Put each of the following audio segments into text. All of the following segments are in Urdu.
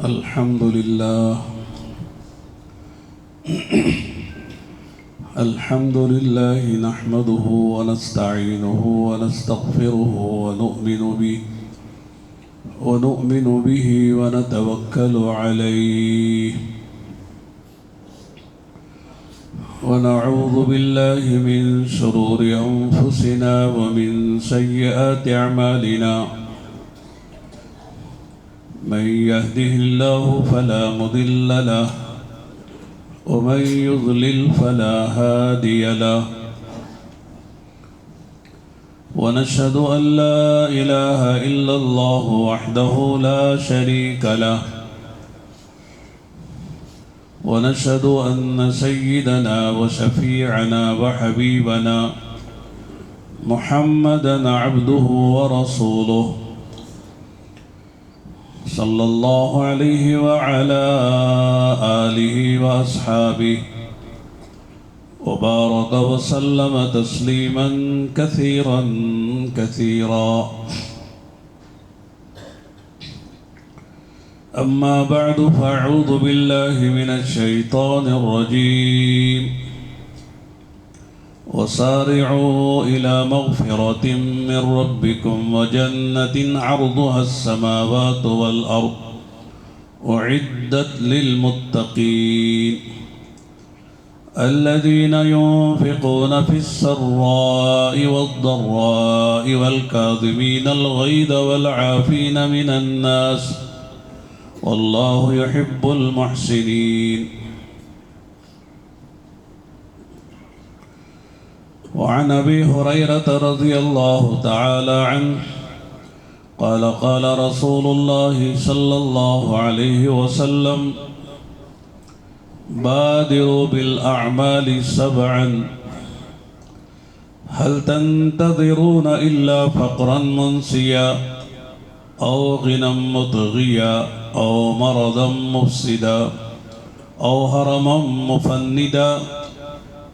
الحمد لله الحمد لله نحمده ونستعينه ونستغفره ونؤمن به ونتوكل عليه ونعوذ بالله من شرور أنفسنا ومن سيئات أعمالنا من يهده الله فلا مضل له ومن يضلل فلا هادي له ونشهد أن لا إله إلا الله وحده لا شريك له ونشهد أن سيدنا وشفيعنا وحبيبنا محمدا عبده ورسوله صلى الله عليه وعلى آله وأصحابه وبارك وسلم تسليما كثيرا كثيرا. أما بعد فأعوذ بالله من الشيطان الرجيم وسارعوا إلى مغفرة من ربكم وجنة عرضها السماوات والأرض أعدت للمتقين الذين ينفقون في السراء والضراء والكاظمين الغيظ والعافين من الناس والله يحب المحسنين. وعن أبي هريرة رضي الله تعالى عنه قال قال رسول الله صلى الله عليه وسلم بادروا بالأعمال سبعا هل تنتظرون إلا فقرا منسيا أو غنى مطغيا أو مرضا مفسدا أو هرما مفندا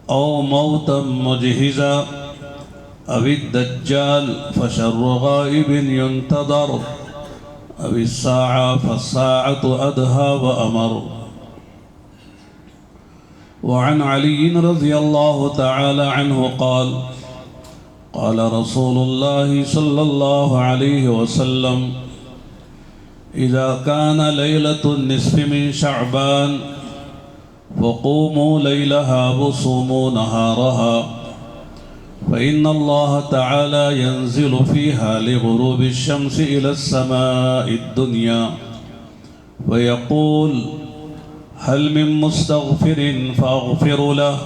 أو موتا مجهزا أو الدجال فشر غائب ينتظر أو الساعة فالساعة أدهى وأمر. وعن علي رضي الله تعالى عنه قال قال رسول الله صلى الله عليه وسلم إذا كان ليلة النصف من شعبان وقوموا ليلها وصوموا نهارها فإن الله تعالى ينزل فيها لغروب الشمس إلى السماء الدنيا ويقول هل من مستغفر فأغفر له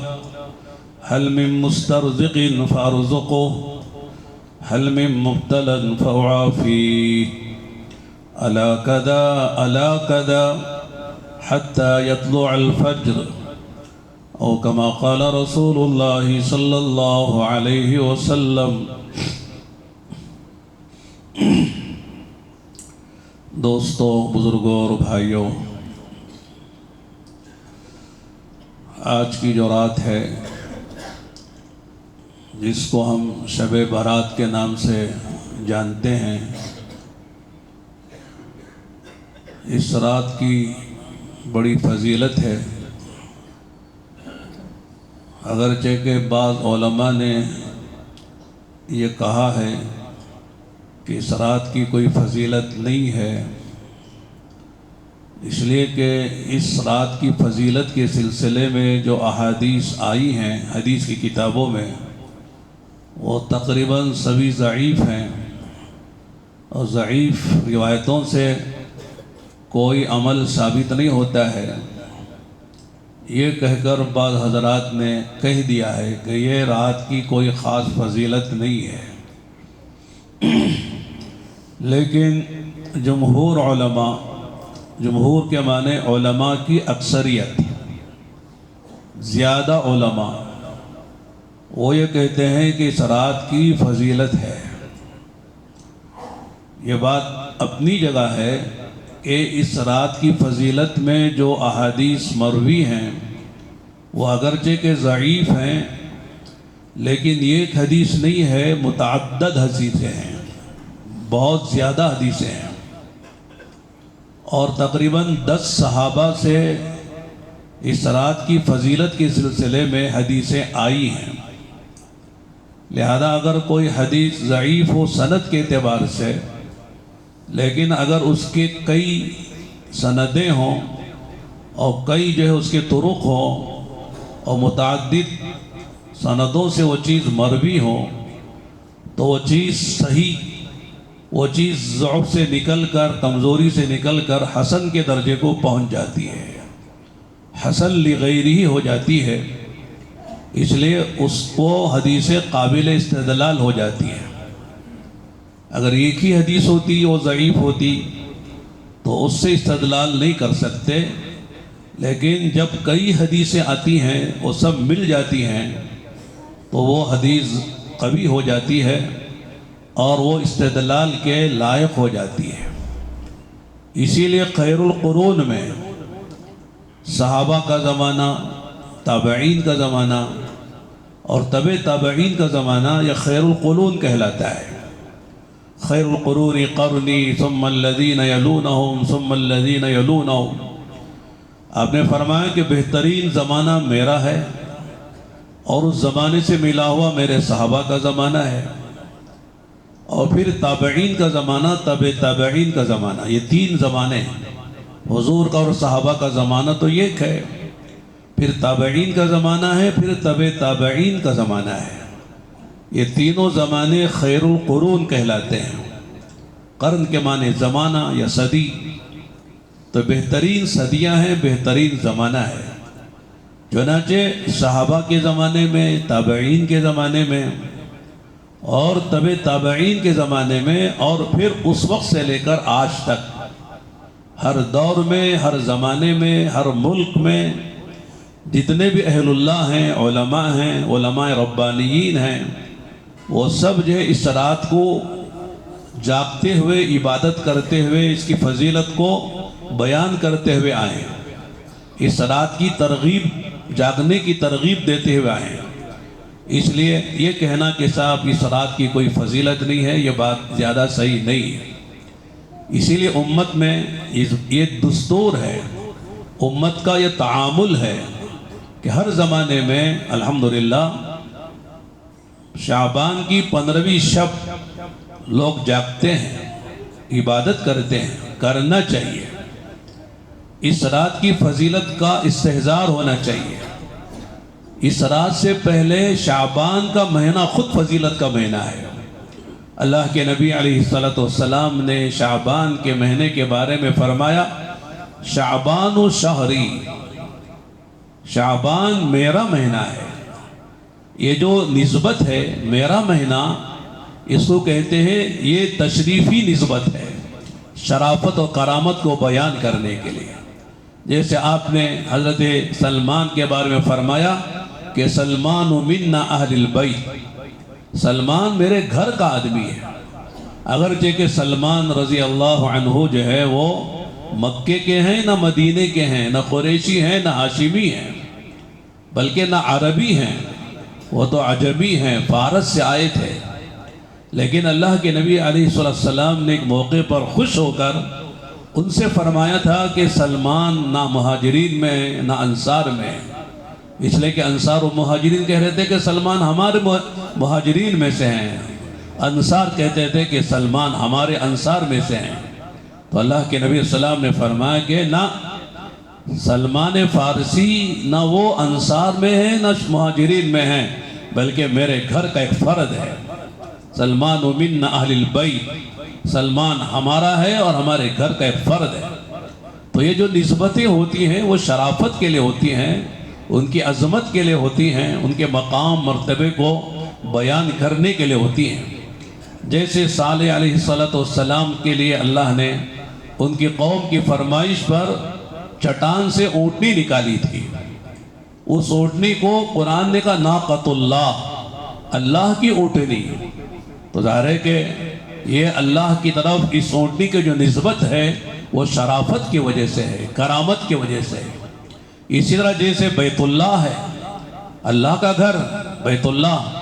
هل من مسترزق فأرزقه هل من مبتلى فأعافيه ألا كذا ألا كذا حتى يطلع الفجر أو كما قال رسول الله صلى الله عليه وسلم. دوستو، بزرگوں اور بھائیوں، آج کی جو رات ہے جس کو ہم شب برات کے نام سے جانتے ہیں، اس رات کی بڑی فضیلت ہے. اگرچہ کہ بعض علماء نے یہ کہا ہے کہ اس رات کی کوئی فضیلت نہیں ہے، اس لیے کہ اس رات کی فضیلت کے سلسلے میں جو احادیث آئی ہیں حدیث کی کتابوں میں، وہ تقریباً سبھی ضعیف ہیں، اور ضعیف روایتوں سے کوئی عمل ثابت نہیں ہوتا ہے. یہ کہہ کر بعض حضرات نے کہہ دیا ہے کہ یہ رات کی کوئی خاص فضیلت نہیں ہے، لیکن جمہور علماء، جمہور کے معنی علماء کی اکثریت، زیادہ علماء، وہ یہ کہتے ہیں کہ اس رات کی فضیلت ہے. یہ بات اپنی جگہ ہے کہ اس رات کی فضیلت میں جو احادیث مروی ہیں وہ اگرچہ کہ ضعیف ہیں، لیکن یہ ایک حدیث نہیں ہے، متعدد حدیثیں ہیں، بہت زیادہ حدیثیں ہیں. اور تقریباً 10 صحابہ سے اس رات کی فضیلت کے سلسلے میں حدیثیں آئی ہیں۔ لہذا اگر کوئی حدیث ضعیف ہو سند کے اعتبار سے، لیکن اگر اس کے کئی سندیں ہوں اور کئی جو ہے اس کے طرق ہوں اور متعدد سندوں سے وہ چیز مروی ہو، تو وہ چیز صحیح، وہ چیز ضعف سے نکل کر، کمزوری سے نکل کر حسن کے درجے کو پہنچ جاتی ہے، حسن لغیرہ ہو جاتی ہے۔ اس لیے اس کو حدیث قابل استدلال ہو جاتی ہے۔ اگر ایک ہی حدیث ہوتی وہ ضعیف ہوتی تو اس سے استدلال نہیں کر سکتے، لیکن جب کئی حدیثیں آتی ہیں وہ سب مل جاتی ہیں تو وہ حدیث قوی ہو جاتی ہے اور وہ استدلال کے لائق ہو جاتی ہے۔ اسی لیے خیر القرون میں صحابہ کا زمانہ، تابعین کا زمانہ اور تبع تابعین کا زمانہ یہ خیر القرون کہلاتا ہے۔ خیر القرون قرنی ثم الذین یلونہم ثم الذین یلونہم۔ آپ نے فرمایا کہ بہترین زمانہ میرا ہے اور اس زمانے سے ملا ہوا میرے صحابہ کا زمانہ ہے، اور پھر تابعین کا زمانہ، تبع تابعین کا زمانہ، یہ 3 زمانے ہیں۔ حضور کا اور صحابہ کا زمانہ تو ایک ہے، پھر تابعین کا زمانہ ہے، پھر تبع تابعین کا زمانہ ہے۔ یہ تینوں زمانے خیر القرون کہلاتے ہیں۔ قرن کے معنی زمانہ یا صدی، تو بہترین صدیاں ہیں، بہترین زمانہ ہے۔ چنانچہ صحابہ کے زمانے میں، تابعین کے زمانے میں اور تبع تابعین کے زمانے میں، اور پھر اس وقت سے لے کر آج تک ہر دور میں، ہر زمانے میں، ہر ملک میں جتنے بھی اہل اللہ ہیں، علماء ربانیین ہیں، وہ سب جو ہے اس رات کو جاگتے ہوئے، عبادت کرتے ہوئے، اس کی فضیلت کو بیان کرتے ہوئے آئے ہیں۔ اس رات کی ترغیب، جاگنے کی ترغیب دیتے ہوئے آئے ہیں۔ اس لیے یہ کہنا کہ صاحب اس رات کی کوئی فضیلت نہیں ہے، یہ بات زیادہ صحیح نہیں ہے۔ اسی لیے امت میں یہ دستور ہے، امت کا یہ تعامل ہے کہ ہر زمانے میں الحمدللہ شعبان کی 15ویں شب لوگ جاگتے ہیں، عبادت کرتے ہیں، کرنا چاہیے۔ اس رات کی فضیلت کا استحضار ہونا چاہیے۔ اس رات سے پہلے شعبان کا مہینہ خود فضیلت کا مہینہ ہے۔ اللہ کے نبی علیہ السلام نے شعبان کے مہینے کے بارے میں فرمایا، شعبان و شہری، شعبان میرا مہینہ ہے۔ یہ جو نسبت ہے میرا مہینہ، اس کو کہتے ہیں یہ تشریفی نسبت ہے، شرافت و کرامت کو بیان کرنے کے لیے۔ جیسے آپ نے حضرت سلمان کے بارے میں فرمایا کہ سلمان منا اہل البیت، سلمان میرے گھر کا آدمی ہے۔ اگرچہ کہ سلمان رضی اللہ عنہ جو ہے وہ مکے کے ہیں، نہ مدینے کے ہیں، نہ قریشی ہیں، نہ ہاشمی ہیں، بلکہ نہ عربی ہیں، وہ تو عجمی ہیں، فارس سے آئے تھے۔ لیکن اللہ کے نبی علیہ السلام نے ایک موقع پر خوش ہو کر ان سے فرمایا تھا کہ سلمان نہ مہاجرین میں نہ انصار میں، اس لیے کہ انصار و مہاجرین کہہ رہے تھے کہ سلمان ہمارے مہاجرین میں سے ہیں، انصار کہتے تھے کہ سلمان ہمارے انصار میں سے ہیں۔ تو اللہ کے نبی السلام نے فرمایا کہ نہ سلمان فارسی نہ وہ انصار میں ہیں نہ مہاجرین میں ہیں، بلکہ میرے گھر کا ایک فرد ہے۔ سلمان من اہل البیت، سلمان ہمارا ہے اور ہمارے گھر کا ایک فرد ہے۔ تو یہ جو نسبتیں ہوتی ہیں وہ شرافت کے لیے ہوتی ہیں، ان کی عظمت کے لیے ہوتی ہیں، ان کے مقام مرتبے کو بیان کرنے کے لیے ہوتی ہیں۔ جیسے صالح علیہ السلام کے لیے اللہ نے ان کی قوم کی فرمائش پر چٹان سے اونٹنی نکالی تھی، اس اونٹنی کو قرآن نے کہا ناقۃ اللہ، اللہ کی اونٹنی۔ تو ظاہر ہے کہ یہ اللہ کی طرف اس اونٹنی کی جو نسبت ہے وہ شرافت کی وجہ سے ہے، کرامت کی وجہ سے ہے۔ اسی طرح جیسے بیت اللہ ہے، اللہ کا گھر بیت اللہ،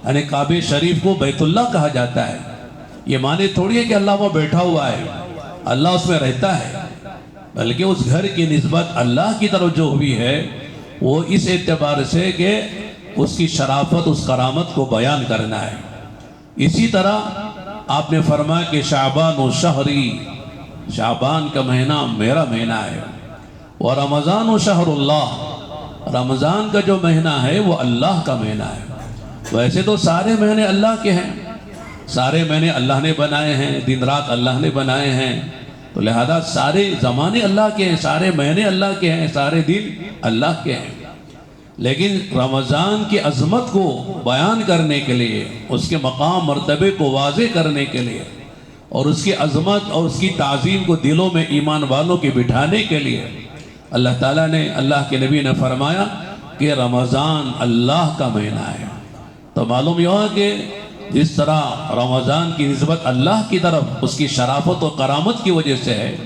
یعنی کعبہ شریف کو بیت اللہ کہا جاتا ہے۔ یہ معنی تھوڑی ہے کہ اللہ وہ بیٹھا ہوا ہے، اللہ اس میں رہتا ہے، بلکہ اس گھر کی نسبت اللہ کی طرف جو ہوئی ہے وہ اس اعتبار سے کہ اس کی شرافت، اس کرامت کو بیان کرنا ہے۔ اسی طرح آپ نے فرمایا کہ شعبان و شہری، شعبان کا مہینہ میرا مہینہ ہے، اور رمضان و شہر اللہ، رمضان کا جو مہینہ ہے وہ اللہ کا مہینہ ہے۔ ویسے تو سارے مہینے اللہ کے ہیں، سارے مہینے اللہ نے بنائے ہیں، دن رات اللہ نے بنائے ہیں، تو لہذا سارے زمانے اللہ کے ہیں، سارے مہینے اللہ کے ہیں، سارے دن اللہ کے ہیں۔ لیکن رمضان کی عظمت کو بیان کرنے کے لیے، اس کے مقام مرتبے کو واضح کرنے کے لیے، اور اس کی عظمت اور اس کی تعظیم کو دلوں میں ایمان والوں کے بٹھانے کے لیے اللہ تعالیٰ نے، اللہ کے نبی نے فرمایا کہ رمضان اللہ کا مہینہ ہے۔ تو معلوم یہ ہوا کہ جس طرح رمضان کی نسبت اللہ کی طرف اس کی شرافت و کرامت کی وجہ سے ہے،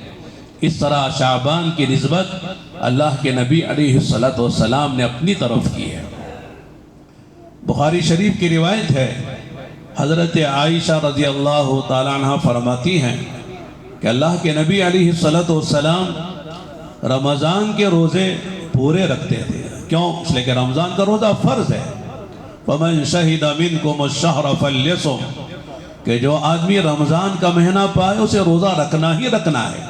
اس طرح شعبان کی نسبت اللہ کے نبی علیہ السلام نے اپنی طرف کی ہے۔ بخاری شریف کی روایت ہے، حضرت عائشہ رضی اللہ تعالیٰ عنہ فرماتی ہیں کہ اللہ کے نبی علیہ السلام رمضان کے روزے پورے رکھتے تھے۔ کیوں؟ اس لیے کہ رمضان کا روزہ فرض ہے۔ وَمَنْ شَهِدَ مِنْكُمُ الشَّهْرَ فَلْيَصُمْ، کہ جو آدمی رمضان کا مہینہ پائے اسے روزہ رکھنا ہی رکھنا ہے،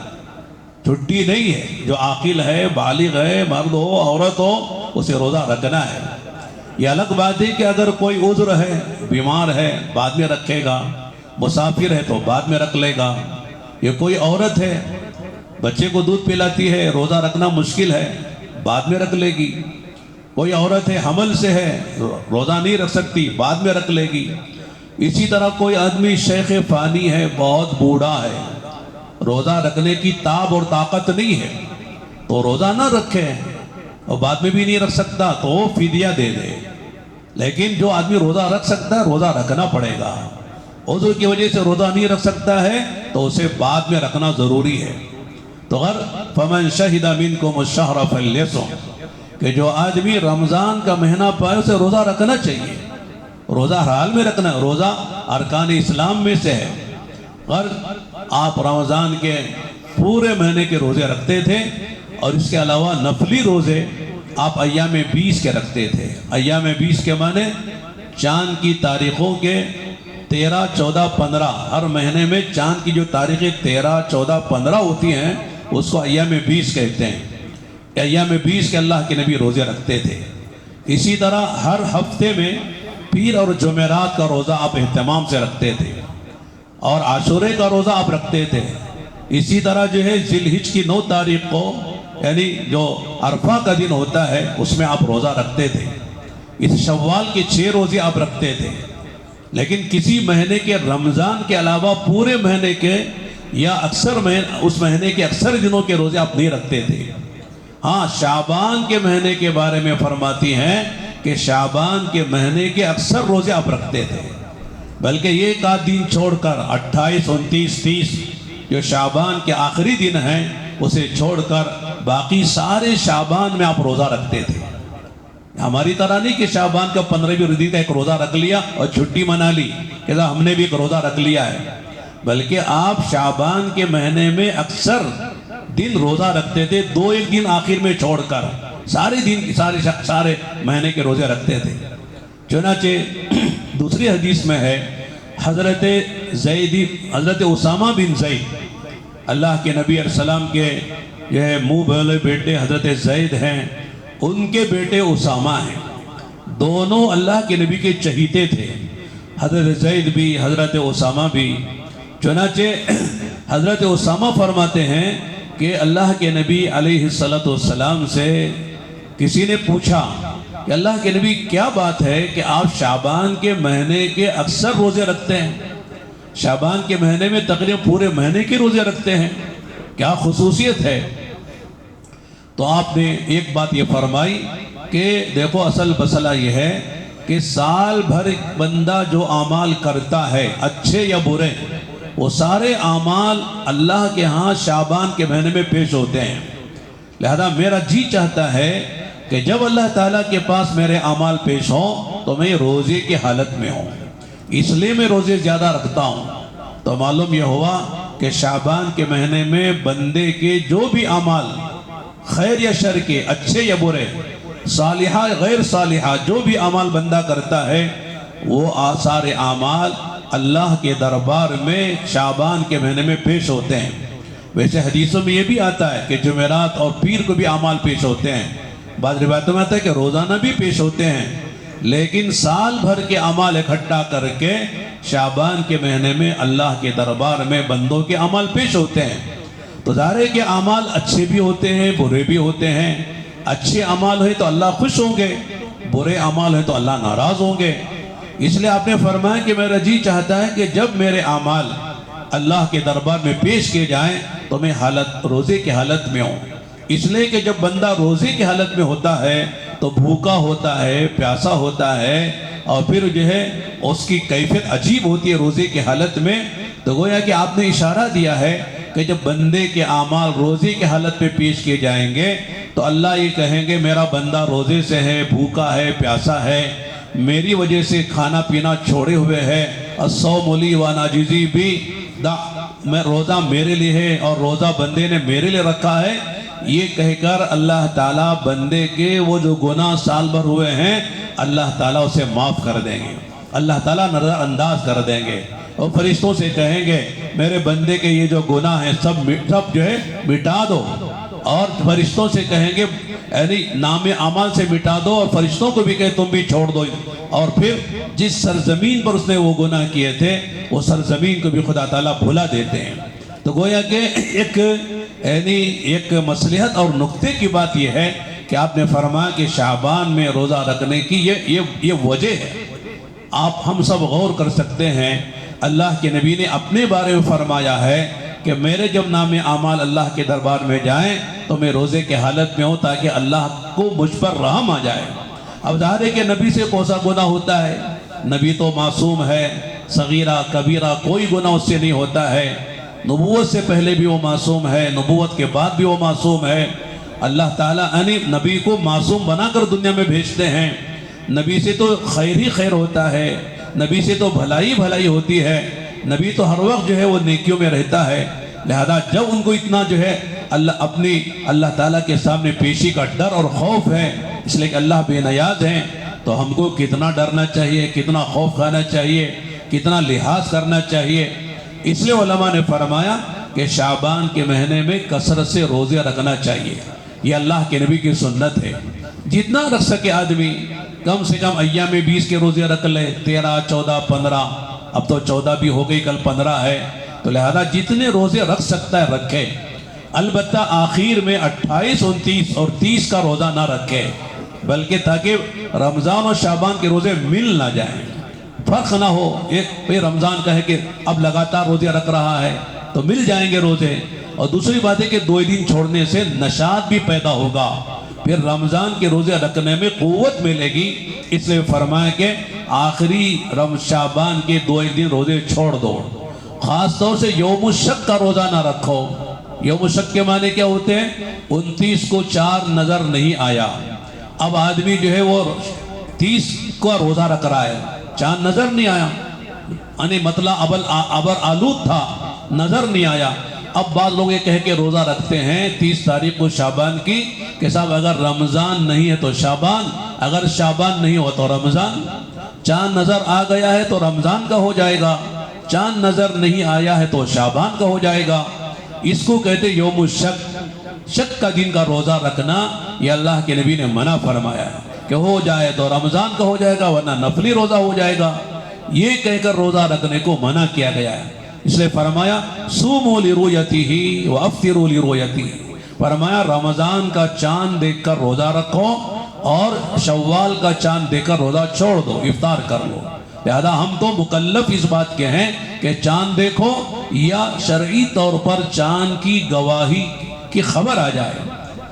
چھٹی نہیں ہے۔ جو عاقل ہے، بالغ ہے، مرد ہو عورت ہو، اسے روزہ رکھنا ہے۔ یہ الگ بات ہے کہ اگر کوئی عذر ہے، بیمار ہے، بعد میں رکھے گا، مسافر ہے تو بعد میں رکھ لے گا۔ یہ کوئی عورت ہے، بچے کو دودھ پلاتی ہے، روزہ رکھنا مشکل ہے، بعد میں رکھ لے گی۔ کوئی عورت ہے حمل سے ہے، روزہ نہیں رکھ سکتی، بعد میں رکھ لے گی۔ اسی طرح کوئی آدمی شیخ فانی ہے، بہت بوڑھا ہے، روزہ رکھنے کی تاب اور طاقت نہیں ہے، تو روزہ نہ رکھے، اور بعد میں بھی نہیں رکھ سکتا تو وہ فدیہ دے دے۔ لیکن جو آدمی روزہ رکھ سکتا ہے، روزہ رکھنا پڑے گا۔ عذر کی وجہ سے روزہ نہیں رکھ سکتا ہے تو اسے بعد میں رکھنا ضروری ہے۔ تو فَمَنْ شَهِدَ مِنْكُمُ الشَّهْرَ فَلْيَصُمْ، کہ جو آدمی رمضان کا مہینہ پائے اسے روزہ رکھنا چاہیے۔ روزہ ہر حال میں رکھنا، روزہ ارکان اسلام میں سے ہے۔ آپ رمضان کے پورے مہینے کے روزے رکھتے تھے، اور اس کے علاوہ نفلی روزے آپ ایام 20 کے رکھتے تھے۔ ایام 20 کے معنی چاند کی تاریخوں کے 13، 14، 15، ہر مہینے میں چاند کی جو تاریخیں 13، 14، 15 ہوتی ہیں اس کو ایام 20 کہتے ہیں۔ ایام 20 کے اللہ کے نبی روزے رکھتے تھے۔ اسی طرح ہر ہفتے میں پیر اور جمعرات کا روزہ آپ اہتمام سے رکھتے تھے، اور عاشورے کا روزہ آپ رکھتے تھے۔ اسی طرح جو ہے ذی الحج کی 9 تاریخ کو، یعنی جو عرفہ کا دن ہوتا ہے، اس میں آپ روزہ رکھتے تھے۔ اس شوال کے 6 روزے آپ رکھتے تھے۔ لیکن کسی مہینے کے رمضان کے علاوہ پورے مہینے کے یا اس مہینے کے اکثر دنوں کے روزے آپ نہیں رکھتے تھے۔ ہاں، شعبان کے مہینے کے بارے میں فرماتی ہیں کہ شعبان کے مہینے کے اکثر روزے آپ رکھتے تھے، بلکہ یہ ایک آدھ دن چھوڑ کر 28، 29، 30 جو شعبان کے آخری دن ہیں اسے چھوڑ کر باقی سارے شعبان میں آپ روزہ رکھتے تھے۔ ہماری طرح نہیں کہ شعبان کا 15ویں دن کا ایک روزہ رکھ لیا اور چھٹی منا لی کہ ہم نے بھی ایک روزہ رکھ لیا ہے، بلکہ آپ شعبان کے مہینے میں اکثر دن روزہ رکھتے تھے، 2-1 دن آخر میں چھوڑ کر سارے دن سارے مہینے کے روزے رکھتے تھے۔ چنانچہ دوسری حدیث میں ہے، حضرت اسامہ بن زید، اللہ کے نبی علیہ السلام کے یہ منہ بولے بیٹے حضرت زید ہیں، ان کے بیٹے اسامہ ہیں، دونوں اللہ کے نبی کے چہیتے تھے، حضرت زید بھی حضرت اسامہ بھی۔ چنانچہ حضرت اسامہ فرماتے ہیں کہ اللہ کے نبی علیہ السلام سے کسی نے پوچھا کہ اللہ کے نبی کیا بات ہے کہ آپ شعبان کے مہینے کے اکثر روزے رکھتے ہیں، شعبان کے مہینے میں تقریباً پورے مہینے کے روزے رکھتے ہیں، کیا خصوصیت ہے؟ تو آپ نے ایک بات یہ فرمائی کہ دیکھو اصل مسئلہ یہ ہے کہ سال بھر بندہ جو اعمال کرتا ہے اچھے یا برے، وہ سارے اعمال اللہ کے ہاں شعبان کے مہینے میں پیش ہوتے ہیں۔ لہذا میرا جی چاہتا ہے کہ جب اللہ تعالیٰ کے پاس میرے اعمال پیش ہوں تو میں روزے کی حالت میں ہوں، اس لیے میں روزے زیادہ رکھتا ہوں۔ تو معلوم یہ ہوا کہ شعبان کے مہینے میں بندے کے جو بھی اعمال خیر یا شر کے، اچھے یا برے، صالحہ غیر صالحہ، جو بھی اعمال بندہ کرتا ہے وہ سارے اعمال اللہ کے دربار میں شعبان کے مہینے میں پیش ہوتے ہیں۔ ویسے حدیثوں میں یہ بھی آتا ہے کہ جمعرات اور پیر کو بھی اعمال پیش ہوتے ہیں، بعض روایتوں میں آتا ہے کہ روزانہ بھی پیش ہوتے ہیں، لیکن سال بھر کے اعمال اکٹھا کر کے شعبان کے مہینے میں اللہ کے دربار میں بندوں کے اعمال پیش ہوتے ہیں۔ تو ظاہر ہے کہ اعمال اچھے بھی ہوتے ہیں، برے بھی ہوتے ہیں۔ اچھے اعمال ہوئے تو اللہ خوش ہوں گے، برے اعمال ہوئے تو اللہ ناراض ہوں گے۔ اس لیے آپ نے فرمایا کہ میرا جی چاہتا ہے کہ جب میرے اعمال اللہ کے دربار میں پیش کیے جائیں تو میں روزے کی حالت میں ہوں۔ اس لیے کہ جب بندہ روزے کی حالت میں ہوتا ہے تو بھوکا ہوتا ہے، پیاسا ہوتا ہے، اور پھر جو ہے اس کی کیفیت عجیب ہوتی ہے روزے کی حالت میں۔ تو گویا کہ آپ نے اشارہ دیا ہے کہ جب بندے کے اعمال روزے کی حالت میں پیش کیے جائیں گے تو اللہ یہ کہیں گے میرا بندہ روزے سے ہے، بھوکا ہے، پیاسا ہے، میری وجہ سے کھانا پینا چھوڑے ہوئے ہے، الصوم لی وانا اجزی بھی، میں روزہ میرے لیے ہے اور روزہ بندے نے میرے لیے رکھا ہے۔ یہ کہہ کر اللہ تعالیٰ بندے کے وہ جو گناہ سال بھر ہوئے ہیں اللہ تعالیٰ اسے معاف کر دیں گے، اللہ تعالیٰ نظر انداز کر دیں گے، اور فرشتوں سے کہیں گے میرے بندے کے یہ جو گناہ ہیں سب جو ہے مٹا دو، اور فرشتوں سے کہیں گے یعنی نام اعمال سے مٹا دو، اور فرشتوں کو بھی کہے تم بھی چھوڑ دو، اور پھر جس سرزمین پر اس نے وہ گناہ کیے تھے وہ سرزمین کو بھی خدا تعالیٰ بھلا دیتے ہیں۔ تو گویا کہ ایک مصلحت اور نقطے کی بات یہ ہے کہ آپ نے فرمایا کہ شعبان میں روزہ رکھنے کی یہ وجہ ہے۔ ہم سب غور کر سکتے ہیں، اللہ کے نبی نے اپنے بارے میں فرمایا ہے کہ میرے جب نام اعمال اللہ کے دربار میں جائیں تو میں روزے کے حالت میں ہوں تاکہ اللہ کو مجھ پر رحم آ جائے۔ اب ظاہر ہے کہ نبی سے کون سا گناہ ہوتا ہے؟ نبی تو معصوم ہے، صغیرہ کبیرہ کوئی گناہ اس سے نہیں ہوتا ہے۔ نبوت سے پہلے بھی وہ معصوم ہے، نبوت کے بعد بھی وہ معصوم ہے۔ اللہ تعالیٰ نبی کو معصوم بنا کر دنیا میں بھیجتے ہیں۔ نبی سے تو خیر ہی خیر ہوتا ہے، نبی سے تو بھلائی بھلائی ہوتی ہے، نبی تو ہر وقت جو ہے وہ نیکیوں میں رہتا ہے۔ لہذا جب ان کو اتنا جو ہے اللہ تعالیٰ کے سامنے پیشی کا ڈر اور خوف ہے، اس لیے کہ اللہ بے نیاز ہیں، تو ہم کو کتنا ڈرنا چاہیے، کتنا خوف کھانا چاہیے، کتنا لحاظ کرنا چاہیے۔ اس لیے علماء نے فرمایا کہ شعبان کے مہینے میں کثرت سے روزے رکھنا چاہیے، یہ اللہ کے نبی کی سنت ہے۔ جتنا رکھ سکے آدمی، کم سے کم ایام 20 کے روزے رکھ لے، 13، 14، 15، اب تو 14 بھی ہو گئی، کل 15 ہے، تو لہذا جتنے روزے رکھ سکتا ہے رکھے، البتہ آخر میں 28، 29 اور 30 کا روزہ نہ رکھے، بلکہ تاکہ رمضان اور شعبان کے روزے مل نہ جائیں، فرق نہ ہو۔ ایک رمضان کا ہے کہ اب لگاتار روزے رکھ رہا ہے تو مل جائیں گے روزے، اور دوسری بات ہے کہ 2 دن چھوڑنے سے نشاط بھی پیدا ہوگا، پھر رمضان کے روزے رکھنے میں قوت ملے گی۔ اس لیے فرمایا کہ آخری شعبان کے 2 دن روزے چھوڑ دو، خاص طور سے یوم الشک کا روزہ نہ رکھو۔ یوم الشک کے معنی کیا ہوتے ہیں؟ 29 کو چاند نظر نہیں آیا، اب آدمی جو ہے وہ 30 کا روزہ رکھ رہا ہے، چاند نظر نہیں آیا، یعنی مطلب ابر آلود تھا، نظر نہیں آیا۔ اب بعض لوگ یہ کہہ کے روزہ رکھتے ہیں 30 تاریخ کو شعبان کی کہ صاحب اگر رمضان نہیں ہے تو شعبان، اگر شعبان نہیں ہو تو رمضان، چاند نظر آ گیا ہے تو رمضان کا ہو جائے گا، چاند نظر نہیں آیا ہے تو شعبان کا ہو جائے گا۔ اس کو کہتے یوم الشک، شک کا دن کا روزہ رکھنا، یہ اللہ کے نبی نے منع فرمایا ہے کہ ہو جائے تو رمضان کا ہو جائے گا ورنہ نفلی روزہ ہو جائے گا، یہ کہہ کر روزہ رکھنے کو منع کیا گیا ہے۔ اس لیے فرمایا صوموا لرؤیتہ وافطروا لرؤیتہ، فرمایا رمضان کا چاند دیکھ کر روزہ رکھو اور شوال کا چاند دیکھ کر روزہ چھوڑ دو، افطار کر لو۔ لہذا ہم تو مکلف اس بات کے ہیں کہ چاند دیکھو یا شرعی طور پر چاند کی گواہی کی خبر آ جائے،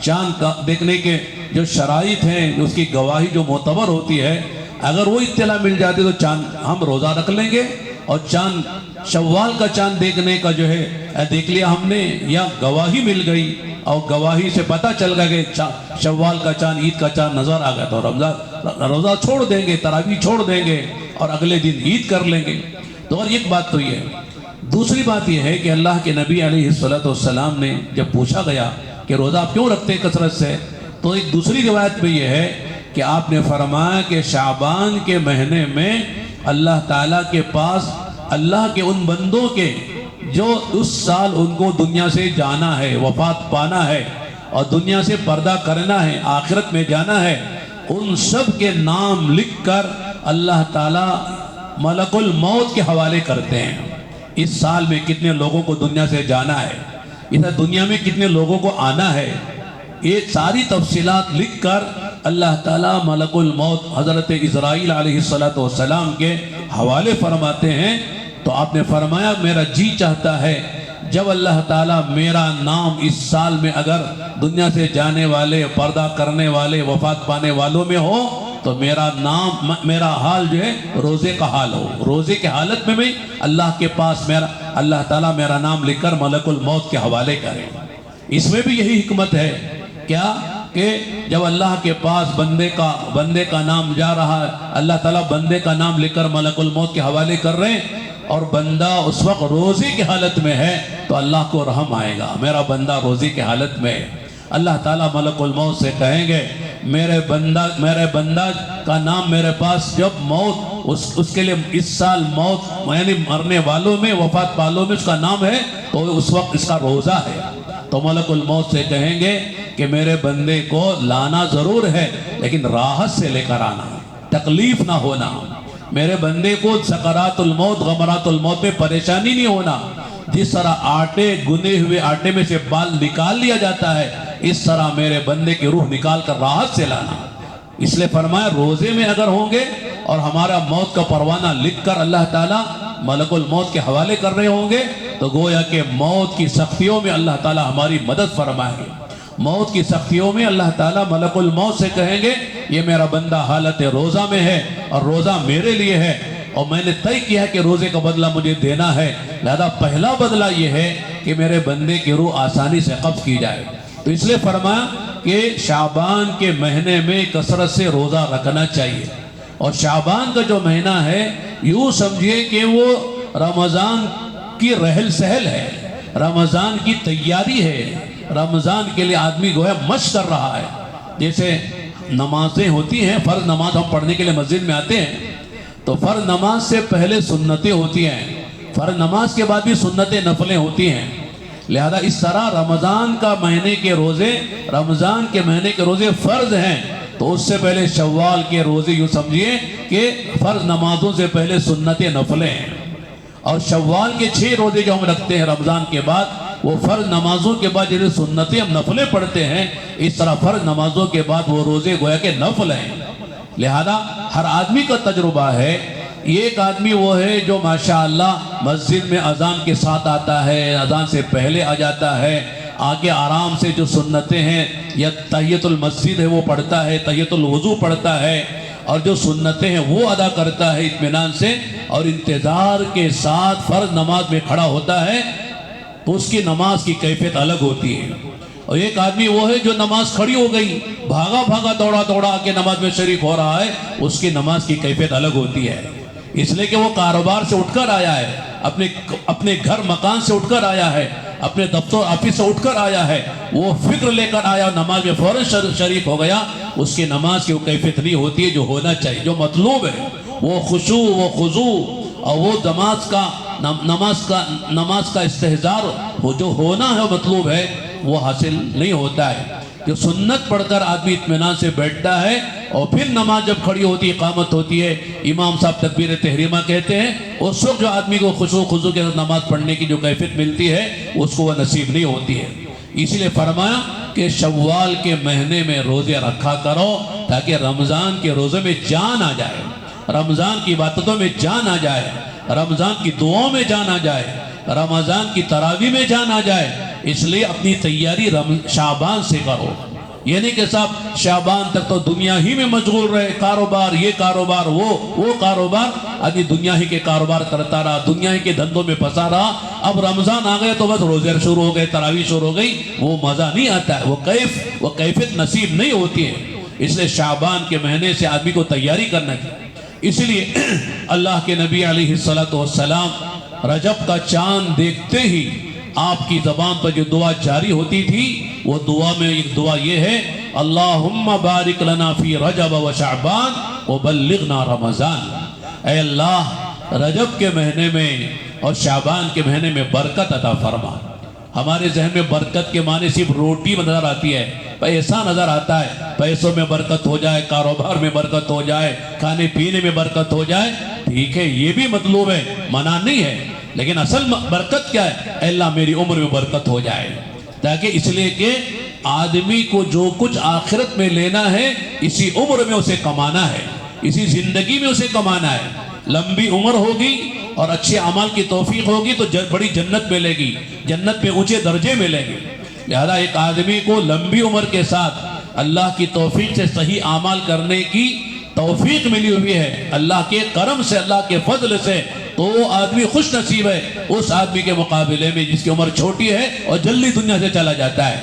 چاند کا دیکھنے کے جو شرائط ہیں، اس کی گواہی جو معتبر ہوتی ہے، اگر وہ اطلاع مل جاتی تو چاند ہم روزہ رکھ لیں گے، اور چاند شوال کا چاند دیکھنے کا جو ہے دیکھ لیا ہم نے یا گواہی مل گئی اور گواہی سے پتہ چل گیا کہ شوال کا چاند، عید کا چاند نظر آ گیا تو روزہ چھوڑ دیں گے، تراویح چھوڑ دیں گے اور اگلے دن عید کر لیں گے۔ تو اور ایک بات تو یہ ہے، دوسری بات یہ ہے کہ اللہ کے نبی علیہ السلام نے جب پوچھا گیا کہ روزہ آپ کیوں رکھتے ہیں کثرت سے، تو ایک دوسری روایت میں یہ ہے کہ آپ نے فرمایا کہ شعبان کے مہینے میں اللہ تعالیٰ کے پاس اللہ کے ان بندوں کے جو اس سال ان کو دنیا سے جانا ہے، وفات پانا ہے اور دنیا سے پردہ کرنا ہے، آخرت میں جانا ہے، ان سب کے نام لکھ کر اللہ تعالیٰ ملک الموت کے حوالے کرتے ہیں۔ اس سال میں کتنے لوگوں کو دنیا سے جانا ہے، اس دنیا میں کتنے لوگوں کو آنا ہے، یہ ساری تفصیلات لکھ کر اللہ تعالیٰ ملک الموت حضرت اسرائیل علیہ السلام کے حوالے فرماتے ہیں۔ تو آپ نے فرمایا میرا جی چاہتا ہے جب اللہ تعالیٰ میرا نام اس سال میں اگر دنیا سے جانے والے، پردہ کرنے والے، وفات پانے والوں میں ہو تو میرا نام، میرا حال جو ہے روزے کا حال ہو، روزے کے حالت میں بھی اللہ کے پاس اللہ تعالیٰ میرا نام لکھ کر ملک الموت کے حوالے کرے۔ اس میں بھی یہی حکمت ہے کیا کہ جب اللہ کے پاس بندے کا نام جا رہا ہے، اللہ تعالیٰ بندے کا نام لکھ کر ملک الموت کے حوالے کر رہے ہیں اور بندہ اس وقت روزے کی حالت میں ہے تو اللہ کو رحم آئے گا، میرا بندہ روزے کی حالت میں ہے۔ اللہ تعالیٰ ملک الموت سے کہیں گے میرے بندہ کا نام میرے پاس جب موت اس کے لیے اس سال موت یعنی مرنے والوں میں، وفات والوں میں اس کا نام ہے تو اس وقت اس کا روزہ ہے، تو ملک الموت سے کہیں گے کہ میرے بندے کو لانا ضرور ہے لیکن راحت سے لے کر آنا، تکلیف نہ ہونا، میرے بندے کو سکرات الموت، غمرات الموت میں پریشانی نہیں ہونا۔ جس طرح گنے ہوئے آٹے میں سے بال نکال لیا جاتا ہے، اس طرح میرے بندے کی روح نکال کر راحت سے لانا۔ اس لیے فرمایا روزے میں اگر ہوں گے اور ہمارا موت کا پروانہ لکھ کر اللہ تعالیٰ ملک الموت کے حوالے کر رہے ہوں گے تو گویا کہ موت کی سختیوں میں اللہ تعالیٰ ہماری مدد فرمائے گے۔ موت کی سختیوں میں اللہ تعالیٰ ملک الموت سے کہیں گے یہ میرا بندہ حالت روزہ میں ہے اور روزہ میرے لیے ہے اور میں نے طے کیا ہے کہ روزے کا بدلہ مجھے دینا ہے، لہذا پہلا بدلہ یہ ہے کہ میرے بندے کی روح آسانی سے قبض کی جائے۔ تو اس لیے فرمایا کہ شعبان کے مہینے میں کثرت سے روزہ رکھنا چاہیے، اور شعبان کا جو مہینہ ہے یوں سمجھیے کہ وہ رمضان کی رحل سہل ہے، رمضان کی تیاری ہے، رمضان کے لیے آدمی گویا مشق کر رہا ہے۔ جیسے نمازیں ہوتی ہیں، فرض نماز ہم پڑھنے کے لیے مسجد میں آتے ہیں تو فرض نماز سے پہلے سنتیں ہوتی ہیں، فرض نماز کے بعد بھی سنتیں نفلیں ہوتی ہیں، لہذا اس طرح رمضان کے مہینے کے روزے فرض ہیں تو اس سے پہلے شوال کے روزے یوں سمجھیے کہ فرض نمازوں سے پہلے سنتیں نفلیں ہیں، اور شوال کے 6 روزے جو ہم رکھتے ہیں رمضان کے بعد وہ فرض نمازوں کے بعد جیسے سنتیں ہم نفلیں پڑھتے ہیں، اس طرح فرض نمازوں کے بعد وہ روزے گویا کہ نفل ہیں۔ لہذا ہر آدمی کا تجربہ ہے، ایک آدمی وہ ہے جو ماشاءاللہ مسجد میں اذان کے ساتھ آتا ہے، اذان سے پہلے آ جاتا ہے، آگے آرام سے جو سنتیں ہیں یا تحیت المسجد ہے وہ پڑھتا ہے، تحیت الوضو پڑھتا ہے، اور جو سنتیں ہیں وہ ادا کرتا ہے اطمینان سے اور انتظار کے ساتھ فرض نماز میں کھڑا ہوتا ہے تو اس کی نماز کی کیفیت الگ ہوتی ہے۔ اور ایک آدمی وہ ہے جو نماز کھڑی ہو گئی، بھاگا دوڑا آ کے نماز میں شریک ہو رہا ہے، اس کی نماز کی کیفیت الگ ہوتی ہے، اس لیے کہ وہ کاروبار سے اٹھ کر آیا ہے، اپنے گھر مکان سے اٹھ کر آیا ہے، اپنے دفتر آفس سے اٹھ کر آیا ہے، وہ فکر لے کر آیا، نماز میں فوراً شریک ہو گیا، اس کی نماز کی وہ کیفیت نہیں ہوتی ہے جو ہونا چاہیے، جو مطلوب ہے، وہ خشوع، وہ خضوع اور وہ نماز کا استحضار جو ہونا ہے مطلوب ہے وہ حاصل نہیں ہوتا ہے۔ جو سنت پڑھ کر آدمی اطمینان سے بیٹھتا ہے اور پھر نماز جب کھڑی ہوتی ہے، اقامت ہوتی ہے، امام صاحب تکبیر تحریمہ کہتے ہیں، اس وقت جو آدمی کو خشوع خضوع کے ساتھ نماز پڑھنے کی جو کیفیت ملتی ہے اس کو وہ نصیب نہیں ہوتی ہے۔ اسی لیے فرمایا کہ شوال کے مہینے میں روزے رکھا کرو تاکہ رمضان کے روزے میں جان آ جائے، رمضان کی عبادتوں میں جان آ جائے، رمضان کی دعاؤں میں جان آ جائے، رمضان کی تراویح میں جان آ جائے۔ اس لیے اپنی تیاری شعبان سے کرو، یعنی کہ صاحب شعبان تک تو دنیا ہی میں مشغول رہے، کاروبار، یہ کاروبار، وہ کاروبار، آدمی دنیا ہی کے کاروبار کرتا رہا، دنیا ہی کے دھندوں میں پھنسا رہا۔ اب رمضان آ گئے تو بس روزے شروع ہو گئے، تراویح شروع ہو گئی، وہ مزہ نہیں آتا ہے، وہ کیفیت نصیب نہیں ہوتی ہے۔ اس لیے شعبان کے مہینے سے آدمی کو تیاری کرنا چاہیے۔ اس لیے اللہ کے نبی علیہ السلام رجب کا چاند دیکھتے ہی آپ کی زبان پر جو دعا جاری ہوتی تھی، وہ دعا میں ایک دعا یہ ہے، اللہم بارک لنا فی رجب و شعبان وبلغنا رمضان۔ اے اللہ، رجب کے مہینے میں اور شعبان کے مہینے میں برکت عطا فرما۔ ہمارے ذہن میں برکت کے معنی صرف روٹی نظر آتی ہے، پیسہ نظر آتا ہے، پیسوں میں برکت ہو جائے، کاروبار میں برکت ہو جائے، کھانے پینے میں برکت ہو جائے، ٹھیک ہے، یہ بھی مطلوب ہے، منع نہیں ہے، لیکن اصل برکت کیا ہے؟ اے اللہ میری عمر میں برکت ہو جائے، تاکہ اس لیے کہ آدمی کو جو کچھ آخرت میں لینا ہے اسی عمر میں اسے کمانا ہے، اسی زندگی میں اسے کمانا ہے۔ لمبی عمر ہوگی اور اچھے عمل کی توفیق ہوگی تو بڑی جنت ملے گی، جنت پہ اونچے درجے ملیں گے۔ لہذا ایک آدمی کو لمبی عمر کے ساتھ اللہ کی توفیق سے صحیح اعمال کرنے کی توفیق ملی ہوئی ہے، اللہ کے کرم سے، اللہ کے فضل سے، تو وہ آدمی خوش نصیب ہے اس آدمی کے مقابلے میں جس کی عمر چھوٹی ہے اور جلدی دنیا سے چلا جاتا ہے۔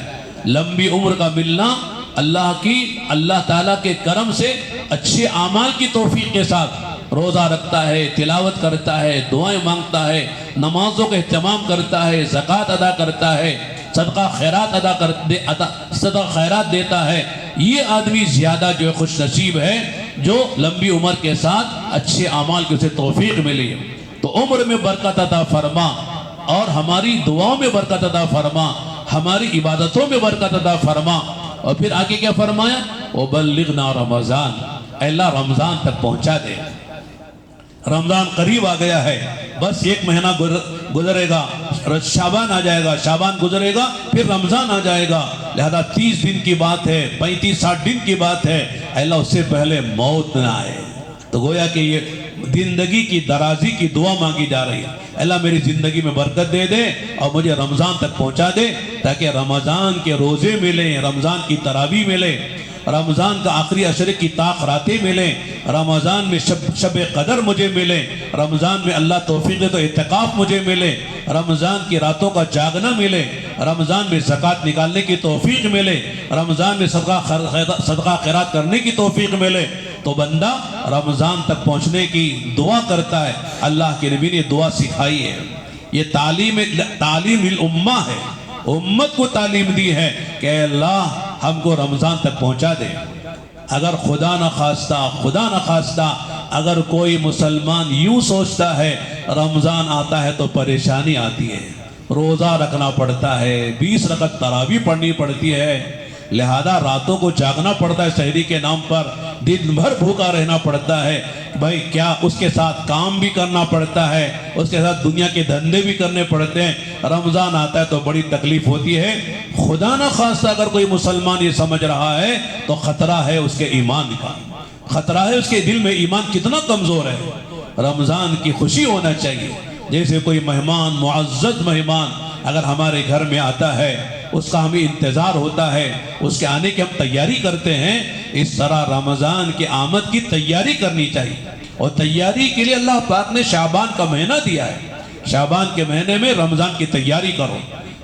لمبی عمر کا ملنا اللہ تعالیٰ کے کرم سے اچھے اعمال کی توفیق کے ساتھ روزہ رکھتا ہے، تلاوت کرتا ہے، دعائیں مانگتا ہے، نمازوں کا اہتمام کرتا ہے، زکوٰۃ ادا کرتا ہے، صدقہ خیرات دیتا ہے، یہ آدمی زیادہ جو ہے خوش نصیب ہے جو لمبی عمر کے ساتھ اچھے اعمال کی اسے توفیق ملی ہے۔ تو عمر میں برکت عطا فرما اور ہماری دعاؤں میں برکت عطا فرما، ہماری عبادتوں میں برکت عطا فرما۔ اور پھر آگے کیا فرمایا؟ وَبَلِّغْنَا رمضان، اے اللہ رمضان تک پہنچا دے۔ رمضان قریب آ گیا ہے، بس ایک مہینہ گزرے گا، شعبان آ جائے گا، شعبان گزرے گا، پھر رمضان آ جائے گا، لہذا 30 دن کی بات ہے، 35-60 دن کی بات ہے، اے اللہ اس سے پہلے موت نہ آئے۔ تو گویا کہ یہ زندگی کی درازی کی دعا مانگی جا رہی ہے، اللہ میری زندگی میں برکت دے دے اور مجھے رمضان تک پہنچا دے، تاکہ رمضان کے روزے ملیں، رمضان کی تراویح ملے، رمضان کا آخری عشرے کی طاق راتیں ملیں، رمضان میں شب قدر مجھے ملے، رمضان میں اللہ توفیق دے تو اعتکاف مجھے ملے، رمضان کی راتوں کا جاگنا ملے، رمضان میں زکوٰۃ نکالنے کی توفیق ملے، رمضان میں صدقہ خیرات کرنے کی توفیق ملے۔ تو بندہ رمضان تک پہنچنے کی دعا کرتا ہے۔ اللہ کے نبی نے دعا سکھائی ہے، یہ تعلیم الامہ ہے، امت کو تعلیم دی ہے کہ اے اللہ ہم کو رمضان تک پہنچا دے۔ اگر خدا نہ خواستہ اگر کوئی مسلمان یوں سوچتا ہے رمضان آتا ہے تو پریشانی آتی ہے، روزہ رکھنا پڑتا ہے، 20 رکعت تراویح پڑھنی پڑتی ہے، لہذا راتوں کو جاگنا پڑتا ہے سحری کے نام پر، دن بھر بھوکا رہنا پڑتا ہے، بھائی کیا اس کے ساتھ کام بھی کرنا پڑتا ہے، اس کے ساتھ دنیا کے دھندے بھی کرنے پڑتے ہیں، رمضان آتا ہے تو بڑی تکلیف ہوتی ہے۔ خدا نہ خواستہ اگر کوئی مسلمان یہ سمجھ رہا ہے تو خطرہ ہے اس کے ایمان کا، خطرہ ہے اس کے دل میں ایمان کتنا کمزور ہے۔ رمضان کی خوشی ہونا چاہیے، جیسے کوئی مہمان، معزز مہمان اگر ہمارے گھر میں آتا ہے، اس کا ہمیں انتظار ہوتا ہے، اس کے آنے کی ہم تیاری کرتے ہیں، اس طرح رمضان کی آمد کی تیاری کرنی چاہیے۔ اور تیاری کے لیے اللہ پاک نے شعبان کا مہینہ دیا ہے، شعبان کے مہینے میں رمضان کی تیاری کرو۔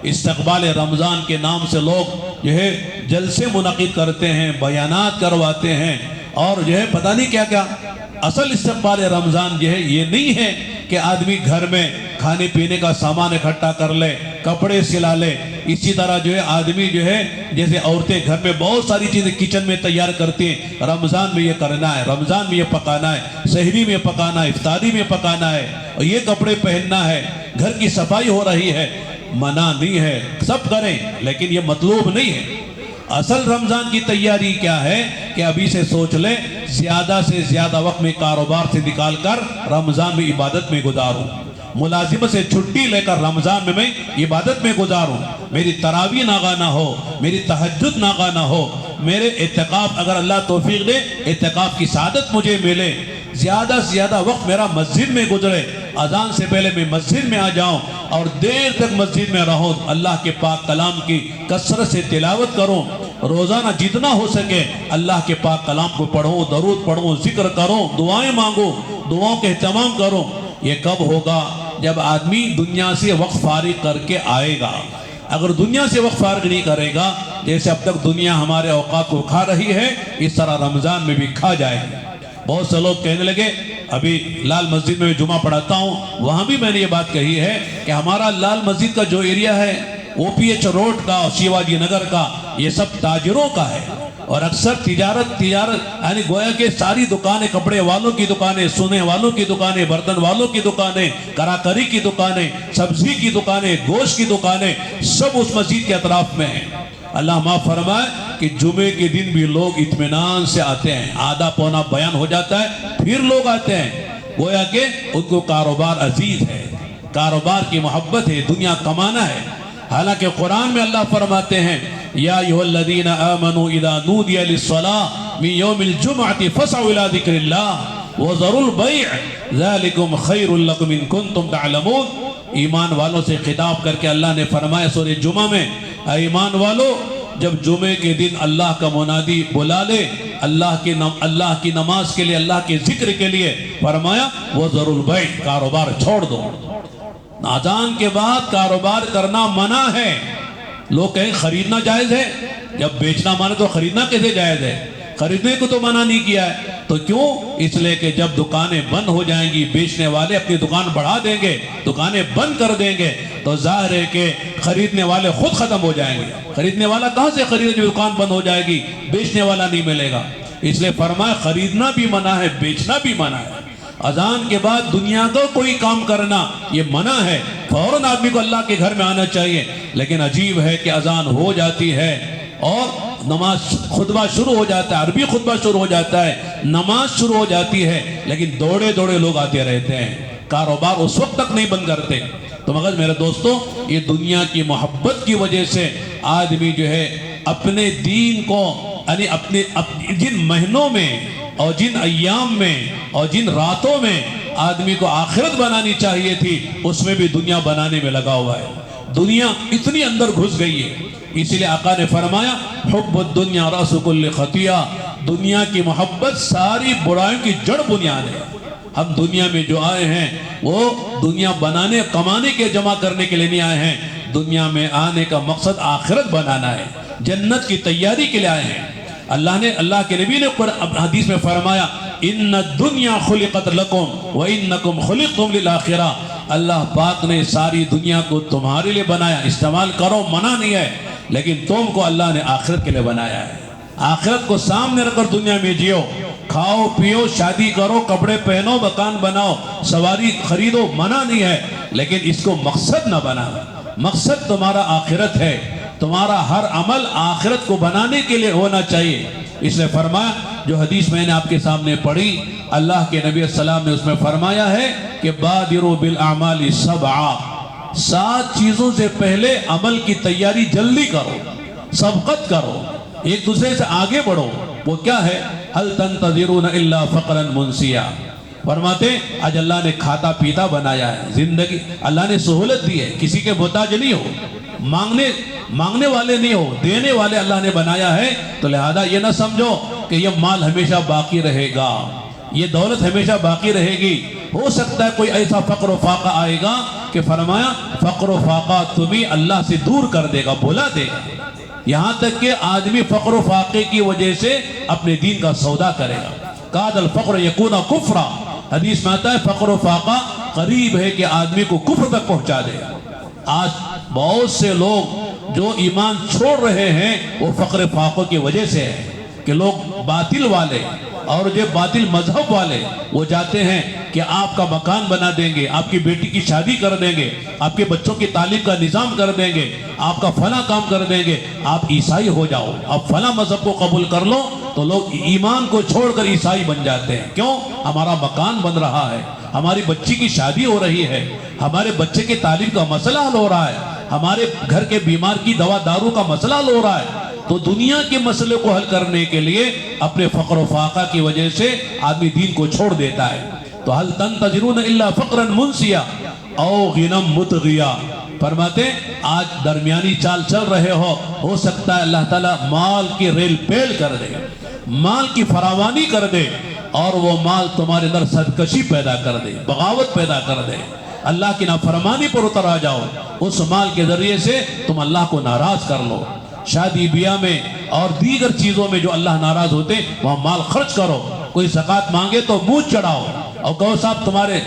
استقبال رمضان کے نام سے لوگ جو ہے جلسے منعقد کرتے ہیں، بیانات کرواتے ہیں، اور جو ہے پتہ نہیں کیا کیا۔ اصل استقبال رمضان جو ہے یہ نہیں ہے کہ آدمی گھر میں کھانے پینے کا سامان اکٹھا کر لے، کپڑے سلا لے، اسی طرح جو ہے آدمی جو ہے جیسے عورتیں گھر میں بہت ساری چیزیں کچن میں تیار کرتی ہیں، رمضان میں یہ کرنا ہے، رمضان میں یہ پکانا ہے، سحری میں پکانا ہے، افطاری میں پکانا ہے، اور یہ کپڑے پہننا ہے، گھر کی صفائی ہو رہی ہے، منع نہیں ہے، سب کریں، لیکن یہ مطلوب نہیں ہے۔ اصل رمضان کی تیاری کیا ہے کہ ابھی سے سوچ لے زیادہ سے زیادہ وقت میں کاروبار سے نکال کر رمضان میں عبادت میں گزاروں، ملازمت سے چھٹی لے کر رمضان میں عبادت میں گزاروں، میری تراویح ناغا نہ ہو، میری تہجد ناغا نہ ہو، میرے اعتکاف اگر اللہ توفیق دے اعتکاف کی سعادت مجھے ملے، زیادہ سے زیادہ وقت میرا مسجد میں گزرے، اذان سے پہلے میں مسجد میں آ جاؤں اور دیر تک مسجد میں رہوں، اللہ کے پاک کلام کی کثرت سے تلاوت کروں، روزانہ جتنا ہو سکے اللہ کے پاک کلام کو پڑھوں، درود پڑھوں، ذکر کروں، دعائیں مانگوں، دعاؤں کے اہتمام کروں۔ یہ کب ہوگا؟ جب آدمی دنیا سے وقت فارغ کر کے آئے گا۔ اگر دنیا سے وقت فارغ نہیں کرے گا، جیسے اب تک دنیا ہمارے اوقات کو کھا رہی ہے، اس طرح رمضان میں بھی کھا جائے گی۔ بہت سے لوگ کہنے لگے ابھی لال مسجد میں جمعہ پڑھاتا ہوں، وہاں بھی میں نے یہ بات کہی ہے کہ ہمارا لال مسجد کا جو ایریا ہے او پی ایچ روڈ کا اور شیواجی نگر کا، یہ سب تاجروں کا ہے، اور اکثر تجارت یعنی گویا کہ ساری دکانیں، کپڑے والوں کی دکانیں، سونے والوں کی دکانیں، برتن والوں کی دکانیں، کراکری کی دکانیں، سبزی کی دکانیں، گوشت کی دکانیں، سب اس مسجد کے اطراف میں ہیں۔ اللہ معاف فرمائے کہ جمعے کے دن بھی لوگ اطمینان سے آتے ہیں، آدھا پونا بیان ہو جاتا ہے، پھر لوگ آتے ہیں، گویا کہ ان کو کاروبار عزیز ہے، کاروبار کی محبت ہے، دنیا کمانا ہے۔ حالانکہ قرآن میں اللہ فرماتے ہیں یا ایھا الذین آمنوا اذا نودی للصلاۃ من یوم الجمعۃ فاسعوا الی ذکر اللہ وذروا البیع ذلکم خیر لکم ان کنتم تعلمون۔ ایمان والوں سے خطاب کر کے اللہ نے فرمایا سورہ جمعہ میں، اے ایمان والو، جب جمعے کے دن اللہ کا منادی بلا لے، اللہ کی نماز کے لیے، اللہ کے ذکر کے لیے، فرمایا وذروا البیع، کاروبار چھوڑ دو۔ اذان کے بعد کاروبار کرنا منع ہے۔ لوگ کہیں خریدنا جائز ہے، جب بیچنا منع تو خریدنا کیسے جائز ہے؟ خریدنے کو تو منع نہیں کیا ہے، تو کیوں؟ اس لیے کہ جب دکانیں بند ہو جائیں گی، بیچنے والے اپنی دکان بڑھا دیں گے، دکانیں بند کر دیں گے، تو ظاہر ہے کہ خریدنے والے خود ختم ہو جائیں گے۔ خریدنے والا کہاں سے خریدے جو دکان بند ہو جائے گی، بیچنے والا نہیں ملے گا۔ اس لیے فرمایا خریدنا بھی منع ہے، بیچنا بھی منع ہے۔ اذان کے بعد دنیا کا کوئی کام کرنا یہ منع ہے، فوراً آدمی کو اللہ کے گھر میں آنا چاہیے۔ لیکن عجیب ہے کہ اذان ہو جاتی ہے اور نماز خطبہ شروع ہو جاتا ہے، عربی خطبہ شروع ہو جاتا ہے، نماز شروع ہو جاتی ہے، لیکن دوڑے دوڑے لوگ آتے رہتے ہیں، کاروبار اس وقت تک نہیں بند کرتے۔ تو مگر میرے دوستو، یہ دنیا کی محبت کی وجہ سے آدمی جو ہے اپنے دین کو، یعنی اپنے جن مہینوں میں اور جن ایام میں اور جن راتوں میں آدمی کو آخرت بنانی چاہیے تھی، اس میں بھی دنیا بنانے میں لگا ہوا ہے۔ دنیا اتنی اندر گھس گئی ہے، اسی لیے آقا نے فرمایا حب الدنیا رأس کل خطیہ، دنیا کی محبت ساری برائیوں کی جڑ بنیاد ہے۔ ہم دنیا میں جو آئے ہیں وہ دنیا بنانے، کمانے کے، جمع کرنے کے لیے نہیں آئے ہیں۔ دنیا میں آنے کا مقصد آخرت بنانا ہے، جنت کی تیاری کے لیے آئے ہیں۔ اللہ کے نبی نے حدیث میں فرمایا ان الدنیا خلقت لکم وانکم خلقتم للآخرہ، اللہ پاک نے ساری دنیا کو تمہارے لیے بنایا، استعمال کرو، منع نہیں ہے، لیکن تم کو اللہ نے آخرت کے لیے بنایا ہے۔ آخرت کو سامنے رکھ کر دنیا میں جیو، کھاؤ پیو، شادی کرو، کپڑے پہنو، مکان بناؤ، سواری خریدو، منع نہیں ہے، لیکن اس کو مقصد نہ بنانا۔ مقصد تمہارا آخرت ہے، تمہارا ہر عمل آخرت کو بنانے کے لیے ہونا چاہیے۔ اس نے فرمایا، جو حدیث میں نے آپ کے سامنے پڑھی، اللہ کے نبی السلام نے اس میں فرمایا ہے کہ بادروا بالاعمال سبعا، 7 چیزوں سے پہلے عمل کی تیاری جلدی کرو، سبقت کرو، ایک دوسرے سے آگے بڑھو۔ وہ کیا ہے؟ هل تنتظرون الا فقرا منسیا، فرماتے آج اللہ نے کھاتا پیتا بنایا ہے، زندگی اللہ نے سہولت دی ہے، کسی کے محتاج نہیں ہو، مانگنے والے نہیں ہو، دینے والے اللہ نے بنایا ہے۔ تو لہذا یہ نہ سمجھو کہ یہ مال ہمیشہ باقی رہے گا، یہ دولت ہمیشہ باقی رہے گی۔ ہو سکتا ہے کوئی ایسا فقر و فاقہ آئے گا کہ فرمایا فقر و فاقہ تمہیں اللہ سے دور کر دے گا، بھلا دے گا، یہاں تک کہ آدمی فقر و فاقے کی وجہ سے اپنے دین کا سودا کرے گا۔ کاد الفقر یکون کفرا، حدیث میں آتا ہے فقر و فاقہ قریب ہے کہ آدمی کو کفر تک پہنچا دے گا۔ آج بہت سے لوگ جو ایمان چھوڑ رہے ہیں وہ فقر فاقوں کی وجہ سے ہے کہ لوگ باطل والے اور جو باطل مذہب والے وہ جاتے ہیں کہ آپ کا مکان بنا دیں گے، آپ کی بیٹی کی شادی کر دیں گے، آپ کے بچوں کی تعلیم کا نظام کر دیں گے، آپ کا فلاں کام کر دیں گے، آپ عیسائی ہو جاؤ، آپ فلاں مذہب کو قبول کر لو، تو لوگ ایمان کو چھوڑ کر عیسائی بن جاتے ہیں۔ کیوں؟ ہمارا مکان بن رہا ہے، ہماری بچی کی شادی ہو رہی ہے، ہمارے بچے کی تعلیم کا مسئلہ حل ہو رہا ہے، ہمارے گھر کے بیمار کی دوا دارو کا مسئلہ حل ہو رہا ہے۔ تو دنیا کے مسئلے کو حل کرنے کے لیے اپنے فقر و فاقہ کی وجہ سے آدمی دین کو چھوڑ دیتا ہے۔ تو هل تنتظرون الا فقرا منسیا او غنى مطغیا، فرماتے آج درمیانی چال چل رہے ہو سکتا ہے اللہ تعالیٰ مال کی ریل پیل کر دے، مال کی فراوانی کر دے، اور وہ مال تمہارے اندر سرکشی پیدا کر دے، بغاوت پیدا کر دے، اللہ کی نافرمانی پر اتر آ جاؤ، اس مال کے ذریعے سے تم اللہ کو ناراض کر لو۔ شادی بیاہ میں اور دیگر چیزوں میں جو اللہ ناراض ہوتے وہاں مال خرچ کرو، کوئی زکوٰۃ مانگے تو منہ چڑھاؤ، اور کہو صاحب تمہارے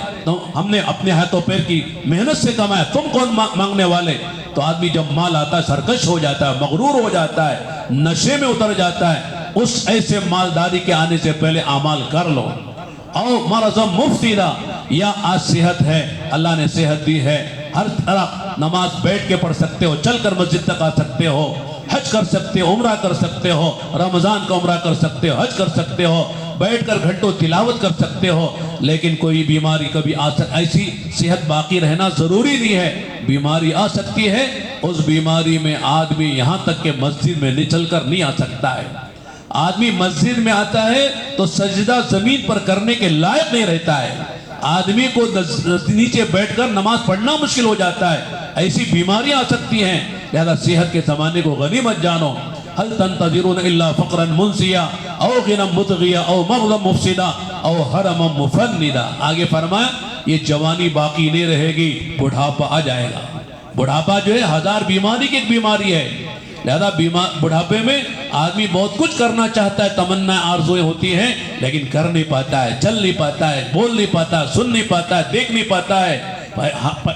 ہم نے اپنے ہاتھوں پیر کی محنت سے کمایا، تم کون مانگنے والے؟ تو آدمی جب مال آتا ہے سرکش ہو جاتا ہے، مغرور ہو جاتا ہے، نشے میں اتر جاتا ہے۔ اس ایسے مالداری کے آنے سے پہلے اعمال کر لو۔ او مرضم مفتیدہ، یا آج صحت ہے، اللہ نے صحت دی ہے، ہر طرح نماز بیٹھ کے پڑھ سکتے ہو، چل کر مسجد تک آ سکتے ہو، حج کر سکتے ہو، عمرہ کر سکتے ہو، رمضان کا عمرہ کر سکتے ہو، حج کر سکتے ہو، بیٹھ کر گھنٹوں تلاوت کر سکتے ہو، لیکن کوئی بیماری کبھی ایسی صحت باقی رہنا ضروری نہیں ہے، بیماری آ سکتی ہے۔ اس بیماری میں آدمی یہاں تک کہ مسجد میں نچل کر نہیں آ سکتا ہے۔ آدمی مسجد میں آتا ہے تو سجدہ زمین پر کرنے کے لائق نہیں رہتا ہے، آدمی کو نیچے بیٹھ کر نماز پڑھنا مشکل ہو جاتا ہے، ایسی بیماریاں آ سکتی ہیں۔ لہذا صحت کے زمانے کو غنیمت جانو۔ هل تنتظرون الا فقرا منسیا او غنى مطغیا او مرضا مفسدا او حرما مفندا۔ آگے فرمایا یہ جوانی باقی نہیں رہے گی، بڑھاپا آ جائے گا۔ بڑھاپا جو ہے ہزار بیماری کی ایک بیماری ہے، لہذا بڑھاپے میں آدمی بہت کچھ کرنا چاہتا ہے، تمنا آرزویں ہوتی ہیں، لیکن کر نہیں پاتا ہے، چل نہیں پاتا ہے، بول نہیں پاتا ہے، سن نہیں پاتا ہے، دیکھ نہیں پاتا ہے،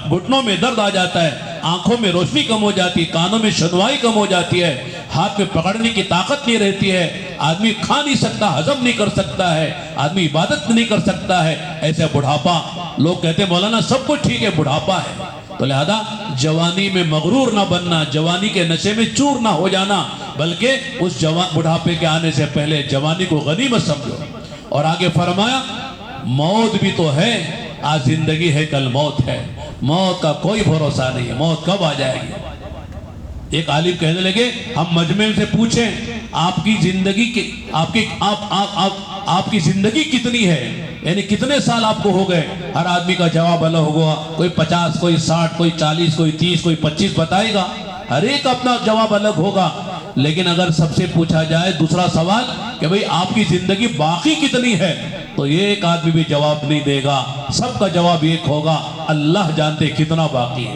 گھٹنوں میں درد آ جاتا ہے، آنکھوں میں روشنی کم ہو جاتی ہے، کانوں میں سنوائی کم ہو جاتی ہے، ہاتھ میں پکڑنے کی طاقت نہیں رہتی ہے، آدمی کھا نہیں سکتا، ہضم نہیں کر سکتا ہے، آدمی عبادت نہیں کر سکتا ہے۔ ایسے بڑھاپا، لوگ کہتے ہیں مولانا سب کچھ ٹھیک ہے، بڑھاپا ہے۔ تو لہذا جوانی میں مغرور نہ بننا، جوانی کے نشے میں چور نہ ہو جانا، بلکہ اس بڑھاپے کے آنے سے پہلے جوانی کو غنیمت سمجھو۔ اور آگے فرمایا موت بھی تو ہے، آج زندگی ہے کل موت ہے، موت کا کوئی بھروسہ نہیں ہے، موت کب آ جائے گی۔ ایک عالم کہنے لگے ہم مجمع سے پوچھیں آپ کی زندگی کتنی ہے، یعنی کتنے سال آپ کو ہو گئے؟ ہر آدمی کا جواب الگ ہوگا، کوئی 50، کوئی 60، کوئی 40، کوئی 30، کوئی 25 بتائے گا، ہر ایک اپنا جواب الگ ہوگا۔ لیکن اگر سب سے پوچھا جائے دوسرا سوال کہ بھئی آپ کی زندگی باقی کتنی ہے، تو ایک آدمی بھی جواب نہیں دے گا، سب کا جواب ایک ہوگا، اللہ جانتے کتنا باقی ہے،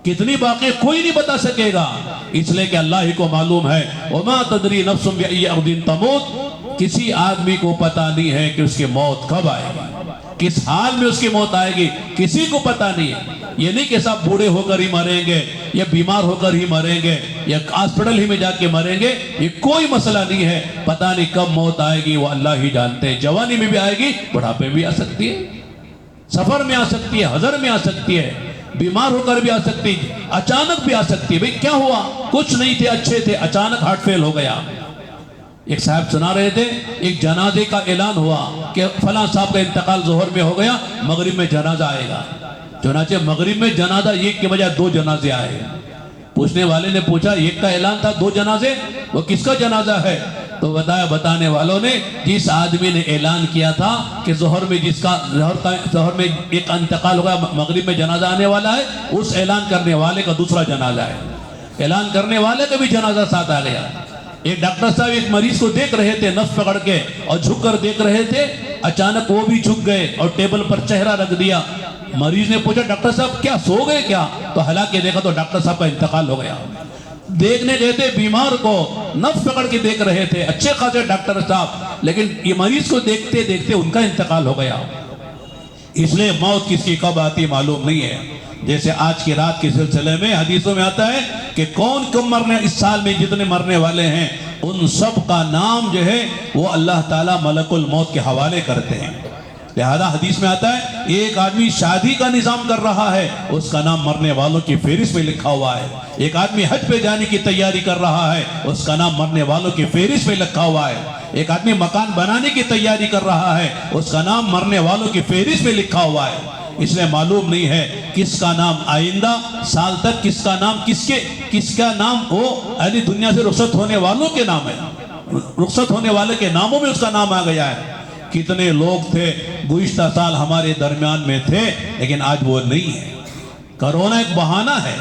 کتنی باقی کوئی نہیں بتا سکے گا، اس لئے کہ اللہ ہی کو معلوم ہے۔ وَمَا تَدْرِي نَفْسٌ بِأَيِّ أَرْضٍ تَمُوتُ، کسی آدمی کو پتہ نہیں ہے کہ اس کی موت کب آئے گی، کس حال میں اس کی موت آئے گی، کسی کو پتہ نہیں ہے۔ یہ نہیں کہ سب بوڑھے ہو کر ہی مریں گے، یا بیمار ہو کر ہی مریں گے، یا ہاسپٹل ہی میں جا کے مریں گے، یہ کوئی مسئلہ نہیں ہے، پتہ نہیں کب موت آئے گی، وہ اللہ ہی جانتے ہیں۔ جوانی میں بھی آئے گی، بڑھاپے بھی آ سکتی ہے، سفر میں آ سکتی ہے، حضر میں آ سکتی ہے، بیمار ہو کر بھی آ سکتی ہے، اچانک بھی آ سکتی ہے۔ بھئی کیا ہوا؟ کچھ نہیں تھے، اچھے تھے، اچانک ہارٹ فیل ہو گیا۔ ایک صاحب سنا رہے تھے، ایک جنازے کا اعلان ہوا کہ فلاں صاحب کا انتقال ظہر میں ہو گیا، مغرب میں جنازہ آئے گا۔ چنانچہ مغرب میں جنازہ ایک کے بجائے 2 جنازے آئے۔ پوچھنے والے نے پوچھا ایک کا اعلان تھا 2 جنازے، وہ کس کا جنازہ ہے؟ تو بتانے والوں نے جس آدمی نے اعلان کیا تھا کہ ظہر میں ایک انتقال ہوگا، مغرب میں جنازہ آنے والا ہے، اس اعلان کرنے والے کا دوسرا جنازہ ہے۔ اعلان کرنے والے کا بھی جنازہ ساتھ آ گیا۔ ایک ڈاکٹر صاحب ایک مریض کو دیکھ رہے تھے، نفس پکڑ کے اور جھک کر دیکھ رہے تھے، اچانک وہ بھی جھک گئے اور ٹیبل پر چہرہ رکھ دیا۔ مریض نے پوچھا ڈاکٹر صاحب کیا سو گئے کیا؟ تو حالانکہ دیکھا تو ڈاکٹر صاحب کا انتقال ہو گیا۔ دیکھنے گئے تھے بیمار کو، نفس پکڑ کے دیکھ رہے تھے، اچھے خاصے ڈاکٹر صاحب، لیکن یہ مریض کو دیکھتے دیکھتے ان کا انتقال ہو گیا۔ اس لیے موت کس کی کب آتی معلوم نہیں ہے۔ جیسے آج کی رات کے سلسلے میں حدیثوں میں آتا ہے کہ کون کم مرنے، اس سال میں جتنے مرنے والے ہیں ان سب کا نام جو ہے وہ اللہ تعالیٰ ملک الموت کے حوالے کرتے ہیں۔ لہذا حدیث میں آتا ہے ایک آدمی شادی کا نظام کر رہا ہے، اس کا نام مرنے والوں کی فہرست میں لکھا ہوا ہے۔ ایک آدمی حج پہ جانے کی تیاری کر رہا ہے، اس کا نام مرنے والوں کی فہرست میں لکھا ہوا ہے۔ ایک آدمی مکان بنانے کی تیاری کر رہا ہے، اس کا نام مرنے والوں کی فہرست میں لکھا ہوا ہے۔ اس لیے معلوم نہیں ہے کس کا نام آئندہ سال تک، کس کا نام وہ اہلی دنیا سے رخصت ہونے والوں کے نام ہے، رخصت ہونے والے کے ناموں میں اس کا نام آ گیا ہے۔ کتنے لوگ تھے گزشتہ سال ہمارے درمیان میں تھے، لیکن آج وہ نہیں ہے۔ کرونا ایک بہانہ ہے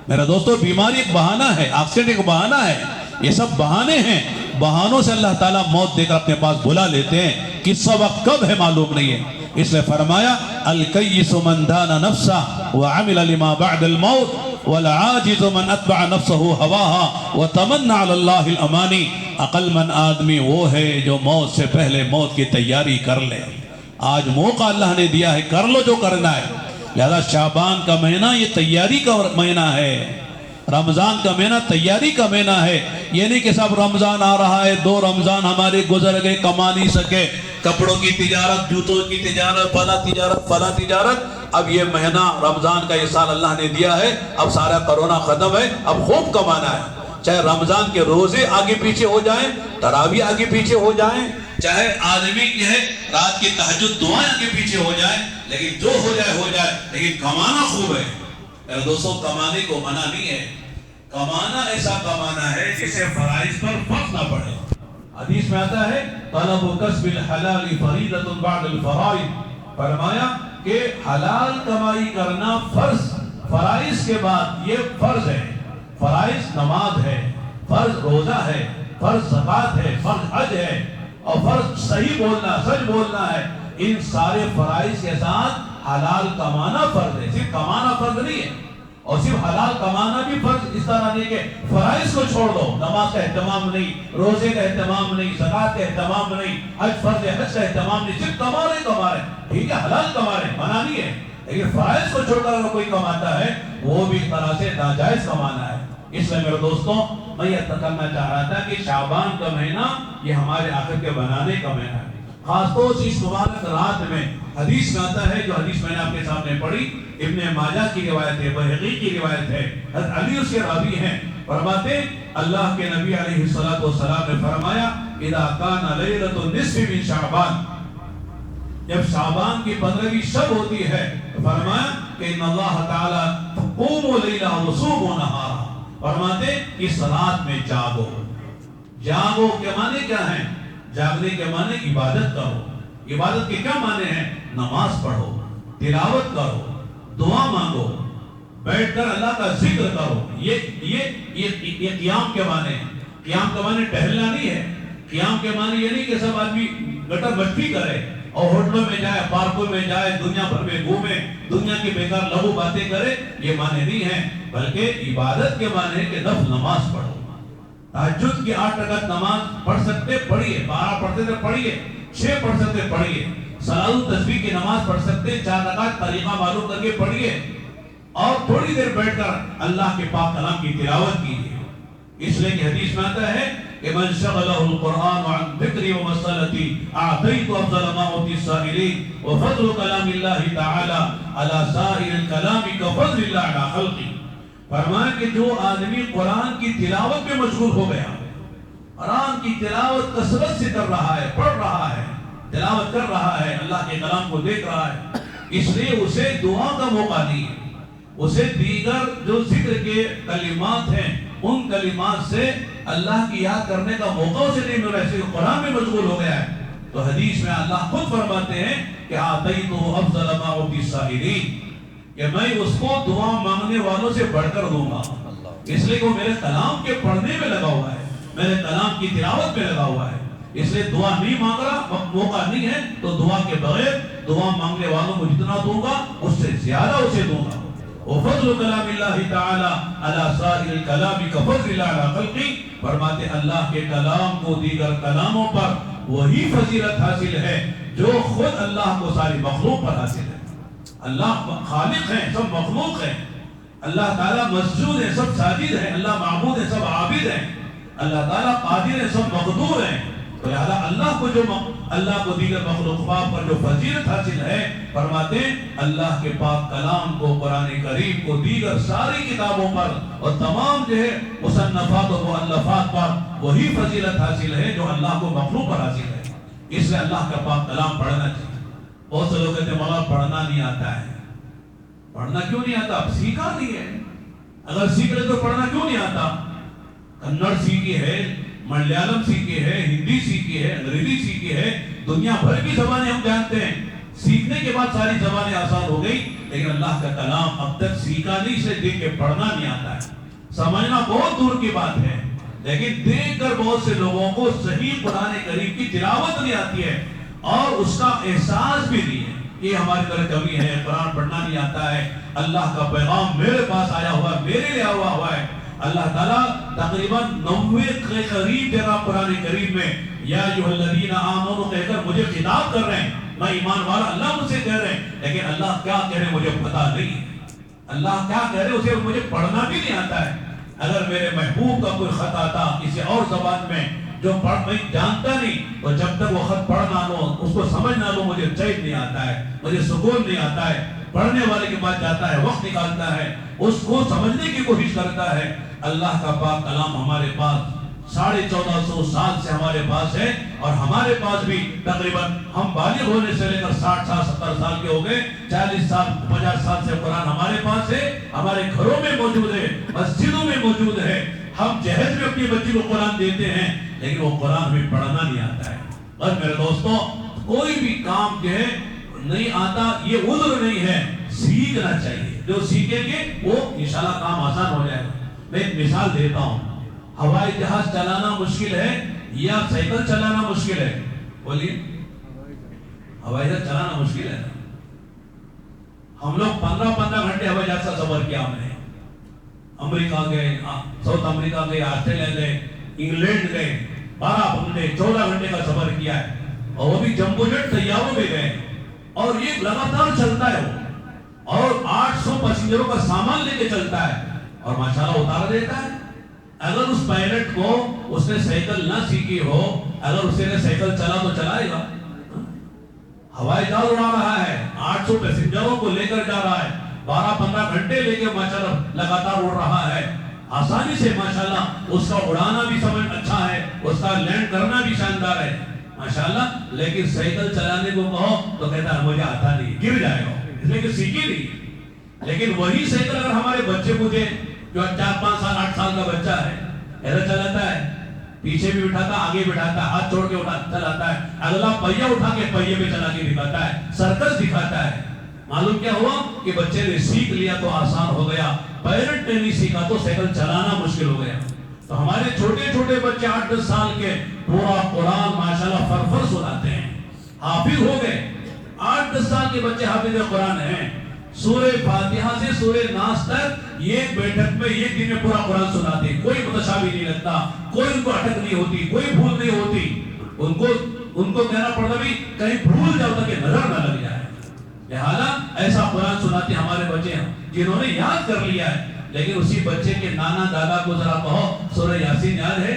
میرے دوستو، بیماری ایک بہانہ ہے، ایکسیڈنٹ ایک بہانہ ہے، یہ سب بہانے ہیں۔ بہانوں سے اللہ تعالیٰ موت دے کر اپنے پاس بلا لیتے ہیں، کس وقت کب ہے معلوم نہیں ہے۔ اس لئے فرمایا الکیس من دان نفسہ وعمل لما بعد الموت والعاجز من اتبع نفسہ ہواہا وتمنى علی اللہ الامانی۔ عقل مند آدمی وہ ہے جو موت سے پہلے موت کی تیاری کر لے، آج موقع اللہ نے دیا ہے، کر لو جو کرنا ہے۔ لہذا شعبان کا مہینہ یہ تیاری کا مہینہ ہے، رمضان کا مہینہ تیاری کا مہینہ ہے۔ یہ نہیں کہ صاحب رمضان آ رہا ہے، 2 رمضان ہمارے گزر گئے، کما نہیں سکے، کپڑوں کی تجارت، جوتوں کی تجارت، فلاں تجارت، اب یہ مہینہ رمضان کا یہ سال اللہ نے دیا ہے، اب سارا کرونا ختم ہے، اب خوب کمانا ہے۔ چاہے رمضان کے روزے آگے پیچھے ہو جائیں، تراویح آگے پیچھے ہو جائیں، چاہے آدمی جو ہے رات کی تہجد دعائیں آگے پیچھے ہو جائیں، لیکن جو ہو جائے، لیکن کمانا خوب ہے۔ میرے دوستوں، کمانے کو منع نہیں ہے، کمانا ایسا کمانا ہے جسے فرائض پر فرض نہ پڑے۔ حدیث میں آتا ہے طلب کسب الحلال فریضۃ بعد الفرائض، فرمایا کہ حلال کمائی کرنا فرائض کے بعد یہ فرض ہے۔ فرائض نماز ہے، فرض روزہ ہے، فرض زکوٰۃ ہے، فرض حج ہے، اور فرض صحیح بولنا، سچ بولنا ہے۔ ان سارے فرائض کے ساتھ حلال کمانا فرض ہے، صرف کمانا فرض نہیں ہے، اور صرف حلال کمانا بھی فرض۔ اس طرح نہیں کہ فرائض کو چھوڑ دو، نماز کا اہتمام نہیں، روزے کا اہتمام نہیں، زکوٰۃ کا اہتمام نہیں، حج فرض حج کا اہتمام نہیں، صرف کما رہے، ٹھیک ہے، حلال کما رہے، منع نہیں ہے، لیکن فرائض کو چھوڑ کر اگر کوئی کماتا ہے وہ بھی ایک طرح سے ناجائز کمانا ہے۔ اس لیے میرے دوستوں، میں یہ کرنا چاہ رہا تھا کہ شعبان کا مہینہ یہ ہمارے آخرت کے بنانے کا مہینہ ہے۔ خاص طور سے اس مبارک رات میں حدیث میں آتا ہے، جو حدیث میں نے آپ کے سامنے پڑھی، ابن ماجہ کی روایت ہے، بہقی کی روایت ہے، حضرت علی اس کے راوی ہیں، فرماتے اللہ کے نبی علیہ السلام نے فرمایا اذا کان لیلۃ النصف من شعبان، جب شعبان کی 15ویں شب ہوتی ہے، فرمایا کہ ان اللہ تعالی قوموا لیلہ وصوموا نہارا، فرماتے اس رات میں جاگو۔ جاگو کے معنی کیا ہیں؟ جاگنے کے معنی عبادت کرو۔ عبادت کے کیا معنی ہیں؟ نماز پڑھو، تلاوت کرو، دعا مانگو، بیٹھ کر اللہ کا ذکر کرو۔ یہ قیام کے معنی ہے۔ قیام کے معنی ٹہلنا نہیں ہے، قیام کے معنی یہ نہیں کہ سب آدمی گٹر مٹی کرے اور ہوٹلوں میں جائے، پارکوں میں جائے، دنیا بھر میں گھومے، دنیا کی بیکار لغو باتیں کرے، یہ معنی نہیں ہے، بلکہ عبادت کے معنی ہے کہ نفل نماز پڑھو۔ تہجد کی 8 رکعت نماز پڑھ سکتے پڑھیے، 12 پڑھتے تھے پڑھیے، 6 پڑھ سکتے پڑھیے، صلاۃ التسبیح کی نماز پڑھ سکتے 4 رکعت طریقہ معلوم کر کے پڑھیے، اور تھوڑی دیر بیٹھ کر اللہ کے پاک کلام کی تلاوت کیجیے۔ اس لیے کہ حدیث میں آتا ہے کہ من شغلہ القرآن عن ذکری و مسئلتی اعطیت افضل ما اوتی السائلین وفضل کلام اللہ تعالی علی سائر الکلام کفضل اللہ علی خلقی، فرمایا کہ جو آدمی قرآن کی تلاوت میں مشغول ہو گیا، قرآن کی تلاوت کثرت سے کر رہا ہے، پڑھ رہا ہے، تلاوت کر رہا ہے، اللہ کے کلام کو دیکھ رہا ہے، اس لیے اسے دعا کا موقع نہیں ہے، اسے دیگر جو ذکر کے کلمات ہیں ان کلمات سے اللہ کی یاد کرنے کا موقع اسے نہیں مل رہا ہے، قرآن میں مشغول ہو گیا ہے۔ تو حدیث میں اللہ خود فرماتے ہیں کہ آتیتہ افضل ما اوتی السائلین، کہ میں اس کو دعا مانگنے والوں سے بڑھ کر دوں گا، اس لیے کہ وہ میرے کلام کے پڑھنے میں لگا ہوا ہے، میرے کلام کی تلاوت میں لگا ہوا ہے، اس لیے دعا نہیں مانگ رہا، موقع نہیں ہے، تو دعا کے بغیر دعا مانگنے والوں کو جتنا دوں گا اس سے زیادہ اسے دوں گا۔ وفضل کلام اللہ تعالی علی سائر الکلام کفضل اللہ علی خلقی، فرماتے اللہ کے کلام کو دیگر کلاموں پر وہی فضیلت حاصل ہے جو خود اللہ کو ساری مخلوق پر حاصل ہے۔ اللہ خالق ہیں، سب مخلوق ہیں، اللہ تعالیٰ مسجود ہے، سب ساجد ہیں، اللہ معبود ہے، سب عابد ہیں، اللہ تعالیٰ قادر ہے، سب مقدور ہیں، تو لہذا اللہ کو دیگر مخلوقات پر جو فضیلت حاصل ہے، فرماتے ہیں اللہ کے پاک کلام کو، قرآن کریم کو دیگر ساری کتابوں پر اور تمام جو ہے مصنفات و مؤلفات پر وہی فضیلت حاصل ہے جو اللہ کو مخلوق پر حاصل ہے۔ اس لیے اللہ کا پاک کلام پڑھنا چاہیے۔ بہت سے لوگ کہتے ہیں مولانا پڑھنا نہیں آتا ہے، پڑھنا کیوں نہیں آتا؟ اب سیکھا نہیں ہے، اگر سیکھ لے تو پڑھنا کیوں نہیں آتا؟ کنڑ سیکھی ہے، ملیالم سیکھی ہے، ہندی سیکھی ہے، انگریزی سیکھی ہے، دنیا بھر کی زبانیں ہم جانتے ہیں، سیکھنے کے بعد ساری زبانیں آسان ہو گئی، لیکن اللہ کا کلام اب تک سیکھا نہیں، اسے دیکھ کے پڑھنا نہیں آتا ہے۔ سمجھنا بہت دور کی بات ہے، لیکن دیکھ کر بہت سے لوگوں کو صحیح قرآن کریم کی تلاوت نہیں آتی ہے اور اس کا احساس بھی نہیں ہے۔ یہ ہماری طرح کمی ہے، قرآن پڑھنا نہیں آتا ہے، اللہ کا پیغام میرے پاس آیا ہوا ہے، میرے لیے آیا ہوا ہے، اللہ تعالیٰ تقریباً 90 کے قریب جگہ قرآن کریم میں یا ایھا الذین آمنوا کہہ کر مجھے خطاب کر رہے ہیں، میں ایمان والا، اللہ مجھ سے کہہ رہے ہیں، لیکن اللہ کیا کہہ رہے ہیں مجھے پتا نہیں ہے۔ اللہ کیا کہہ رہے ہیں اسے مجھے پڑھنا بھی نہیں آتا ہے۔ اگر میرے محبوب کا کوئی خط آتا کسی اور زبان میں جو پڑھ میں جانتا نہیں، تو جب تک وہ خط پڑھ نہ لو، اس کو سمجھ نہ لو، مجھے چین نہیں آتا ہے، مجھے سکون نہیں آتا ہے۔ پڑھنے والے کے پاس جاتا ہے، وقت نکالتا ہے، اس کو سمجھنے کی کوشش کرتا ہے۔ اللہ کا پاک کلام ہمارے پاس 1450 سال سے ہمارے پاس ہے، اور ہمارے پاس بھی تقریباً ہم بالغ ہونے سے لے کر 60 سال 70 سال کے ہو گئے، 40 سال 50 سال سے قرآن ہمارے پاس ہے، ہمارے گھروں میں موجود ہے، مسجدوں میں موجود ہے۔ ہم جہیز میں اپنی بچی کو قرآن دیتے ہیں، لیکن وہ قرآن ہمیں پڑھنا نہیں آتا ہے۔ اور میرے دوستوں، کوئی بھی کام جو ہے نہیں آتا یہ عذر نہیں ہے، سیکھنا چاہیے۔ جو سیکھیں گے وہ انشاءاللہ کام آسان ہو جائے گا۔ میں ایک مثال دیتا ہوں، ہوائی جہاز چلانا مشکل ہے یا سائیکل چلانا مشکل ہے؟ بولیے، ہوائی جہاز چلانا مشکل ہے۔ ہم لوگ 15 گھنٹے ہوائی جہاز کا سفر کیا، ہم نے امریکہ گئے، ساؤتھ امریکہ گئے، آسٹریلیا گئے، انگلینڈ گئے، 12 گھنٹے 14 گھنٹے کا سفر کیا ہے، اور وہ بھی جمبو جیٹ طیاروں میں گئے، اور یہ لگاتار چلتا ہے وہ، اور 800 پیسنجروں کا سامان لے کے چلتا ہے، اور ماشاءاللہ اتار دیتا ہے۔ اگر اس پائلٹ کو اس نے سائیکل نہ سیکھی ہو، اگر اس نے سائیکل چلا تو چلائے گا؟ ہوائی جہاز اڑا رہا ہے، 800 پیسنجروں کو لے کر جا رہا ہے، 12-15 گھنٹے لے کے ماشاءاللہ لگاتار اڑ رہا ہے، آسانی سے ماشاءاللہ اس کا اڑانا بھی سمجھ اچھا ہے، اس کا لینڈ کرنا بھی شاندار ہے ماشاءاللہ۔ لیکن سائیکل چلانے کو کہو تو کہتا ہے مجھے آتا نہیں، گر جائے گا، اس لیے کہ سیکھی نہیں۔ لیکن وہی سائیکل اگر ہمارے بچے کو دے جو 4-5 سال 8 سال کا بچہ ہے، ایسا چلاتا ہے، پیچھے بھی بٹھاتا، آگے بٹھاتا ہے، ہاتھ چھوڑ کے چلاتا ہے، اگلا پہیہ اٹھا کے پہیے پہ چلا کے دکھاتا ہے، سرکس دکھاتا ہے۔ معلوم کیا ہوا کہ بچے نے سیکھ لیا تو آسان ہو گیا، پیرنٹ نے نہیں سیکھا تو سائیکل چلانا مشکل ہو گیا۔ تو ہمارے چھوٹے چھوٹے بچے 8-10 سال کے پورا قرآن ماشاءاللہ فرفر سناتے ہیں، حافظ ہو گئے۔ 8-10 سال کے بچے حافظ قرآن ہیں، سورہ فاتحہ سے سورہ ناس تک ایک بیٹھک میں ایک دن میں پورا قرآن سناتے ہیں، کوئی متشابہ نہیں لگتا، کوئی ان کو اٹک نہیں ہوتی، کوئی بھول نہیں ہوتی۔ ان کو کہنا پڑتا بھی کہیں بھول جاؤ تاکہ نظر نہ لگ جائے۔ لہذا ایسا قرآن سناتے ہمارے بچے ہیں جنہوں نے یاد کر لیا ہے۔ لیکن اسی بچے کے نانا دادا کو ذرا کہو سورہ یاسین یاد ہے،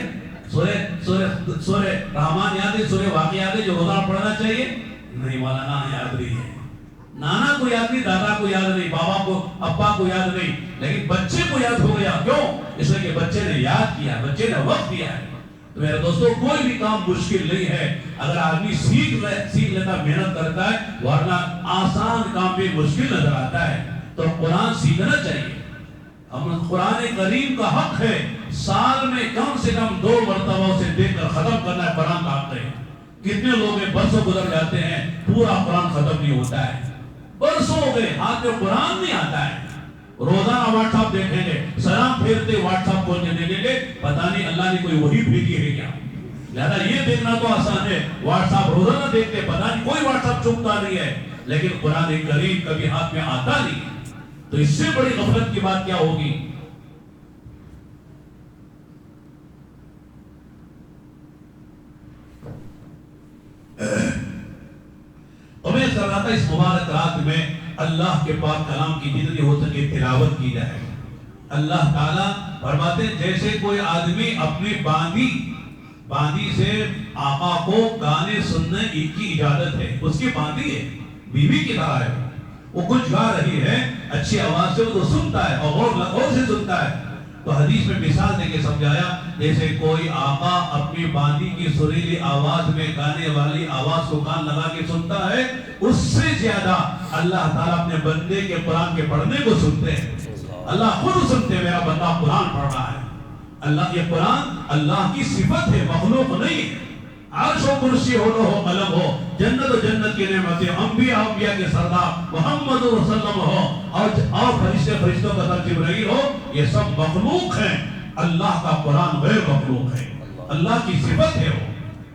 سورہ رحمان یاد ہے، سورہ واقعہ یاد ہے جو روزانہ پڑھنا چاہیے؟ نہیں مولانا یاد نہیں ہے، نانا کو یاد نہیں، دادا کو یاد نہیں، بابا کو ابا کو یاد نہیں، لیکن بچے کو یاد ہو گیا۔ کیوں؟ اس لیے کہ بچے نے یاد کیا، بچے نے وقت دیا ہے۔ تو میرے دوستوں، کوئی بھی کام مشکل نہیں ہے اگر آدمی سیکھ لیتا، محنت کرتا ہے، ورنہ آسان کام بھی مشکل نظر آتا ہے۔ تو قرآن سیکھنا چاہیے۔ ہم قرآن کریم کا حق ہے سال میں کم سے کم 2 مرتبہ اسے دیکھ کر ختم کرنا ہے۔ قرآن کا حق ہے۔ کتنے لوگ برسوں گزر جاتے ہیں، پورا قرآن ختم نہیں ہوتا ہے، برسوں ہو گئے، ہاتھ میں قرآن نہیں آتا ہے۔ روزانہ واٹس ایپ دیکھیں گے، سلام پھیرتے واٹس ایپ کھول کے دیکھیں گے، پتہ نہیں اللہ نے کوئی وحی بھیجی ہے کیا۔ لہذا یہ دیکھنا تو آسان ہے، واٹس ایپ روزانہ دیکھتے، پتہ نہیں کوئی واٹس ایپ چکتا نہیں ہے، لیکن قرآن کریم کبھی ہاتھ میں آتا نہیں۔ تو اس سے بڑی غفلت کی بات کیا ہوگی؟ تمہیں ضرورت ہے اس مبارک رات میں اللہ کے پاک کلام کی جتنی ہو سکے تلاوت کی جائے۔ اللہ تعالیٰ فرماتے ہیں جیسے کوئی آدمی اپنی باندی سے آقا کو گانے سننے کی اجازت ہے، اس کی باندی ہے، بیوی کی طرح ہے، وہ کچھ گا رہی ہے اچھی آواز سے، وہ تو سنتا ہے اور غور سے سنتا ہے۔ تو حدیث میں مثال دے کے سمجھایا جیسے کوئی آقا اپنی باندی کی سریلی آواز میں گانے والی آواز کو کان لگا کے سنتا ہے، اس سے زیادہ اللہ تعالیٰ اپنے بندے کے قرآن کے پڑھنے کو سنتے ہیں۔ اللہ خود سنتے ہیں میرا بندہ قرآن پڑھ رہا ہے۔ اللہ یہ قرآن اللہ کی صفت ہے، مخلوق نہیں۔ عرش و کرسی ہو لو ہو قلم ہو، جنت و جنت کی نعمتیں، انبیاء کے سردار محمد رسول اللہ ہو، اور فرشتوں کا سر جبرائیل ہو، یہ سب مخلوق ہیں۔ اللہ کا قرآن غیر مخلوق ہے، اللہ کی صفت ہے۔ وہ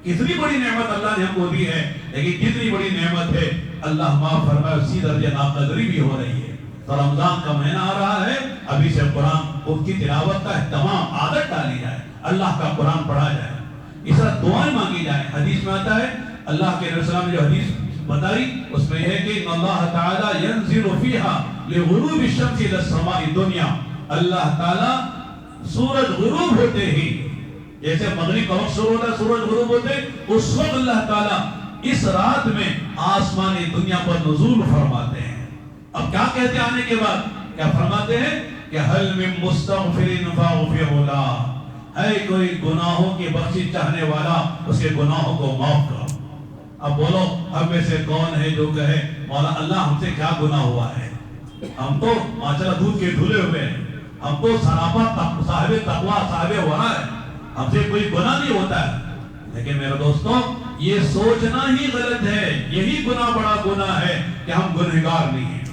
کتنی بڑی نعمت اللہ نے ہم کو دی ہے، لیکن کتنی بڑی نعمت ہے اللہ معاف فرمائے، اسی درجے ناقدری بھی ہو رہی ہے۔ تو رمضان کا مہینہ آ رہا ہے، ابھی سے قرآن اس کی تلاوت کا اہتمام، عادت ڈالی جائے، اللہ کا قرآن پڑھا جائے، اس طرح دعائیں مانگی جائیں۔ حدیث میں آتا ہے، اللہ کے رسول نے جو حدیث بتائی اس میں ہے کہ اللہ تعالی ينزل فيها لغروب الشمس الى السماء الدنيا، اللہ تعالی سورج غروب ہوتے ہی، جیسے مغرب کا وقت شروع ہوتا ہے سورج غروب ہوتے، اس وقت اللہ تعالی اس رات میں آسمانی دنیا پر نزول فرماتے ہیں۔ اب کیا کہتے ہیں آنے کے بعد؟ کیا فرماتے ہیں کہ حل من مستغفر فاغفر له، ہے کوئی گناہوں کی بخشش چاہنے والا اس کے گناہوں کو معاف کرو۔ اب بولو ہم میں سے کون ہے جو کہے مولا اللہ ہم سے کیا گناہ ہوا ہے؟ ہم تو ماشاءاللہ دودھ کے دھلے ہوئے ہیں، ہم تو سراپا صاحب تقوی صاحب ورع ہے، ہم سے کوئی گناہ نہیں ہوتا ہے۔ لیکن میرے دوستوں یہ سوچنا ہی غلط ہے، یہی گناہ بڑا گناہ ہے کہ ہم گنہگار نہیں ہیں۔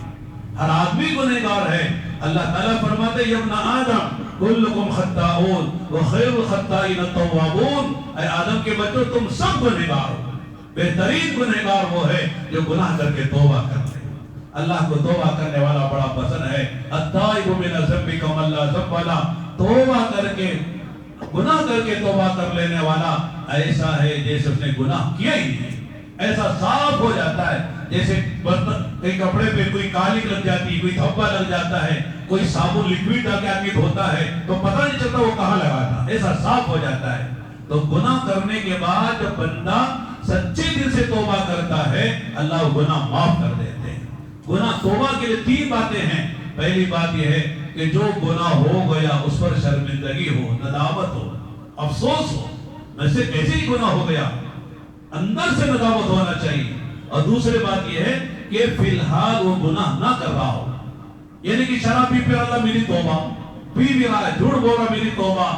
ہر آدمی گنہگار ہے۔ اللہ تعالیٰ فرماتے یا ابن آدم کلکم خطاؤون وخیر الخطائین التوابون، اے آدم کے بچوں تم سب گنہگار ہو، بہترین گنہگار وہ ہے جو گناہ کر کے توبہ کرتے ہیں۔ اللہ کو توبہ کرنے والا بڑا پسند ہے۔ التائب من الذنب کمن لا ذنب له، توبہ کر کے گناہ کر کے توبہ کر لینے والا ایسا ہے جیسے اس نے گناہ کیا ہی نہیں، ایسا صاف ہو جاتا ہے جیسے کئی کپڑے پہ کوئی کالک لگ جاتی ہے، کوئی دھبا لگ جاتا ہے، کوئی صابن لکوڈ ڈال کے آدمی دھوتا ہے تو پتہ نہیں چلتا وہ کہاں لگا تھا، ایسا صاف ہو جاتا ہے۔ تو گناہ کرنے کے بعد جب بندہ سچے دل سے توبہ کرتا ہے اللہ گناہ معاف کر دیتے ہیں۔ گناہ توبہ کے لیے تین باتیں ہیں۔ پہلی بات یہ ہے کہ جو گناہ ہو گیا اس پر شرمندگی ہو، ندامت ہو، افسوس ہو، میں سے کیسے ہی گناہ ہو گیا، اندر سے ندامت ہونا چاہیے۔ اور دوسری بات یہ ہے کہ فی الحال وہ گناہ نہ کر رہا ہو، یعنی کہ شراب پی پی اللہ میری توبہ، پی بھی رہا ہے، جھوٹ بول رہا میری توبہ،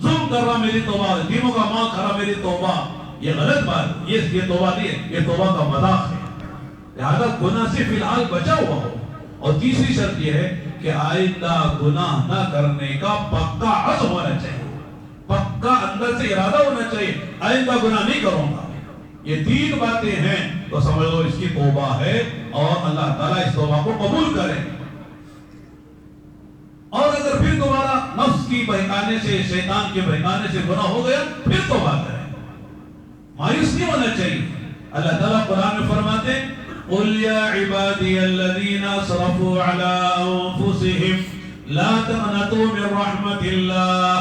ظلم کر رہا میری توبہ، یتیموں کا مال کھا رہا میری توبہ، یہ غلط بات، یہ توبہ نہیں ہے، یہ توبہ کا مذاق ہے۔ لہذا گناہ سے فی الحال بچا ہوا ہو۔ اور تیسری شرط یہ ہے کہ آئندہ گناہ نہ کرنے کا پکا عزم ہونا چاہیے، پکا اندر سے ارادہ ہونا چاہیے، آئندہ گناہ نہیں کروں گا۔ یہ تین باتیں ہیں تو سمجھ لو اس کی توبہ ہے اور اللہ تعالیٰ اس توبہ کو قبول کرے۔ اور اگر پھر دوبارہ نفس کی بہکانے سے، شیطان کے بہکانے سے گناہ ہو گیا پھر توبہ کرے، مایوس نہیں ہونا چاہیے۔ اللہ تعالیٰ قرآن میں فرماتے قُلْ يَا عِبَادِيَ الَّذِينَ أَسْرَفُوا عَلَىٰ أَنفُسِهِمْ لَا تَقْنَطُوا مِن رَحْمَةِ اللَّهِ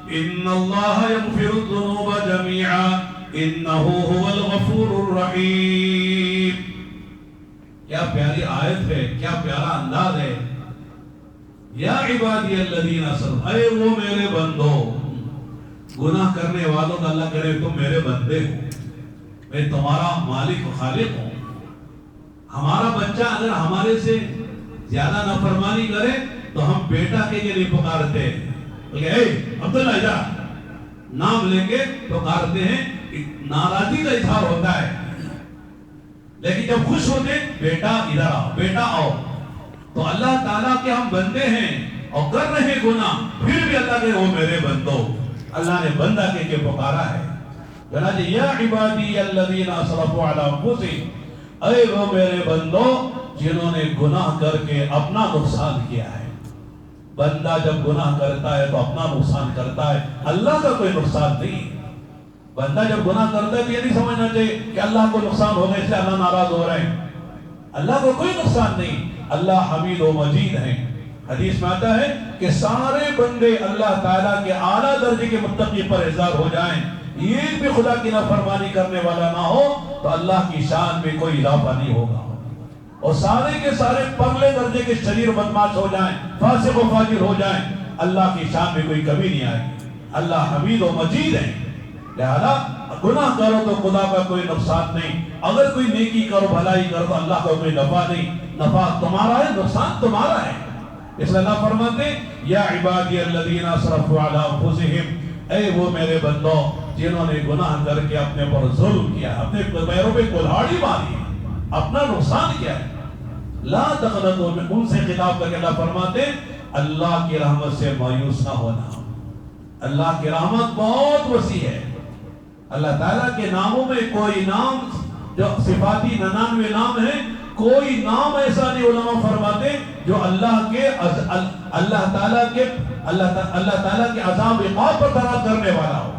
إِنَّ اللَّهَ يَغْفِرُ الذُّنُوبَ جَمِيعًا إِنَّهُ هُوَ الْغَفُورُ الرَّحِيمُ۔ کیا پیاری آیت ہے، کیا پیارا انداز ہے۔ یا عبادی الذین اسرفوا، اے وہ میرے بندو، گناہ کرنے والوں کا اللہ کرے تم میرے بندے ہو، میں تمہارا مالک و خالق ہوں۔ ہمارا بچہ اگر ہمارے سے زیادہ نافرمانی کرے تو ہم بیٹا کے لیے پکارتے ہیں، بلکہ اے عبداللہ ادھر نام لیں گے پکارتے ہیں، ناراضی کا اظہار ہوتا ہے۔ لیکن جب خوش ہوتے بیٹا ادھر آؤ، بیٹا آؤ، تو اللہ تعالیٰ کے ہم بندے ہیں اور کر رہے گناہ، پھر بھی اللہ کے وہ میرے بندو، اللہ نے بندہ کے پکارا ہے۔ چنانچہ یا عبادی الذین اسرفوا علی انفسہم، اے وہ میرے بندو جنہوں نے گناہ کر کے اپنا نقصان کیا ہے۔ بندہ جب گناہ کرتا ہے تو اپنا نقصان کرتا ہے، اللہ کا کوئی نقصان نہیں۔ بندہ جب گناہ کرتا ہے تو یہ نہیں سمجھنا چاہیے کہ اللہ کو نقصان ہونے سے اللہ ناراض ہو رہے ہیں، اللہ کو کوئی نقصان نہیں، اللہ حمید و مجید ہیں۔ حدیث میں آتا ہے کہ سارے بندے اللہ تعالیٰ کے اعلیٰ درجے کے متقی پرہیزگار ہو جائیں، ایک بھی خدا کی نافرمانی کرنے والا نہ ہو تو اللہ کی شان میں کوئی اضافہ نہیں ہوگا، اور سارے کے سارے پرلے درجے کے شریر بدماش ہو جائیں، فاسق و فاجر ہو جائیں، اللہ کی شان میں کوئی کمی نہیں آئے گی۔ اللہ حمید و مجید ہیں۔ لہذا گناہ کرو تو خدا کا کوئی نقصان نہیں، اگر کوئی نیکی کرو بھلائی کرو تو اللہ کا کوئی نفع نہیں، نفع تمہارا ہے، نقصان تمہارا ہے۔ اس لیے اللہ فرماتے یا عبادی الذین اسرفوا علی انفسہم، اے وہ میرے بندو جنہوں نے گناہ کر کے اپنے پر ظلم کیا، اپنے پیروں پہ کلہاڑی ماری، اپنا نقصان کیا ہے، لا تقنطوا، ان سے خطاب کر کے اللہ فرماتے اللہ کی رحمت سے مایوس نہ ہونا۔ اللہ کی رحمت بہت وسیع ہے۔ اللہ تعالیٰ کے ناموں میں کوئی نام جو صفاتی 99 نام ہیں، کوئی نام ایسا نہیں علماء فرماتے جو اللہ تعالیٰ کے عذاب عقاب پر دلالت کرنے والا ہو.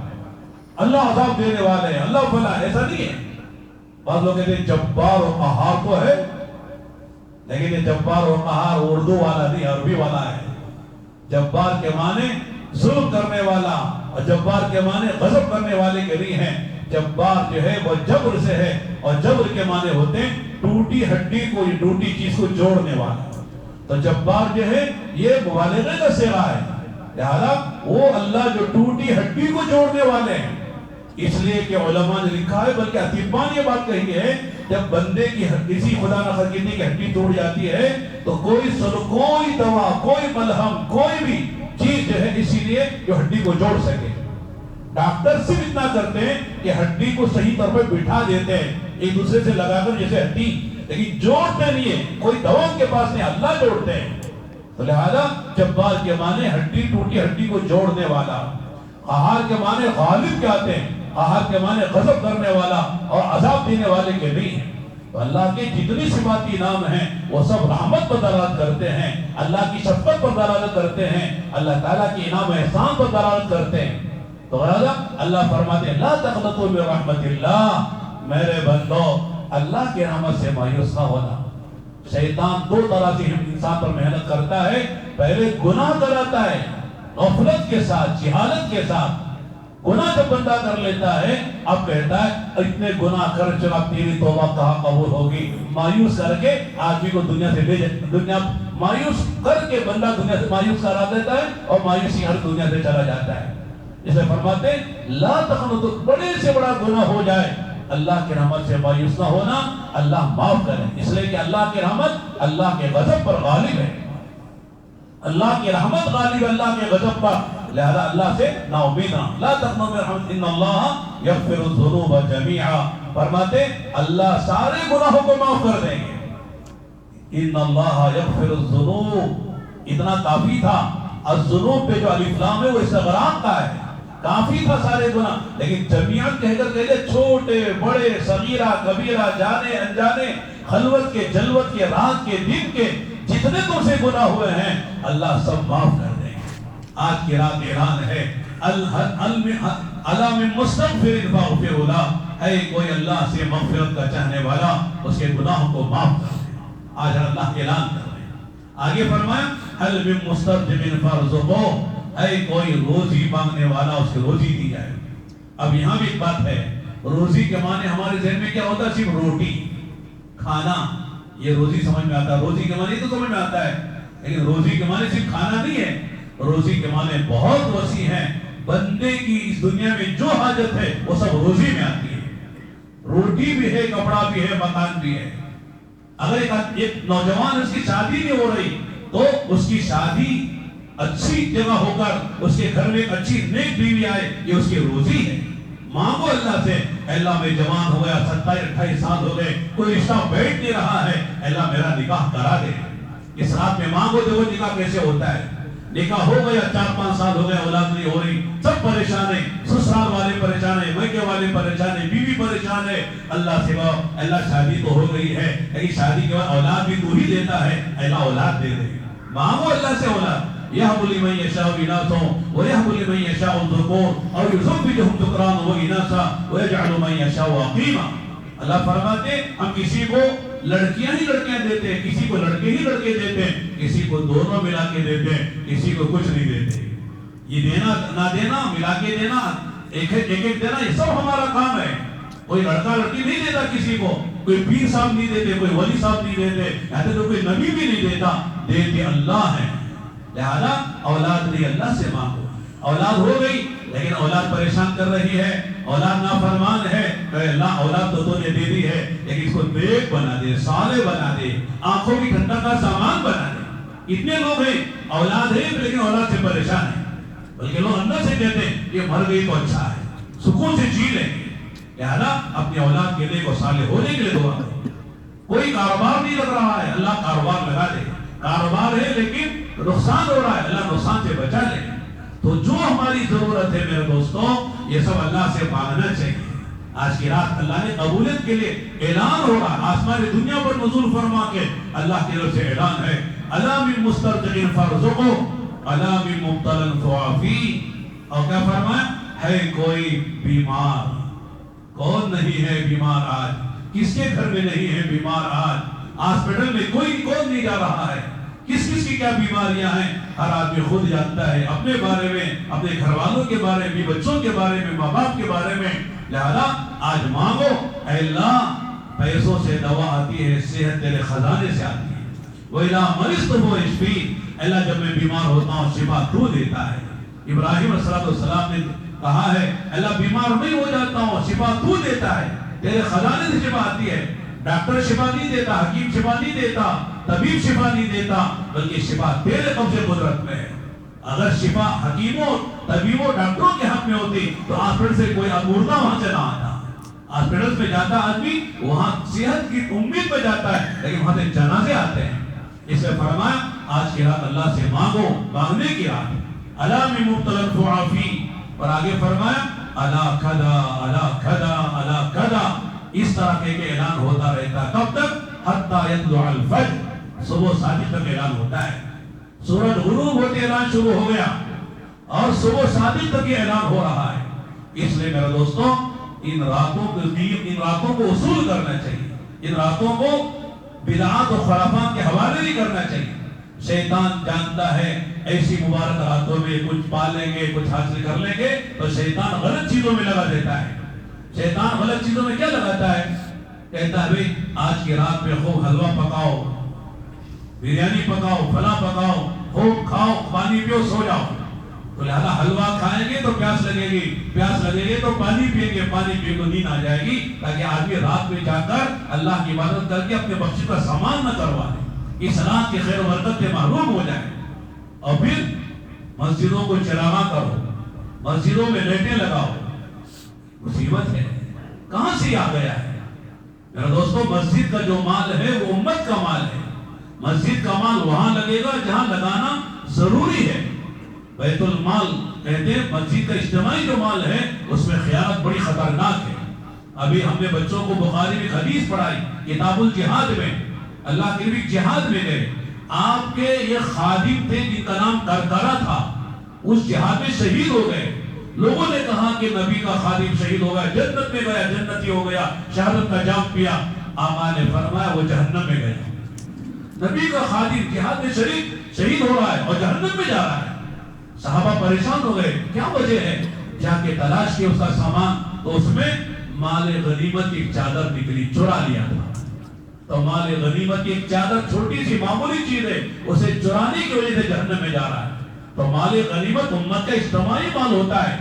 اللہ عذاب دینے والے ہیں، اللہ فلاں، ایسا نہیں ہے. بعض لوگ کہتے ہیں جبار و قہار تو ہے، لیکن یہ جبار و قہار اردو والا نہیں، عربی والا ہے. جبار کے معنی ظلم کرنے والا، اور جبار کے معنی غضب کرنے والے کے نہیں ہیں. جبار جو ہے وہ جبر سے ہے، اور جبر کے معنی ہوتے ہیں ٹوٹی ہڈی کو، ٹوٹی چیز کو جوڑنے والا. تو جبار جو ہے یہ مبالغے کا صیغہ ہے، لہذا وہ اللہ جو ٹوٹی ہڈی کو جوڑنے والے ہیں. اس لیے کہ علماء نے لکھا ہے، بلکہ اطباء نے یہ بات کہی ہے، جب بندے کی کسی خدا نہ خواستہ کی ہڈی توڑ جاتی ہے تو کوئی دوا، کوئی ملہم، کوئی بھی چیز جو ہے اسی لیے جو ہڈی کو جوڑ سکے. ڈاکٹر صرف اتنا کرتے ہیں کہ ہڈی کو صحیح طور پہ بٹھا دیتے ہیں ایک دوسرے سے لگا کر جیسے ہڈی، لیکن جوڑتے نہیں ہے. کوئی دوا ان کے پاس نہیں، اللہ جوڑتے ہیں. تو لہذا جبار کے معنی ہڈی، ٹوٹی ہڈی کو جوڑنے والا. قہار کے معنی غالب کے آتے ہیں، قہار کے معنی غضب کرنے والا اور عذاب دینے والے کے نہیں ہیں. تو اللہ کے جتنی صفاتی نام ہیں وہ سب رحمت پر دلالت کرتے ہیں، اللہ کی شفقت پر دلالت کرتے ہیں، اللہ تعالیٰ کی انعام احسان پر دلالت کرتے ہیں. تو اللہ فرماتے ہیں لا تقنطوا من رحمت اللہ، میرے بندو اللہ کی رحمت سے مایوس نہ ہونا. شیطان دو طرح سے انسان پر محنت کرتا ہے. پہلے گناہ کراتا ہے غفلت کے ساتھ، جہالت کے ساتھ. گناہ جب بندہ کر لیتا ہے اب کہتا ہے اتنے گناہ کر چلا، تیری توبہ کہاں قبول ہوگی. مایوس کر کے آدمی کو دنیا سے لے دنیا مایوس کر کے بندہ دنیا سے مایوس کرا دیتا ہے اور مایوسی ہر دنیا سے چلا جاتا ہے. اس لیے فرماتے ہیں لا تقنطوا، بڑے سے بڑا گناہ ہو جائے اللہ کی رحمت سے مایوس نہ ہونا، اللہ معاف کرے. اس لیے کہ اللہ کی رحمت اللہ کے غضب پر غالب ہے. اللہ کی رحمت غالب اللہ کے غضب پر، لہذا اللہ سے نا امید نہ. لا تقنطوا من رحمت ان اللہ یغفر الذنوب جميعا، فرماتے اللہ سارے گناہوں کو معاف کر دیں گے. ان اللہ یغفر الذنوب، اتنا کافی تھا. الذنوب پہ جو الف لام ہے وہ استغراق کا ہے، کافی تھا سارے گناہ. لیکن جمیعاً کہہ کر کہتے چھوٹے بڑے صغیرہ کبیرہ، جانے انجانے، خلوت کے جلوت کے، رات کے دن کے، جتنے تم سے گناہ ہوئے ہیں اللہ سب معاف کر دیں گے. آج کی رات اعلان ہے الا من مستغفر فاغفر له، اے کوئی اللہ سے مغفرت کا چاہنے والا اس کے گناہوں کو معاف کر دے. آج اللہ اعلان کر رہے ہیں. آگے فرمایا هل من مسترجع فارزقوه، اے کوئی روزی مانگنے والا اس کو روزی دی جائے. اب یہاں بھی ایک بات ہے، روزی کے معنی ہمارے ذہن میں کیا ہوتا ہے؟ صرف روٹی کھانا، یہ روزی سمجھ میں آتا ہے. روزی کے معنی تو سمجھ میں آتا ہے، لیکن روزی کے معنی صرف کھانا نہیں ہے. روزی کے معنی بہت وسیع ہیں. بندے کی اس دنیا میں جو حاجت ہے وہ سب روزی میں آتی ہے. روٹی بھی ہے، کپڑا بھی ہے، مکان بھی ہے. اگر ایک نوجوان اس کی شادی نہیں ہو رہی تو اس کی شادی اچھی جگہ ہو کر اس کے گھر میں ایک اچھی نیک بیوی آئے، یہ اس کی روزی ہے. مانگو اللہ سے، اللہ میں جوان ہو گیا، 27-28 سال ہو گئے، کوئی رشتہ بیٹھ نہیں رہا ہے، اللہ میرا نکاح کرا دے. اس رات میں مانگو. دیکھو نکاح کیسے ہوتا ہے. نکاح ہو گیا، 4-5 سال ہو گئے، اولاد نہیں ہو رہی، سب پریشان ہیں، سسرال والے پریشان ہیں، میکے والے پریشان ہیں، بیوی پریشان ہے. اللہ سے اللہ شادی تو ہو گئی ہے لیکن شادی کے بعد اولاد بھی تو ہی دیتا ہے، اللہ اولاد دے دے. مانگو اللہ سے اولاد. يَهْبُ لِمَنْ يَشَاءُ إِنَاثًا وَيَهْبُ لِمَنْ يَشَاءُ الذُّكُورَ أَوْ يُزَوِّجُهُمْ ذُكْرَانًا وَإِنَاثًا وَيَجْعَلُ مَنْ يَشَاءُ عَقِيمًا. اللہ فرماتے ہیں ہم کسی کو لڑکیاں ہی لڑکیاں دیتے ہیں، کسی کو لڑکے ہی لڑکے دیتے ہیں، کسی کو دونوں ملا کے دیتے ہیں، کسی کو کچھ نہیں دیتے. یہ دینا نہ دینا، ملا کے دینا، ایک ایک دینا، یہ سب ہمارا کام ہے. کوئی لڑکا لڑکی نہیں دیتا کسی کو، کوئی پیر صاحب نہیں دیتے، کوئی ولی صاحب نہیں دیتے، یہاں تو کوئی نبی بھی نہیں دیتا. دیتے اللہ ہے. لہذا اولاد نہیں، اللہ سے مانگو. اولاد ہو گئی لیکن اولاد پریشان کر رہی ہے، اولاد نافرمان ہے، کہ اللہ اولاد تو نے دے دی ہے لیکن اس کو نیک بنا دے، صالح بنا دے، آنکھوں کی ٹھنڈک کا سامان بنا دے. اتنے لوگ ہیں اولاد ہے لیکن اولاد سے پریشان ہیں، بلکہ لوگ اندر سے کہتے ہیں یہ مر گئی تو اچھا ہے، سکون سے جی لیں گے. لہذا اپنی اولاد کے نیک و صالح ہونے کے لیے دعا کرو. کوئی کاروبار نہیں لگ رہا ہے، اللہ کاروبار لگا دے. کاروبار ہے لیکن نقصان ہو رہا ہے، اللہ نقصان سے بچا لے. تو جو ہماری ضرورت ہے میرے دوستوں، یہ سب اللہ سے مانگنا چاہیے. آج کی رات اللہ نے قبولیت کے لیے اعلان ہو رہا، آسمان دنیا پر نزول فرما کے اللہ کی طرف سے اعلان ہے، الا من مسترزق فارزقہ الا من مبتلا فعافی۔ اور کیا فرمایا؟ ہے کوئی بیمار، کون نہیں ہے بیمار آج؟ کس کے گھر میں نہیں ہے بیمار آج؟ ہاسپٹل میں کون نہیں جا رہا ہے؟ کس کی کیا بیماریاں ہیں؟ ہر آدمی خود جانتا ہے اپنے بارے میں، اپنے گھر والوں کے بارے میں، بچوں کے بارے میں، ماں باپ کے بارے میں۔ لہذا آج مانگو، اے اللہ پیسوں سے دوا آتی ہے، صحت تیرے خزانے سے آتی ہے۔ وَإِذَا مَرِضْتُ فَهُوَ يَشْفِينِ، اللہ جب میں بیمار ہوتا ہوں شفا تو دیتا ہے۔ ابراہیم علیہ السلام نے کہا ہے، اللہ بیمار نہیں ہو جاتا ہوں شفا تو دیتا ہے، تیرے خزانے سے شفا آتی ہے۔ ڈاکٹر شفا نہیں دیتا، حکیم شفا نہیں دیتا، طبیب شفا نہیں دیتا، بلکہ شفا تیرے قبضے قدرت میں ہے۔ اگر شفا حکیموں، طبیبوں، ڈاکٹروں کے حق میں ہوتی تو ہاسپٹل سے کوئی مردہ وہاں سے نہ آتا۔ ہاسپٹل میں جاتا آدمی وہاں صحت کی امید پہ جاتا ہے، لیکن وہاں سے جنازے آتے ہیں۔ اس لیے فرمایا آج کی رات اللہ سے مانگو، مانگنے کی رات، الا من مبتلا فعافی۔ اور آگے فرمایا الا کذا الا کذا الا کذا، اس طرح کے اعلان ہوتا رہتا ہے۔ کب تک؟ حتی یطلع الفجر، صبح صادق تک اعلان ہوتا ہے۔ سورج غروب ہوتے اعلان شروع ہو گیا اور صبح صادق تک یہ اعلان ہو رہا ہے۔ اس لیے میرے دوستوں ان راتوں کو اصول کرنا چاہیے، ان راتوں کو بدعات و خرافات کے حوالے نہیں کرنا چاہیے۔ شیطان جانتا ہے ایسی مبارک راتوں میں کچھ پالیں گے، کچھ حاصل کر لیں گے، تو شیطان غلط چیزوں میں لگا دیتا ہے۔ شیطان غلط چیزوں میں کیا لگاتا ہے؟ کہتا ہے بھئی آج کی رات میں خوب حلوہ پکاؤ، بریانی پکاؤ، فلاں پکاؤ، خوب کھاؤ، پانی پیو، سو جاؤ۔ تو لہذا حلوہ کھائیں گے تو پیاس لگے گی، پیاس لگے گی تو پانی پئیں گے، پانی پیے تو نیند آ جائے گی، تاکہ آدمی رات میں جا کر اللہ کی عبادت کر کے اپنے بخشش کا سامان نہ کروا دے، اس رات کی خیر و برکت سے محروم ہو جائے۔ اور پھر مسجدوں کو چراغاں کرو، مسجدوں میں لائٹیں لگاؤ، مصیبت ہے۔ کہاں سے آ گیا ہے؟ میرے دوستو مسجد کا جو مال ہے وہ امت کا مال ہے۔ مسجد کا مال وہاں لگے گا جہاں لگانا ضروری ہے۔ بیت المال کہتے ہیں مسجد کا اجتماعی جو مال ہے اس میں خیانت بڑی خطرناک ہے۔ ابھی ہم نے بچوں کو بخاری میں حدیث پڑھائی، کتاب الجہاد میں، اللہ کے نبی جہاد میں گئے، آپ کے یہ خادم تھے جن کا نام کرکرا تھا، اس جہاد میں شہید ہو گئے۔ لوگوں نے کہا کہ نبی کا خادم شہید ہو گیا، جنت میں گیا، جنتی ہو گیا، شہادت کا جام پیا۔ آقا نے فرمایا وہ جہنم میں گیا۔ نبی کا خادم جہاد میں شہید ہو رہا ہے اور جہنم میں جا رہا ہے۔ صحابہ پریشان ہو گئے، کیا وجہ ہے؟ جا کے تلاش کی اس کا سامان، تو اس میں مال غنیمت کی ایک چادر نکلی، چرا لیا تھا۔ تو مال غنیمت کی ایک چادر چھوٹی سی معمولی چیز ہے، اسے چرانے کی وجہ سے جہنم میں جا رہا ہے۔ تو مال غنیمت امت کا اجتماعی مال ہوتا ہے،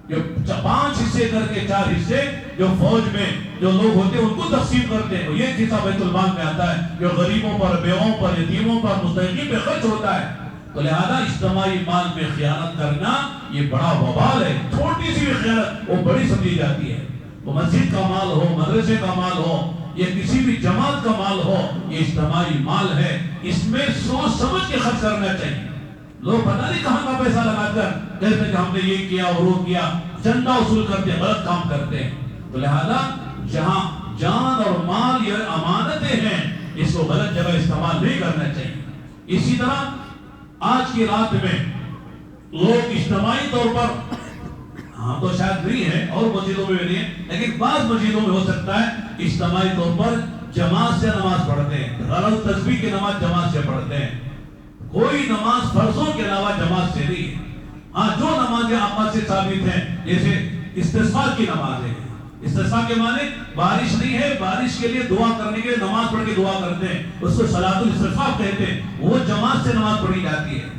جو 5 حصے کر کے 4 حصے جو فوج میں جو لوگ ہوتے ہیں ان کو تقسیم کرتے ہیں، یہ حصہ بیت المال میں آتا ہے جو غریبوں پر، بیووں پر، یتیموں پر، مستحقین پہ خرچ ہوتا ہے۔ تو لہذا اجتماعی مال میں خیانت کرنا یہ بڑا وبال ہے، چھوٹی سی بھی خیانت وہ بڑی سمجھی جاتی ہے۔ وہ مسجد کا مال ہو، مدرسے کا مال ہو، یہ کسی بھی جماعت کا مال ہو، یہ اجتماعی مال ہے، اس میں سوچ سمجھ کے خرچ کرنا چاہیے۔ لوگ پتہ نہیں کہاں کا پیسہ لگا کر کہتے ہیں کہ ہم نے یہ کیا اور وہ کیا، چندہ وصول کرتے ہیں، غلط کام کرتے ہیں۔ تو لہذا جہاں جان اور مال یہ امانتیں ہیں، اس کو غلط جگہ استعمال نہیں کرنا چاہیے۔ اسی طرح آج کی رات میں لوگ اجتماعی طور پر، ہاں تو شاید نہیں ہے اور مسجدوں میں بھی نہیں ہے، لیکن بعض مسجدوں میں ہو سکتا ہے اجتماعی طور پر جماعت سے نماز پڑھتے ہیں، غلط تسبیح کی نماز جماعت سے پڑھتے ہیں۔ کوئی نماز فرضوں کے علاوہ جماعت سے نہیں ہے۔ ہاں جو نمازیں آقا سے ثابت ہیں، جیسے استسقاء کی نماز ہے، استسقاء کے معنی بارش نہیں ہے، بارش کے لیے دعا کرنے کے لیے نماز پڑھ کے دعا کرتے ہیں، اس کو صلاۃ الاستسقاء کہتے ہیں، وہ جماعت سے نماز پڑھی جاتی ہے۔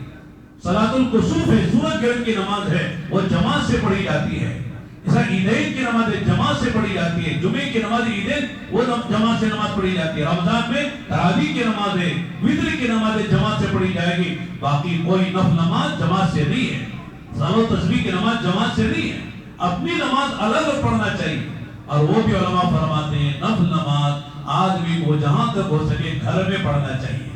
صلاۃ الکسوف ہے، سورج گرہن کی نماز ہے، وہ جماعت سے پڑھی جاتی ہے۔ ایسا عیدین کی نماز جماعت سے پڑھی جاتی ہے، جمعے کی نماز عیدین وہ جماعت سے نماز پڑھی جاتی ہے۔ رمضان میں تراویح کی نماز ہے، وتر کی نماز جماعت سے پڑھی جائے گی، باقی کوئی نفل نماز جماعت سے نہیں ہے، صلاۃ و تسبیح کی نماز جماعت سے نہیں ہے۔ اپنی نماز الگ پڑھنا چاہیے، اور وہ بھی علماء فرماتے ہیں نفل نماز آدمی کو جہاں تک ہو سکے گھر میں پڑھنا چاہیے۔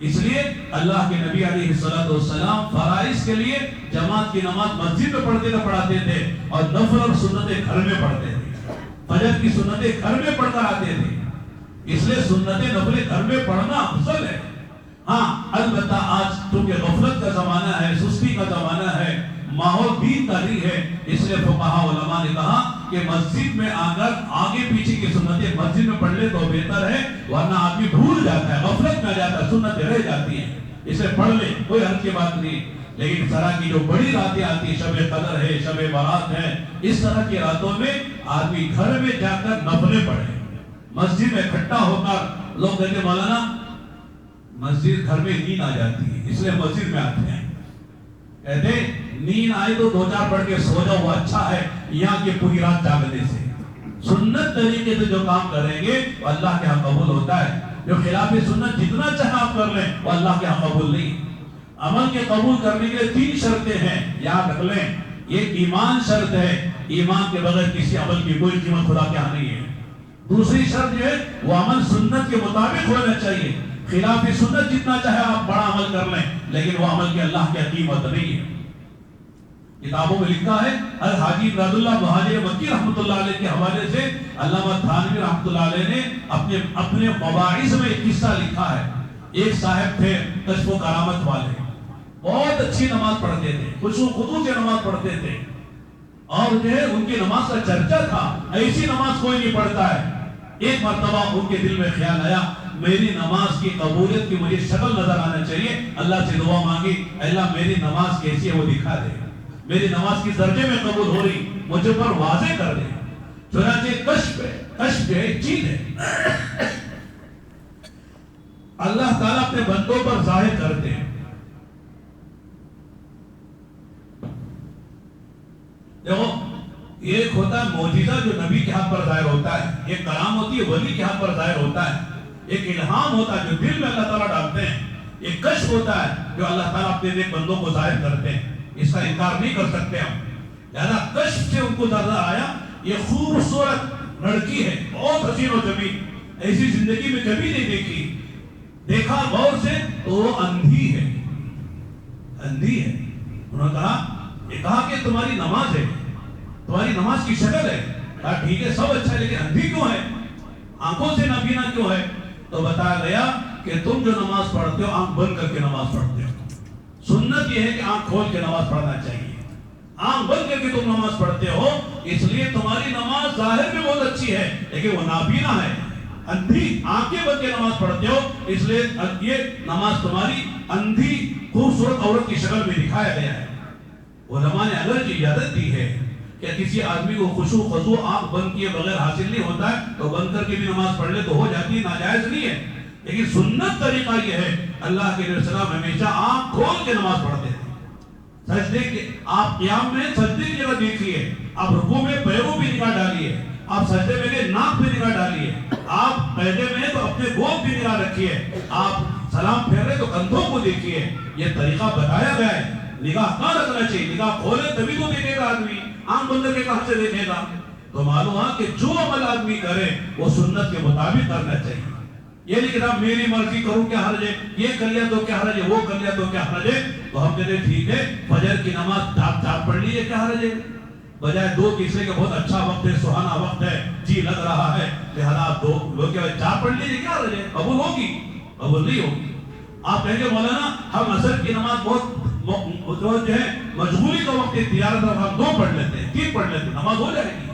اس لیے اللہ کے نبی علیہ السلام فرائض کے لیے جماعت کی نماز مسجد میں پڑھتے پڑھاتے تھے اور نفل اور سنتیں گھر میں پڑھتے تھے. فجر کی سنتیں گھر میں پڑھ کر آتے تھے. اس لیے سنتیں نفلیں گھر میں پڑھنا افضل ہے. ہاں البتہ آج چونکہ غفلت کا زمانہ ہے، سستی کا زمانہ ہے، ماحول دین کا نہیں ہے، اس لیے فقہاء علماء نے کہا کہ مسجد میں آ کر آگے پیچھے کی سنتیں مسجد میں پڑھ لے تو بہتر ہے، ورنہ آدمی بھول جاتا ہے، غفلت میں آ جاتا ہے، سنتیں رہ جاتی ہیں. اسے پڑھ لے، کوئی حرج کی بات نہیں. لیکن اس طرح کی جو بڑی راتیں آتی ہیں، شب قدر ہے، شب برات ہے، اس طرح کی راتوں میں آدمی گھر میں جا کر نفلیں پڑھے. مسجد میں اکٹھا ہو کر لوگ کہتے ہیں مولانا مسجد گھر میں نیند آ جاتی ہے اس لیے مسجد میں آتے ہیں. کہتے نیند آئے تو 2-4 پڑھ کے سو جاؤ، وہ اچھا ہے یہاں کی پوری رات جاگنے سے. سنت طریقے سے جو کام کریں گے وہ اللہ کے ہاں قبول ہوتا ہے. جو خلاف سنت جتنا چاہے آپ کر لیں وہ اللہ کے ہاں قبول نہیں. عمل کے قبول کرنے کے لیے 3 شرطیں ہیں، یاد رکھ لیں. یہ ایمان شرط ہے، ایمان کے بغیر کسی عمل کی کوئی قیمت خدا کے ہاں نہیں ہے. دوسری شرط جو ہے وہ عمل سنت کے مطابق ہونا چاہیے. خلاف سنت جتنا چاہے آپ بڑا عمل کر لیں لیکن وہ عمل کی اللہ کی قیمت نہیں ہے. کتابوں میں لکھا ہے حاجی امداد اللہ مہاجر مکی رحمۃ اللہ علیہ کے حوالے سے علامہ تھانوی رحمۃ اللہ علیہ نے اپنے مباحث میں ایک قصہ لکھا ہے. ایک صاحب تھے کشف و کرامت والے، بہت اچھی نماز پڑھتے تھے، خشوع و خضوع سے نماز پڑھتے تھے، اور جو ہے ان کی نماز کا چرچا تھا، ایسی نماز کوئی نہیں پڑھتا ہے. ایک مرتبہ ان کے دل میں خیال آیا میری نماز کی قبولیت کی مجھے شکل نظر آنا چاہیے. اللہ سے دعا مانگی، اللہ میری نماز کیسی ہے وہ دکھا دے، میری نماز کی درجے میں قبول ہو رہی مجھے پر واضح کر دے. چنانچہ کشف ایک چیز ہے اللہ تعالیٰ اپنے بندوں پر ظاہر کرتے ہیں. دیکھو ایک ہوتا ہے معجزہ جو نبی کے ہاتھ پر ظاہر ہوتا ہے، ایک کلام ہوتی ہے ولی کے ہاتھ پر ظاہر ہوتا ہے، ایک الہام ہوتا ہے جو دل میں اللہ تعالیٰ ڈالتے ہیں، ایک کشف ہوتا ہے جو اللہ تعالیٰ اپنے نیک بندوں کو ظاہر کرتے ہیں. اس کا انکار نہیں کر سکتے ہم. لہذا کشف سے ان کو نظر آیا یہ خوبصورت لڑکی ہے، بہت حسین و جمیل، ایسی زندگی میں کبھی نہیں دیکھی. دیکھا غور سے تو وہ اندھی ہے. انہوں نے کہا کہ تمہاری نماز ہے، تمہاری نماز کی شکل ہے. کہا ٹھیک ہے سب اچھا ہے لیکن اندھی کیوں ہے، آنکھوں سے نابینا کیوں ہے؟ تو بتایا گیا کہ تم جو نماز پڑھتے ہو آنکھ بند کر کے نماز پڑھتے ہو. سنت یہ ہے کہ آنکھ کھول کے نماز پڑھنا چاہیے. آنکھ بند کر کے تم نماز پڑھتے ہو اس لیے تمہاری نماز ظاہر میں بہت اچھی ہے لیکن وہ نابینا ہے، اندھی. آنکھیں بند کے نماز پڑھتے ہو اس لیے یہ نماز تمہاری اندھی خوبصورت عورت کی شکل میں دکھایا گیا ہے. علماء نے اگرچہ اجازت دی ہے کہ کسی آدمی کو خشوع خضوع آنکھ بند کیے بغیر حاصل نہیں ہوتا ہے تو بند کر کے بھی نماز پڑھ لے تو ہو جاتی ہے، ناجائز نہیں ہے. لیکن سنت طریقہ یہ ہے اللہ کے نبی صلی اللہ علیہ وسلم ہمیشہ آنکھ کھول کے نماز پڑھتے تھے. سجدے کے آپ قیام میں سجدے کی جگہ دیکھیے، آپ رکوع میں پیروں پہ نگاہ ڈالیے، آپ سجدے میں گئے ناک پہ نگاہ ڈالیے، آپ قیدے میں تو اپنے گود پہ نگاہ رکھیے، آپ سلام پھیر رہے تو کندھوں کو دیکھیے. یہ طریقہ بتایا گیا ہے. نگاہ کہاں رکھنا چاہیے؟ نگاہ کھولے تبھی تو دیکھے گا آدمی، آنکھ بند کے کہاں سے دیکھے گا؟ تو معلوم ہے کہ جو عمل آدمی کرے وہ سنت کے مطابق کرنا چاہیے. یہ نہیں کہ میری مرضی کروں کیا حرج ہے، یہ کر لیا تو کیا حرج ہے، وہ کر لیا تو کیا حرج ہے. تو ہم کہتے ہیں ٹھیک ہے فجر کی نماز چار پڑھ لیجیے، کیا حرج ہے، بجائے 2 تیسرے کا بہت اچھا وقت ہے، سہانا وقت ہے، جی لگ رہا ہے، لہذا آپ 2 لوگ 4 پڑھ لیجیے، کیا حرج ہے. قبول ہوگی؟ قبول نہیں ہوگی. آپ کہیں گے مولانا ہم عصر کی نماز بہت جو ہے مشغولی کا وقت ہے، تجارت ہے، ہم 2 پڑھ لیتے ہیں، 3 پڑھ لیتے ہیں، نماز ہو جائے گی؟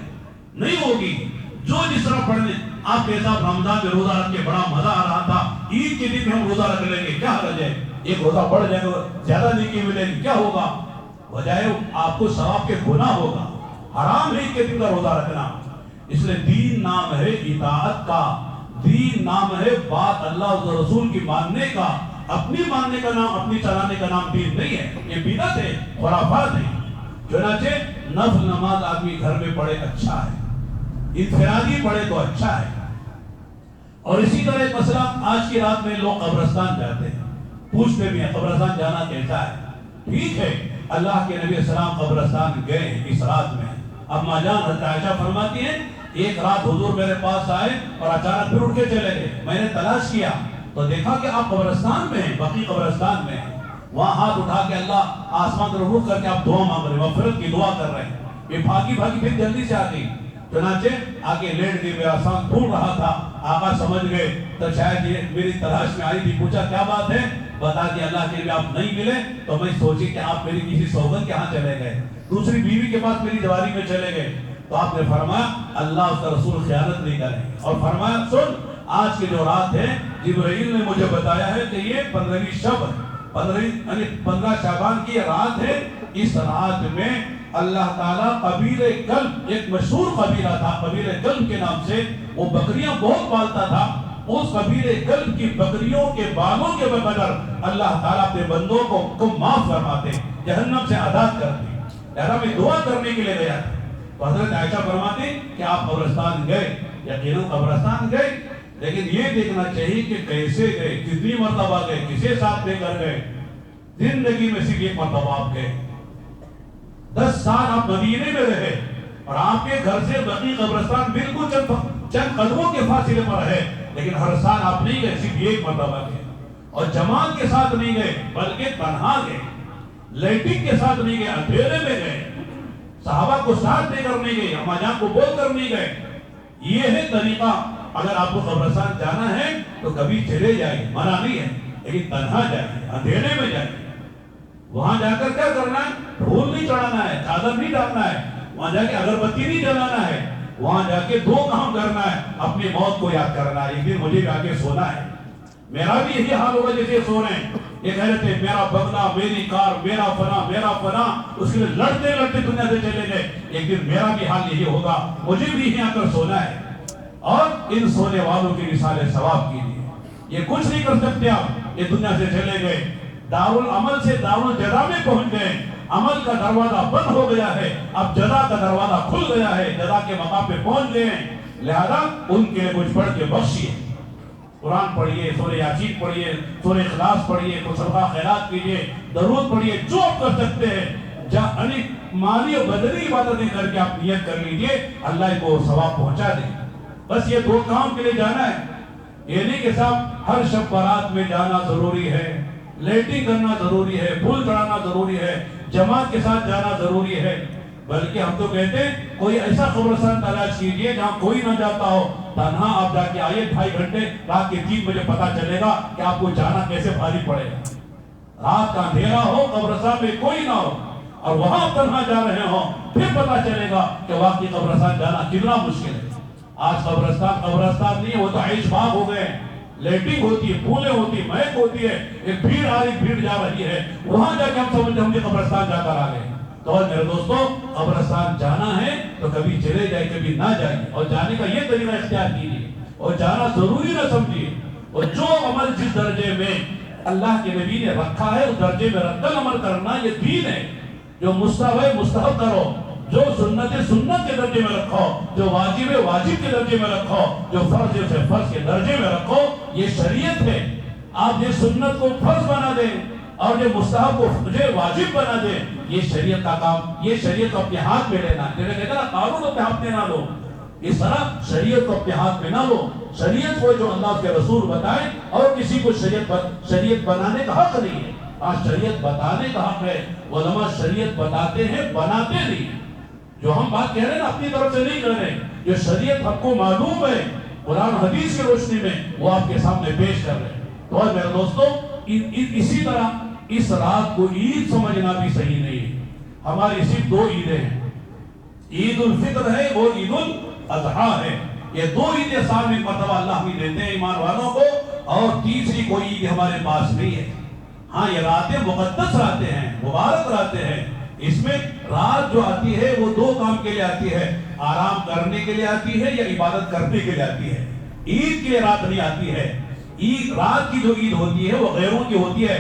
نہیں ہوگی. جو جس طرح پڑھنے آپ کے ساتھ رمضان میں روزہ رکھ کے بڑا مزہ آ رہا تھا، عید کے دن ہم روزہ رکھ لیں گے، کیا حرج ہے؟ ایک روزہ بڑھ جائے گا زیادہ نیکی ملے گی، کیا ہوگا؟ بجائے آپ کو ثواب کے گناہ ہوگا. حرام ہے عید کے دن کا روزہ رکھنا. اس لیے دین نام ہے اطاعت کا، دین نام ہے بات اللہ و رسول کی ماننے کا. اپنی ماننے کا نام، اپنی چلانے کا نام دین نہیں ہے، یہ بدعت ہے، خرافات ہے. چنانچہ نفل نماز آدمی گھر میں پڑھے اچھا ہے، انفرادی پڑھے تو اچھا ہے. اور اسی طرح ایک مسئلہ، آج کی رات میں لوگ قبرستان جاتے ہیں، پوچھتے بھی ہیں قبرستان جانا کیسا ہے. ٹھیک ہے، اللہ کے نبی السلام قبرستان گئے اس رات میں. اما جان حضرت عائشہ فرماتی ہیں ایک رات حضور میرے پاس آئے اور اچانک پھر اٹھ کے چلے گئے. میں نے تلاش کیا تو دیکھا کہ آپ قبرستان میں ہیں، بقی قبرستان میں ہیں، وہاں ہاتھ اٹھا کے اللہ آسمان پر رخ کر کے آپ دعا مانگ رہے ہیں، مغفرت کی دعا کر رہے ہیں. یہ بھاگی پھر جلدی سے آ گئی، چنانچہ آگے لیٹ گئی، میرا سانس پھول رہا تھا. آقا سمجھ گئے تو شاید یہ میری تلاش میں آئی تھی. پوچھا کیا بات ہے؟ بتا کہ اللہ کے لیے آپ نہیں ملے تو میں سوچی کہ آپ میری کسی سوگند کے ہاں چلے گئے، دوسری بیوی کے پاس میری جواری میں چلے گئے. تو آپ نے فرمایا اللہ اس کا رسول خیانت نہیں کریں گے، اور فرمایا سن آج کی جو رات ہے جبرائیل نے مجھے بتایا ہے کہ یہ 15ویں شب، 15 شعبان کی رات ہے. اس رات میں اللہ تعالیٰ قبیلہ کلب، ایک مشہور قبیلہ تھا قبیلہ کلب کے نام سے، وہ بکریاں بہت پالتا تھا. اس قبیلہ کلب کی بکریوں کے بالوں کے بقدر اللہ تعالیٰ اپنے بندوں کو معاف فرماتے، جہنم سے آزاد کرتے. یار میں دعا کرنے کے لیے گیا تھا تو حضرت عائشہ فرماتی کہ آپ قبرستان گئے، یقیناً قبرستان گئے، لیکن یہ دیکھنا چاہیے کہ کیسے گئے، کتنی مرتبہ گئے، کسے ساتھ لے کر گئے. زندگی میں صرف ایک مرتبہ آپ گئے، 10 سال آپ مدینے میں رہے، اور آپ کے گھر سے بقی قبرستان بالکل چند قدموں کے فاصلے پر ہے، لیکن ہر سال آپ نہیں گئے، صرف ایک مرتبہ گئے. اور جماعت کے ساتھ نہیں گئے بلکہ تنہا گئے، لیٹنگ کے ساتھ نہیں گئے، اندھیرے میں گئے، صحابہ کو ساتھ لے کر نہیں گئے، اما جان کو بول کر نہیں گئے. یہ ہے طریقہ. اگر آپ کو قبرستان جانا ہے تو کبھی چلے جائیں، منع نہیں ہے، لیکن تنہا جائیں، اندھیرے میں جائیں. وہاں جا کر کیا کرنا ہے؟ پھول نہیں چڑھانا ہے، چادر نہیں ڈالنا ہے، وہاں جا کے اگربتی نہیں جلانا ہے. وہاں جا کے 2 کام کرنا ہے، اپنی موت کو یاد کرنا ہے. ایک دن مجھے بھی آگے سونا ہے، میرا بھی یہی حال ہوگا جیسے سو رہے ہیں. یہ کہہ رہے تھے میرا بنگلہ، میری کار، میرا فنا، اس کے لیے لڑتے لڑتے دنیا سے چلے گئے. ایک دن میرا بھی حال یہی ہوگا، مجھے بھی یہیں آ کر سونا ہے. اور ان سونے والوں کی مثال ثواب کیجیے. یہ کچھ نہیں کر سکتے آپ، یہ دنیا سے چلے گئے، دارالعمل سے دارالجزا میں پہنچ گئے. عمل کا دروازہ بند ہو گیا ہے، اب جزا کا دروازہ کھل گیا ہے، جزا کے مقام پہ پہنچ گئے ہیں. لہذا ان کے لیے کچھ پڑھ کے بخشیے، قرآن پڑھیے، سورہ یاسین پڑھیے، سورہ اخلاص پڑھیے، کچھ صدقہ خیرات کیجیے، درود پڑھیے، جو آپ کر سکتے ہیں. یعنی مالی اور بدنی عبادتیں کر کے آپ نیت کر لیجیے، اللہ کو ثواب پہنچا دیں. بس یہ 2 کام کے لیے جانا ہے. یہ نہیں کہ صاحب ہر شب بارات میں جانا ضروری ہے، لیٹنگ کرنا ضروری ہے، پھول چڑھانا ضروری ہے، جماعت کے ساتھ جانا ضروری ہے. بلکہ ہم تو کہتے ہیں کوئی ایسا قبرستان تلاش کیجئے جہاں کوئی نہ جاتا ہو، تنہا آپ جا کے آئیے. 2.5 گھنٹے رات کے 3 بجے پتا چلے گا کہ آپ کو جانا کیسے بھاری پڑے گا. رات کا اندھیرا ہو، قبرستان میں کوئی نہ ہو، اور وہاں تنہا جا رہے ہوں، پھر پتا چلے گا کہ واقعی قبرستان جانا کتنا مشکل ہے. آج قبرستان نہیں، وہ تو عیش باغ ہو گئے. لیٹنگ ہوتی ہے، پھولیں ہوتی ہیں، مہک ہوتی ہے، ایک بھیڑ آ رہی، بھیڑ جا رہی ہے. وہاں جا کے ہم سمجھتے ہم نے قبرستان جا کر آ گئے. تو میرے دوستوں، قبرستان جانا ہے تو کبھی چلے جائے، کبھی نہ جائے، اور جانے کا یہ طریقہ اختیار کیجیے، اور جانا ضروری نہ سمجھیے. اور جو عمل جس درجے میں اللہ کے نبی نے رکھا ہے اس درجے میں رکھ کر عمل کرنا یہ دین ہے. جو مستحب ہے مستحب کرو، جو سنت ہے سنت کے درجے میں رکھو، جو واجب ہے واجب کے درجے میں رکھو، جو فرض ہے اسے فرض کے درجے میں رکھو. یہ شریعت ہے. آپ یہ سنت کو فرض بنا دیں اور جو مستحب کو مجھے واجب بنا دیں، یہ شریعت کا کام. یہ شریعت کو اپنے ہاتھ میں لینا ہے. جیسے کہتے ہیں نا قانون اپنے ہاتھ میں نہ لو، اس طرح شریعت کو اپنے ہاتھ میں نہ لو. شریعت کو جو اللہ کے رسول بتائیں، اور کسی کو شریعت بنانے کا حق نہیں ہے. آج شریعت بتانے کا حق ہے. علماء شریعت بتاتے ہیں، بناتے نہیں. جو ہم بات کہہ رہے ہیں نا اپنی طرف سے نہیں کر رہے. جو شریعت ہم کو معلوم ہے قرآن حدیث کی روشنی میں، وہ آپ کے سامنے پیش کر رہے ہیں. تو میرے دوستوں، اسی طرح اس رات کو عید سمجھنا بھی صحیح نہیں ہے. ہماری صرف 2 عیدیں ہیں، عید الفطر ہے اور عید الاضحیٰ ہے. یہ 2 عیدیں سال میں مرتبہ اللہ ہمیں دیتے ہیں ایمان والوں کو، اور تیسری کوئی عید ہمارے پاس نہیں ہے. ہاں یہ راتیں مقدس راتیں ہیں، مبارک راتیں ہیں. اس میں رات جو آتی ہے وہ 2 کام کے لیے آتی ہے، آرام کرنے کے لیے آتی ہے یا عبادت کرنے کے لیے آتی ہے. عید کے لیے رات نہیں آتی ہے. رات کی جو عید ہوتی ہے وہ غیروں کی ہوتی ہے.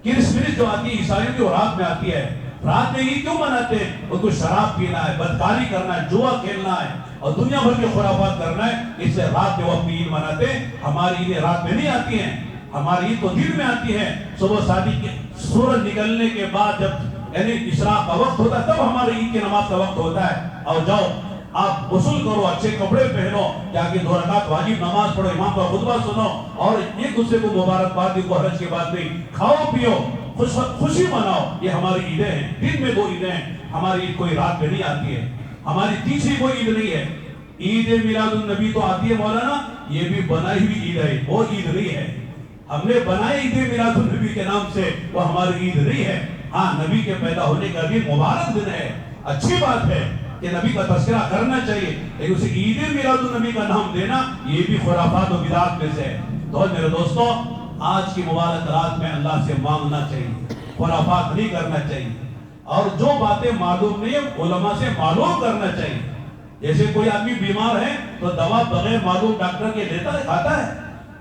کرسمس جو آتی ہے عیسائیوں کی، وہ رات میں آتی ہے. رات میں عید کیوں مناتے ہیں؟ وہ کوئی شراب پینا ہے، بدکاری کرنا ہے، جوا کھیلنا ہے اور دنیا بھر کے خرافات کرنا ہے. اس سے رات کے وقت عید مناتے ہیں. ہماری عیدیں رات میں نہیں آتی ہیں، ہماری عید تو دن میں آتی ہے. صبح صادق کے سورج نکلنے کے بعد جب یعنی اشراق کا وقت ہوتا ہے تب ہماری عید کی نماز کا وقت ہوتا ہے. اور جاؤ آپ غسل کرو, اچھے کپڑے پہنو, جا کے 2 رکعت واجب نماز پڑھو, امام کا خطبہ سنو, اور ایک دوسرے کو مبارکباد دی, حج کے بعد بھی کھاؤ پیو, خوشی مناؤ. یہ ہماری عیدیں ہیں. دن میں 2 عیدیں ہیں. ہماری عید کوئی رات میں نہیں آتی ہے, ہماری تیسری کوئی عید نہیں ہے. عید میلاد النبی تو آتی ہے مولانا, یہ بھی بنائی ہوئی عید ہے, وہ عید نہیں ہے. ہم نے بنائی عید میلاد النبی کے نام سے, وہ ہماری عید نہیں ہے. ہاں, نبی کے پیدا ہونے کا دن مبارک دن ہے, اچھی بات ہے کہ نبی کا تذکرہ کرنا چاہیے, لیکن اسے عید میلاد النبی کا نام دینا یہ بھی خرافات و بدعات میں سے ہے. تو میرے دوستو, آج کی مبارک رات میں اللہ سے مانگنا چاہیے, خرافات نہیں کرنا چاہیے, اور جو باتیں معلوم نہیں ہے علماء سے معلوم کرنا چاہیے. جیسے کوئی آدمی بیمار ہے تو دوا بغیر معلوم ڈاکٹر کے لیتا ہے, کھاتا ہے,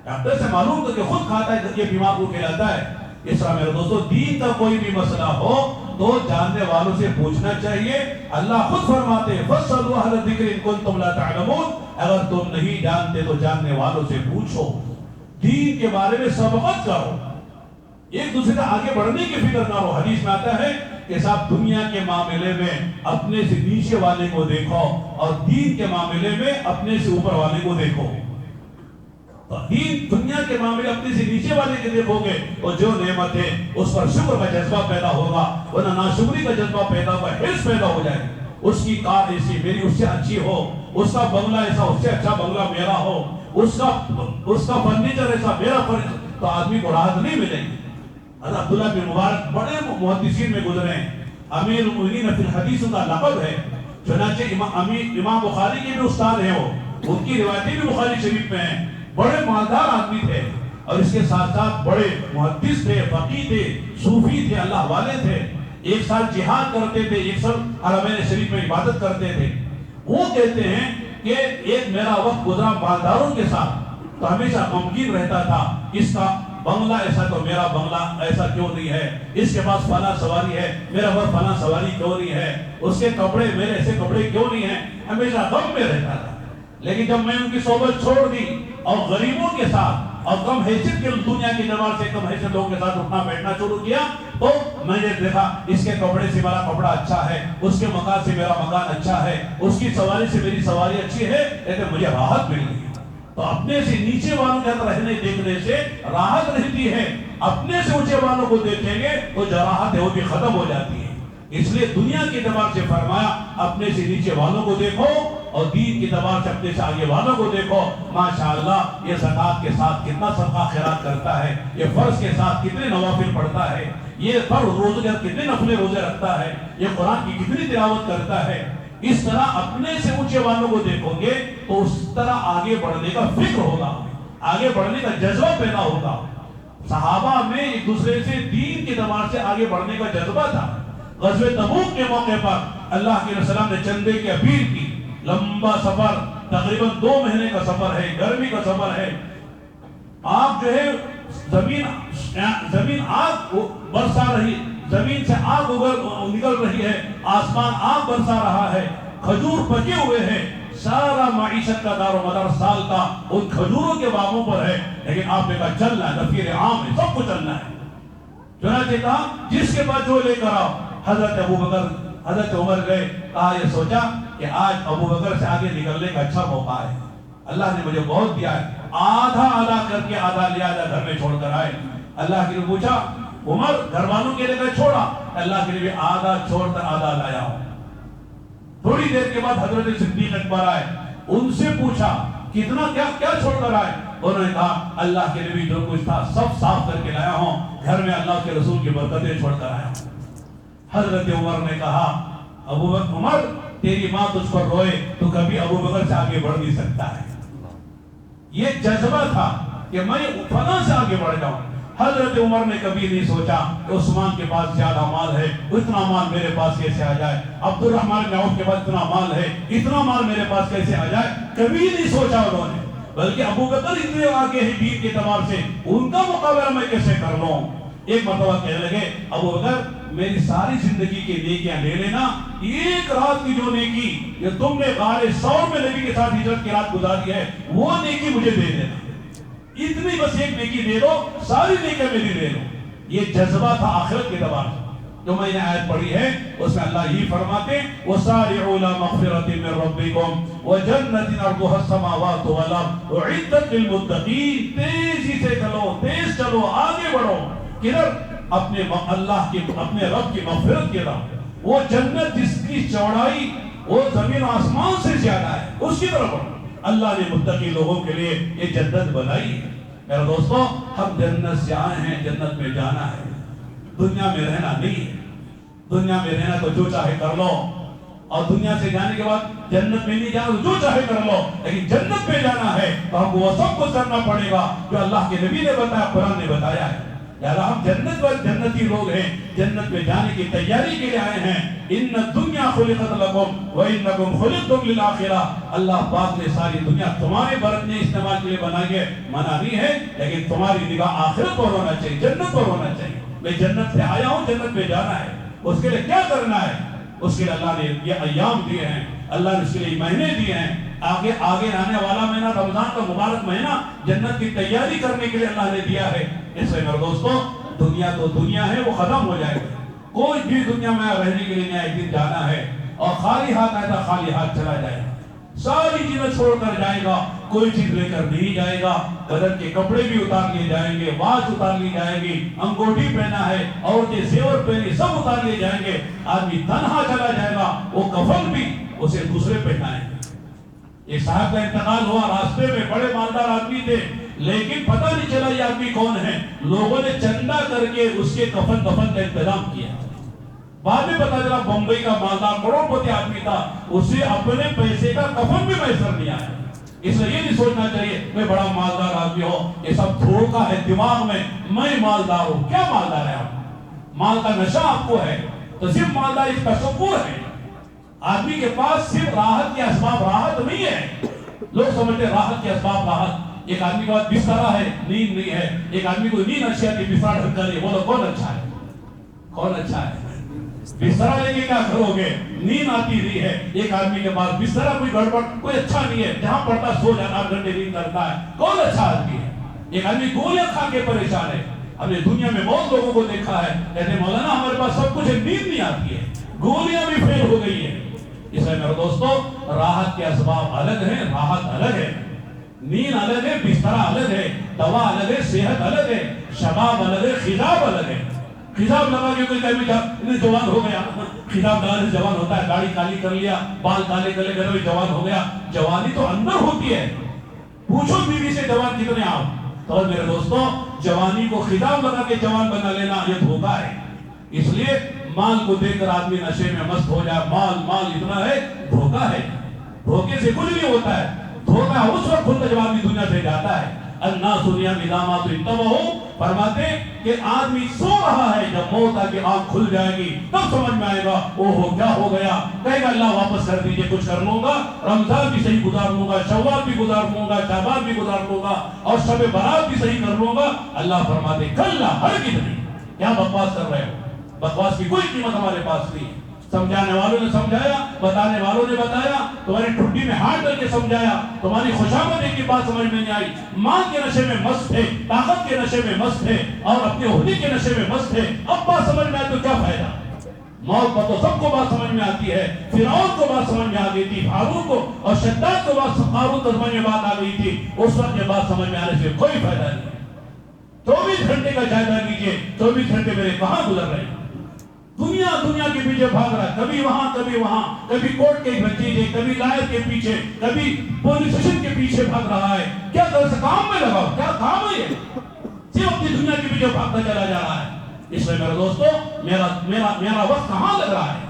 ڈاکٹر سے معلوم کر کے خود کھاتا ہے, یہ بیمار کو کھلاتا ہے. اس طرح میرے دوستو, دین کا کوئی بھی مسئلہ ہو تو جاننے والوں سے پوچھنا چاہیے. اللہ خود فرماتے ہیں فَاسْأَلُوا أَهْلَ الذِّكْرِ إِن كُنتُمْ لَا تَعْلَمُونَ, اگر تم نہیں جانتے تو جاننے والوں سے پوچھو, دین کے بارے میں سبقت کرو, ایک دوسرے کا آگے بڑھنے کی فکر کرو. حدیث میں آتا ہے کہ صاحب دنیا کے معاملے میں اپنے سے نیچے والے کو دیکھو, اور دین کے معاملے میں اپنے سے اوپر والے کو دیکھو. دین دنیا کے معاملے اپنے سے نیچے والے کے دیکھو گے تو جو نعمت ہے اس پر شکر کا جذبہ پیدا ہوگا, ورنہ ناشکری کا جذبہ پیدا ہوگا, حرص پیدا ہو جائے. اس کی کار ایسی میری اس سے اچھی ہو, اس کا بنگلہ ایسا اس سے اچھا بنگلہ میرا ہو, اس کا فرنیچر ایسا میرا فرنیچر, تو آدمی کو راحت نہیں ملے گی. حضرت عبداللہ بن مبارک بڑے محدثین میں گزرے ہیں, امیر المؤمنین فی الحدیث کا لقب ہے. چنانچہ امام بخاری کے بھی استاد ہیں, وہ ان کی روایتیں بھی بخاری شریف میں ہیں. بڑے مالدار آدمی تھے, اور اس کے ساتھ ساتھ بڑے محدث تھے, فقیہ تھے, صوفی تھے, اللہ والے تھے. 1 سال جہاد کرتے تھے, 1 سال حرمین شریف میں عبادت کرتے تھے. وہ کہتے ہیں کہ ایک میرا وقت گزرا مالداروں کے ساتھ, تو ہمیشہ غمگین رہتا تھا, اس کا بنگلہ ایسا تو میرا بنگلہ ایسا کیوں نہیں ہے, اس کے پاس فلاں سواری ہے, میرا پاس فلاں سواری کیوں نہیں ہے, اس کے کپڑے میرے ایسے کپڑے کیوں نہیں ہیں, ہمیشہ غم میں رہتا تھا. لیکن جب میں ان کی صحبت چھوڑ دی اور غریبوں کے ساتھ اور کم حیثیت کے دنیا کی دربار سے کم حیثیت لوگوں کے ساتھ اٹھنا بیٹھنا شروع کیا, تو میں نے دیکھا اس کے کپڑے سے میرا کپڑا اچھا ہے, اس کے مکان سے میرا مکان اچھا ہے, اس کی سواری سے میری سواری اچھی ہے, لیکن مجھے راحت مل گئی. تو اپنے سے نیچے والوں کے ساتھ رہنے دیکھنے سے راحت رہتی ہے, اپنے سے اونچے والوں کو دیکھیں گے تو جو راحت ہے وہ بھی ختم ہو جاتی ہے. اس لیے دنیا کے اعتبار سے فرمایا اپنے سے نیچے والوں کو دیکھو, اور دین کے اعتبار سے اپنے سے آگے والوں کو دیکھو. ماشاءاللہ یہ زکات کے ساتھ کتنا صدقہ خیرات کرتا ہے, یہ فرض کے ساتھ کتنے نوافل پڑھتا ہے, یہ فرض روزے کتنے نفل روزے رکھتا ہے, یہ قرآن کی کتنی تلاوت کرتا ہے. اس طرح اپنے سے اونچے والوں کو دیکھو گے تو اس طرح آگے بڑھنے کا فکر ہوگا, آگے بڑھنے کا جذبہ پیدا ہوگا. صحابہ میں ایک دوسرے سے دین کے اعتبار سے آگے بڑھنے کا جذبہ تھا. غزوہ تبوک کے موقع پر اللہ کے رسول نے چندے کی اپیل کی. لمبا سفر, تقریباً 2 مہینے کا سفر ہے, گرمی کا سفر ہے. آگ جو ہے زمین آگ برسا رہی, زمین سے آگ نکل رہی ہے, آسمان آگ برسا رہا ہے, کھجور پکے ہوئے ہیں, سارا معیشت کا دار و مدار سال کا ان کھجوروں کے باغوں پر ہے. لیکن آپ نے کہا چلنا ہے, نفیر عام ہے, سب کو چلنا ہے. چنانچہ کہا جس کے بعد جو لے کر آؤ. حضرت عمر گئے, کہا یہ سوچا کہ آج ابو بکر سے آگے نکلنے کا اچھا موقع ہے, اللہ نے مجھے بہت دیا ہے, آدھا ادا کر کے آدھا لے آدھا گھر میں چھوڑ کر آئے. اللہ کے لیے پوچھا عمر گھر والوں کے لیے چھوڑا, اللہ کے لیے آدھا چھوڑ کر آدھا لایا ہوں. تھوڑی دیر کے بعد حضرت صدیق اکبر آئے, ان سے پوچھا کتنا کیا چھوڑ کر آئے. انہوں نے کہا اللہ کے لیے جو کچھ تھا سب صاف کر کے لایا ہوں, گھر میں اللہ کے رسول کی برکتیں چھوڑ کر آیا ہوں. حضرت عمر نے کہا ابو بکر, عمر تیری ماں تجھ پر روئے تو کبھی ابو بکر سے آگے بڑھ نہیں سکتا ہے. یہ جذبہ تھا کہ میں فلاں سے آگے بڑھ جاؤں. حضرت عمر نے کبھی نہیں سوچا کہ عثمان کے پاس زیادہ مال ہے, اتنا مال میرے پاس کیسے آ جائے. عبد الرحمن بن عوف کے پاس اتنا مال ہے, اتنا مال میرے پاس کیسے آ جائے. کبھی نہیں سوچا انہوں نے, بلکہ ابو بکر اتنے آگے ہیں دین کے اعتبار سے, ان کا مقابلہ میں کیسے کر لوں. ایک مرتبہ کہنے لگے ابو بکر میری ساری زندگی کی نیکیاں لے لینا, ایک رات کی جو نیکی یہ تم نے غار ثور میں نبی کے ساتھ ہجرت کی رات گزاری ہے وہ نیکی مجھے دے دینا. اتنی بس ایک نیکی دے دو, ساری نیکیاں میری لے لو. یہ جذبہ تھا آخرت کے اعتبار سے. جو میں نے آیت پڑھی ہے اس میں اللہ یہی فرماتے وَسَارِعُوا إِلَىٰ مَغْفِرَةٍ مِّن رَّبِّكُمْ وَجَنَّةٍ عَرْضُهَا السَّمَاوَاتُ وَالْأَرْضُ أُعِدَّتْ لِلْمُتَّقِينَ. تیزی سے چلو، تیز چلو، آگے بڑھو. کدھر؟ اپنے اللہ کی، اپنے رب کی مغفرت کی طرف. وہ جنت جس کی چوڑائی وہ زمین و آسمان سے زیادہ ہے، اس کی طرف بڑھو. اللہ نے متقی لوگوں کے لیے یہ جنت بنائی ہے. میرے دوستو، ہم جنت سے آئے ہیں، جنت میں جانا ہے، دنیا میں رہنا نہیں ہے. دنیا میں رہنا تو جو چاہے کر لو، اور دنیا سے جانے کے بعد جنت میں نہیں جانا تو جو چاہے کر لو، لیکن جنت میں جانا ہے تو ہم کو وہ سب کچھ کرنا پڑے گا جو اللہ کے نبی نے بتایا، قرآن نے بتایا ہے. یار ہم جنت پر جنتی لوگ ہیں، جنت میں جانے کی تیاری کے لیے آئے ہیں. ان الدنیا خلقت لکم وانکم خلقتم للآخرہ. اللہ پاک نے ساری دنیا تمہارے برتنے استعمال کے لیے بنائی ہے، منع نہیں ہے، لیکن تمہاری نگاہ آخرت پر ہونا چاہیے، جنت پر ہونا چاہیے. میں جنت سے آیا ہوں، جنت میں جانا ہے. اس کے لیے کیا کرنا ہے؟ اس کے لیے اللہ نے یہ ایام دیے ہیں، اللہ نے اس کے لیے مہینے دیے ہیں. آگے آنے والا مہینہ رمضان کا مبارک مہینہ جنت کی تیاری کرنے کے لیے اللہ نے دیا ہے. اس لیے میرے دوستو، دنیا تو دنیا ہے، وہ ختم ہو جائے گی. کوئی بھی دنیا میں رہنے کے لیے نہیں، ایک دن جانا ہے اور خالی ہاتھ آئے گا، خالی ہاتھ چلا جائے گا. ساری چیزیں چھوڑ کر جائے گا، کوئی چیز لے کر نہیں جائے گا. بدن کے کپڑے بھی اتار لیے جائیں گے، واچ اتار لی جائے گی، انگوٹھی پہنا ہے، عورتیں زیور پہنی، سب اتار لیے جائیں گے. آدمی تنہا چلا جائے گا، وہ کفن بھی اسے دوسرے پہنائیں گے. ایک صاحب کا انتقال ہوا، راستے میں بڑے مالدار آدمی تھے، لیکن پتہ نہیں چلا یہ آدمی کون ہے. لوگوں نے چندہ کر کے اس کے کفن دفن کا انتظام کیا. بعد میں پتہ چلا بمبئی کا مالدار کروڑ پتی آدمی تھا، اسے اپنے پیسے کا کفن بھی میسر نہیں آیا. اس لیے یہ نہیں سوچنا چاہیے میں بڑا مالدار آدمی ہو، یہ سب دھوکہ ہے دماغ میں. میں مالدار ہوں، کیا مالدار ہے آپ؟ مال کا نشہ آپ کو ہے تو صرف مالدار اس کا تصور ہے. آدمی کے پاس صرف راحت کے اسباب راحت نہیں ہے. لوگ سمجھتے راحت کے اسباب راحت. ایک آدمی کے پاس بستر ہے، نیند نہیں ہے. ایک آدمی کو نیند اچھی آتی ہے، بستر ڈھک کر بولو کون اچھا ہے؟ کون اچھا ہے؟ بستر لے کے کیا کرو گے؟ نیند آتی نہیں ہے. ایک آدمی کے پاس بستر کوئی گڑبڑ، کوئی اچھا نہیں ہے، جہاں پڑتا سو جاتا، 8 گھنٹے نیند کرتا ہے، کون اچھا آدمی ہے؟ ایک آدمی گولیاں کھا کے پریشان ہے. ہم نے دنیا میں بہت لوگوں کو دیکھا ہے، کہتے ہیں مولانا ہمارے پاس سب کچھ ہے، نیند نہیں آتی ہے، گولیاں بھی فیل ہو گئی ہے. اس لیے میرے دوستو، راحت کے اسباب الگ ہیں، راحت الگ ہے، نیند الگ ہے، بستر الگ ہے، دوا الگ ہے، صحت الگ ہے، شباب الگ ہے، خضاب الگ ہے. خضاب لگا کے کوئی کہتے جوان ہو گیا، خضاب لگا سے جوان ہوتا ہے، داڑھی کالی کر لیا، بال کالے کر لے کر جوان ہو گیا. جوانی تو اندر ہوتی ہے. پوچھو بیوی سے جوان کتنے آپ؟ تو میرے دوستو، جوانی کو خضاب لگا کے جوان بنا لینا یہ دھوکہ ہے. اس لیے مال کو دیکھ کر آدمی نشے میں مست ہو جائے، مال اتنا ہے، دھوکہ ہے. دھوکے سے کچھ نہیں ہوتا ہے. دھوکہ اس وقت کھلتا جب آدمی دنیا سے جاتا ہے. الناس نیام اذا ماتوا انتبہوا، فرماتے کہ آدمی سو رہا ہے، جب موت آ کے آنکھ کھل جائے گی تب سمجھ میں آئے گا اوہو کیا ہو گیا. کہے گا اللہ واپس کر دیجئے، کچھ کر لوں گا، رمضان بھی صحیح گزار لوں گا، شوال بھی گزار لوں گا، شعبان بھی گزار لوں گا، اور شب برات بھی صحیح کر لوں گا. اللہ فرماتے کلا، ہرگز نہیں. کیا بکواس کر رہے ہو؟ بکواس کی کوئی قیمت ہمارے پاس نہیں. سمجھانے والوں نے سمجھایا، بتانے والوں نے بتایا، تمہاری ٹھڈی میں ہاتھ ڈال کے سمجھایا، تمہاری خوشامد ایک کی بات سمجھ میں نہیں آئی. مال کے نشے میں مست ہے، طاقت کے نشے میں مست ہے، اور اپنے عہدے کے نشے میں مست ہے. اب بات سمجھ میں آئے تو کیا فائدہ؟ موت پر تو سب کو بات سمجھ میں آتی ہے. فرعون کو بات سمجھ میں آ گئی تھی، ہارون کو اور شداد کو قارون کو سمجھ میں بات آ گئی تھی. اس وقت یہ بات سمجھ میں آنے سے کوئی فائدہ نہیں. 24 گھنٹے کا جائزہ لیجیے، 24 گھنٹے میرے کہاں گزر رہے ہیں؟ دنیا کے پیچھے بھاگ رہا ہے، کبھی وہاں، کبھی کورٹ کے بھتیجے، کبھی لائر کے پیچھے، کبھی پولیس اسٹیشن کے پیچھے بھاگ رہا ہے. کیا کر سکتا؟ کام میں لگاؤ، کیا کام ہے یہ؟ صرف اپنی دنیا کے پیچھے بھاگتا چلا جا رہا ہے. اس لیے میرے دوستو، میرا وقت کہاں لگ رہا ہے؟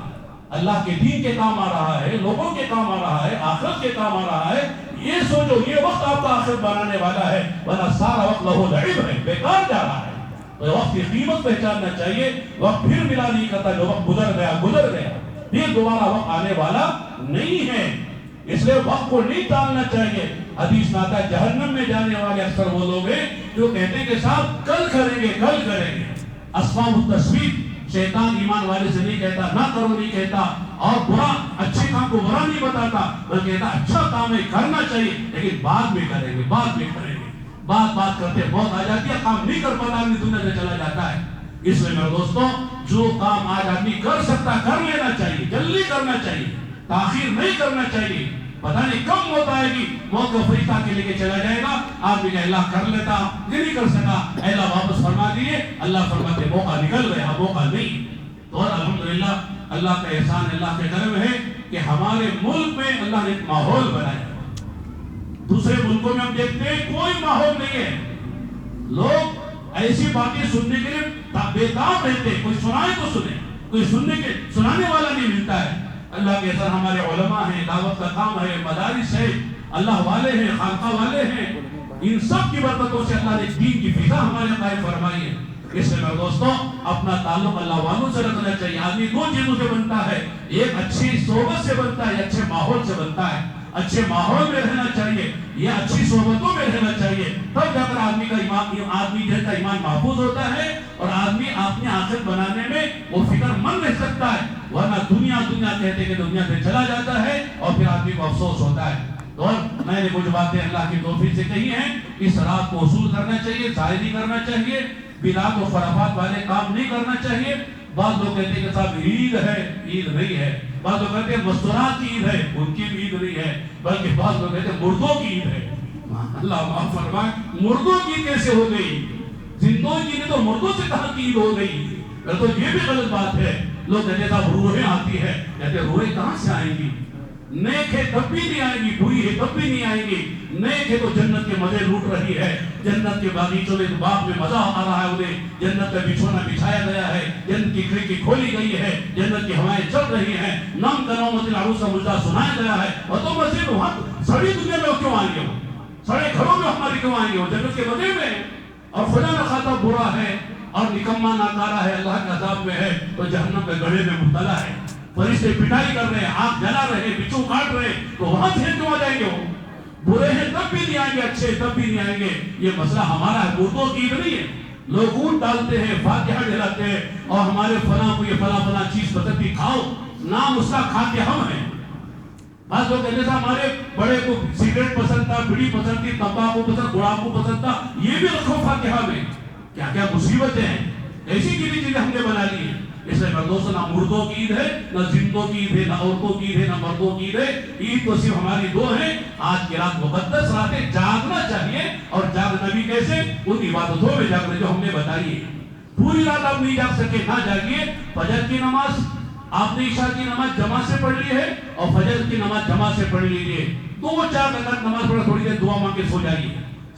اللہ کے دین کے کام آ رہا ہے، لوگوں کے کام آ رہا ہے، آخرت کے کام آ رہا ہے. یہ سوچو یہ وقت آپ کا آخرت بنانے والا ہے، ورنہ سارا وقت لہو لعب ہے، بیکار جا رہا ہے. تو وقت کی قیمت پہچاننا چاہیے. وقت پھر ملا نہیں کرتا، جو وقت گزر گیا پھر دوبارہ وقت آنے والا نہیں ہے. اس لیے وقت کو نہیں ٹالنا چاہیے. حدیث میں آتا ہے جہنم میں جانے والے اکثر وہ لوگ ہیں جو کہتے ہیں کہ صاحب کل کریں گے. اسباب التسویب، شیطان ایمان والے سے نہیں کہتا نہ کرو نہیں کہتا، اور برا اچھے کام کو برا نہیں بتاتا، بلکہ کہتا اچھا کام ہے کرنا چاہیے لیکن بعد میں کریں گے. بات کرتے موت آ جاتی ہے، کام نہیں کر پاتا، آدمی دنیا سے چلا جاتا ہے. اس لیے میرے دوستوں، جو کام آج آدمی کر سکتا کر لینا چاہیے، جلدی کرنا چاہیے، تاخیر نہیں کرنا چاہیے. پتہ نہیں کب موت آئے گی، موت کو فرشتہ کے لے کے چلا جائے گا. آدمی کہ اللہ کر لیتا، یہ نہیں کر سکا، اللہ واپس فرما دیے. اللہ فرماتے موقع نکل گیا، موقع نہیں. تو الحمدللہ اللہ کا احسان، اللہ کے کرم ہے کہ ہمارے ملک میں اللہ نے ایک ماحول بنایا. دوسرے ملکوں میں ہم دیکھتے ہیں کوئی ماحول نہیں ہے، لوگ ایسی باتیں سننے کے لیے بےتاب رہتے ہیں. کوئی سنائے تو سنے، کوئی سنانے والا نہیں ملتا ہے. اللہ کے اثر ہمارے علماء ہیں، دعوت کا کام ہے، مدارس ہے، اللہ والے ہیں، خانقاہ والے ہیں. ان سب کی برکتوں سے اللہ نے دین کی فضا ہمارے قائم فرمائی ہے. اس لیے دوستوں اپنا تعلق اللہ والوں سے رکھنا چاہیے. آدمی دو چیزوں سے بنتا ہے، ایک اچھی صحبت سے بنتا ہے، اچھے ماحول سے بنتا ہے. اچھے ماحول میں رہنا چاہیے، یہ اچھی صحبتوں میں رہنا چاہیے. تب جا کر آدمی کا ایمان محفوظ ہوتا ہے اور آدمی اپنی آخرت بنانے میں وہ فکر مند رہ سکتا ہے. ورنہ دنیا کہتے کہ دنیا سے چلا جاتا ہے اور پھر آدمی کو افسوس ہوتا ہے. اور میں نے کچھ باتیں اللہ کی توفیق سے کہی ہیں. اس رات کو وصول کرنا چاہیے، ضائع نہیں کرنا چاہیے، بدعت و خرافات والے کام نہیں کرنا چاہیے. بعض لوگ کہتے ہیں کہ صاحب عید ہے، عید نہیں ہے. بعض لوگ کہتے ہیں مستورات کی عید ہے، ان کی بھی عید نہیں ہے، بلکہ بعض لوگ کہتے ہیں مردوں کی عید ہے. اللہ معاف فرمائے، مردوں کی کیسے ہو گئی؟ زندوں کی نہیں تو مردوں سے کہاں کی عید ہو گئی؟ تو یہ بھی غلط بات ہے. لوگ کہتے ہیں صاحب روحیں آتی ہے، کہتے ہیں روحیں کہاں سے آئیں گی؟ نیک ہے تب بھی نہیں آئیں گی، بری ہے تب بھی نہیں آئیں گی. نیک ہے تو جنت کے مزے لوٹ رہی ہے، جنت کے باغیچوں میں باغ میں مزہ آ رہا ہے انہیں. جنت کا بچھونا بچھایا گیا ہے، جنت کی کھڑکی کھولی گئی ہے، جنت کی ہوائیں چل رہی ہیں، نام کنومت العروس کا مجدہ سنایا گیا ہے. اور تو مسجد وہاں سڑی دنیا میں کیوں آئیں گے؟ سڑے گھروں میں ہماری کیوں آئیں گے؟ وہ جنت کے مزے میں. اور خدا نہ خاطہ برا ہے اور نکما ناکارہ ہے، اللہ کے عذاب میں ہے، تو جہنم کے گڑھے میں مبتلا ہے. فرشتے پٹائی کر رہے ہیں، آگ جلا رہے ہیں، بچھو کاٹ رہے ہیں، تو وہاں سے کیوں آ جائیں گے؟ وہ برے ہیں تب بھی نہیں آئیں گے، اچھے تب بھی نہیں آئیں گے. یہ مسئلہ ہمارا ہے، مردوں کی عید نہیں ہے. لوگ اونٹ ڈالتے ہیں، فاتحہ ڈلاتے ہیں اور ہمارے فلاں کو یہ فلاں چیز پسند تھی، کھاؤ، نام اس کا کھاتے ہم ہیں. بعض لوگ کہتے ہیں ہمارے بڑے کو سگریٹ پسند تھا، بیڑی پسند تھی، تمباکو پسند، گڑامبو پسند تھا، یہ بھی رکھو فاتحہ میں. کیا کیا مصیبتیں ہیں، ایسی چیزیں ہم نے بنا لی ہیں. اس لیے دوستوں نہ مردوں کی عید ہے، نہ زندوں کی عید ہے، نہ عورتوں کی عید ہے، نہ مردوں کی عید ہے. عید تو صرف ہماری دو ہیں. آج کی رات مقدس رات ہے، جاگنا چاہیے. اور جاگنا بھی کیسے؟ ان عبادتوں میں جاگنا جو ہم نے بتائی ہے. پوری رات آپ نہیں جاگ سکے، نہ جاگیے. فجر کی نماز آپ نے عشاء کی نماز جمع سے پڑھ لی ہے اور فجر کی نماز جمع سے پڑھ لیجیے. 2-4 رکعت نماز پڑھ تھوڑی دیر دعا مانگ کے سو جائیے،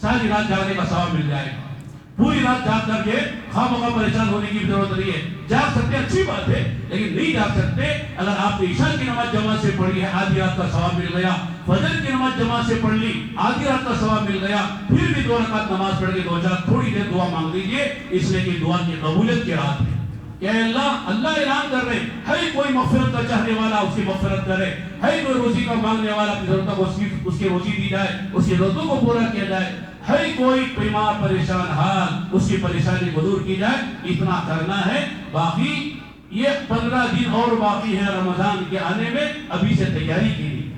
ساری رات جاگنے کا ثواب مل جائے گا. پوری رات جاگ کر کے خواہ مخواہ پریشان ہونے کی ضرورت نہیں ہے. جاگ سکتے اچھی بات ہے، لیکن نہیں جاگ سکتے. اگر آپ نے عشاء کی نماز جمع سے پڑھی ہے، آدھی رات کا ثواب مل گیا. فجر کی نماز جمع سے پڑھ لی، آدھی رات کا ثواب مل گیا. پھر بھی 2 رکعت نماز پڑھ کے 2-4 تھوڑی دیر دعا مانگ لیجیے، اس لیے کہ دعا کی قبولیت کی رات ہے. کہ اللہ اعلان کر رہے ہے کوئی مغفرت کا چاہنے والا اس کی مغفرت کرے، ہے کوئی روزی کا مانگنے والا اپنی ضرورتوں کو اس کی روزی دی جائے، اس کی ضرورتوں کو پورا کیا جائے، ہے کوئی بیمار پریشان حال اس کی پریشانی کو دور کی جائے. اتنا کرنا ہے. باقی یہ 15 دن اور باقی ہے رمضان کے آنے میں. ابھی سے تیاری کیجیے،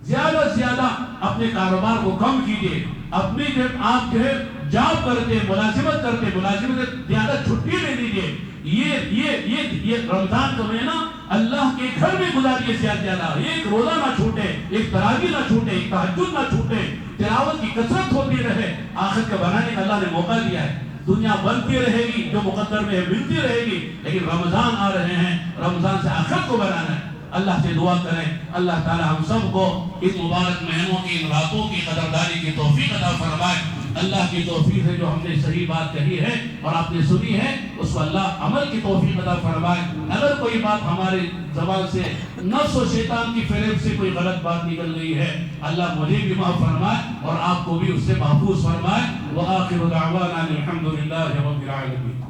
زیادہ سے زیادہ اپنے کاروبار کو کم کیجیے. اپنی جب آپ جو ہے جاب کرتے ملازمت سے زیادہ چھٹی لے لیجیے. یہ رمضان کا مہینہ اللہ کے گھر میں گزاریے زیادہ. ایک روزہ نہ چھوٹے، ایک تراویح نہ چھوٹے، ایک تہجد نہ چھوٹے. تلاوت کی کثرت ہوتی رہے. آخرت کا بنانے کا اللہ نے موقع دیا ہے. دنیا بنتی رہے گی، جو مقدر میں ہے ملتی رہے گی، لیکن رمضان آ رہے ہیں، رمضان سے آخرت کو بنانا ہے. اللہ سے دعا کریں اللہ تعالی ہم سب کو اس مبارک مہینوں کی، ان راتوں کی قدردانی کی توفیق عطا فرمائے. اللہ کی توفیق ہے جو ہم نے صحیح بات کہی ہے اور آپ نے سنی ہے، اس کو اللہ عمل کی توفیق عطا فرمائے. اگر کوئی بات ہمارے زبان سے نفس و شیطان کی فریب سے کوئی غلط بات نکل گئی ہے، اللہ مجھے بھی معاف فرمائے اور آپ کو بھی اس سے محفوظ فرمائے. وآخر دعوانا الحمد للہ رب العالمین.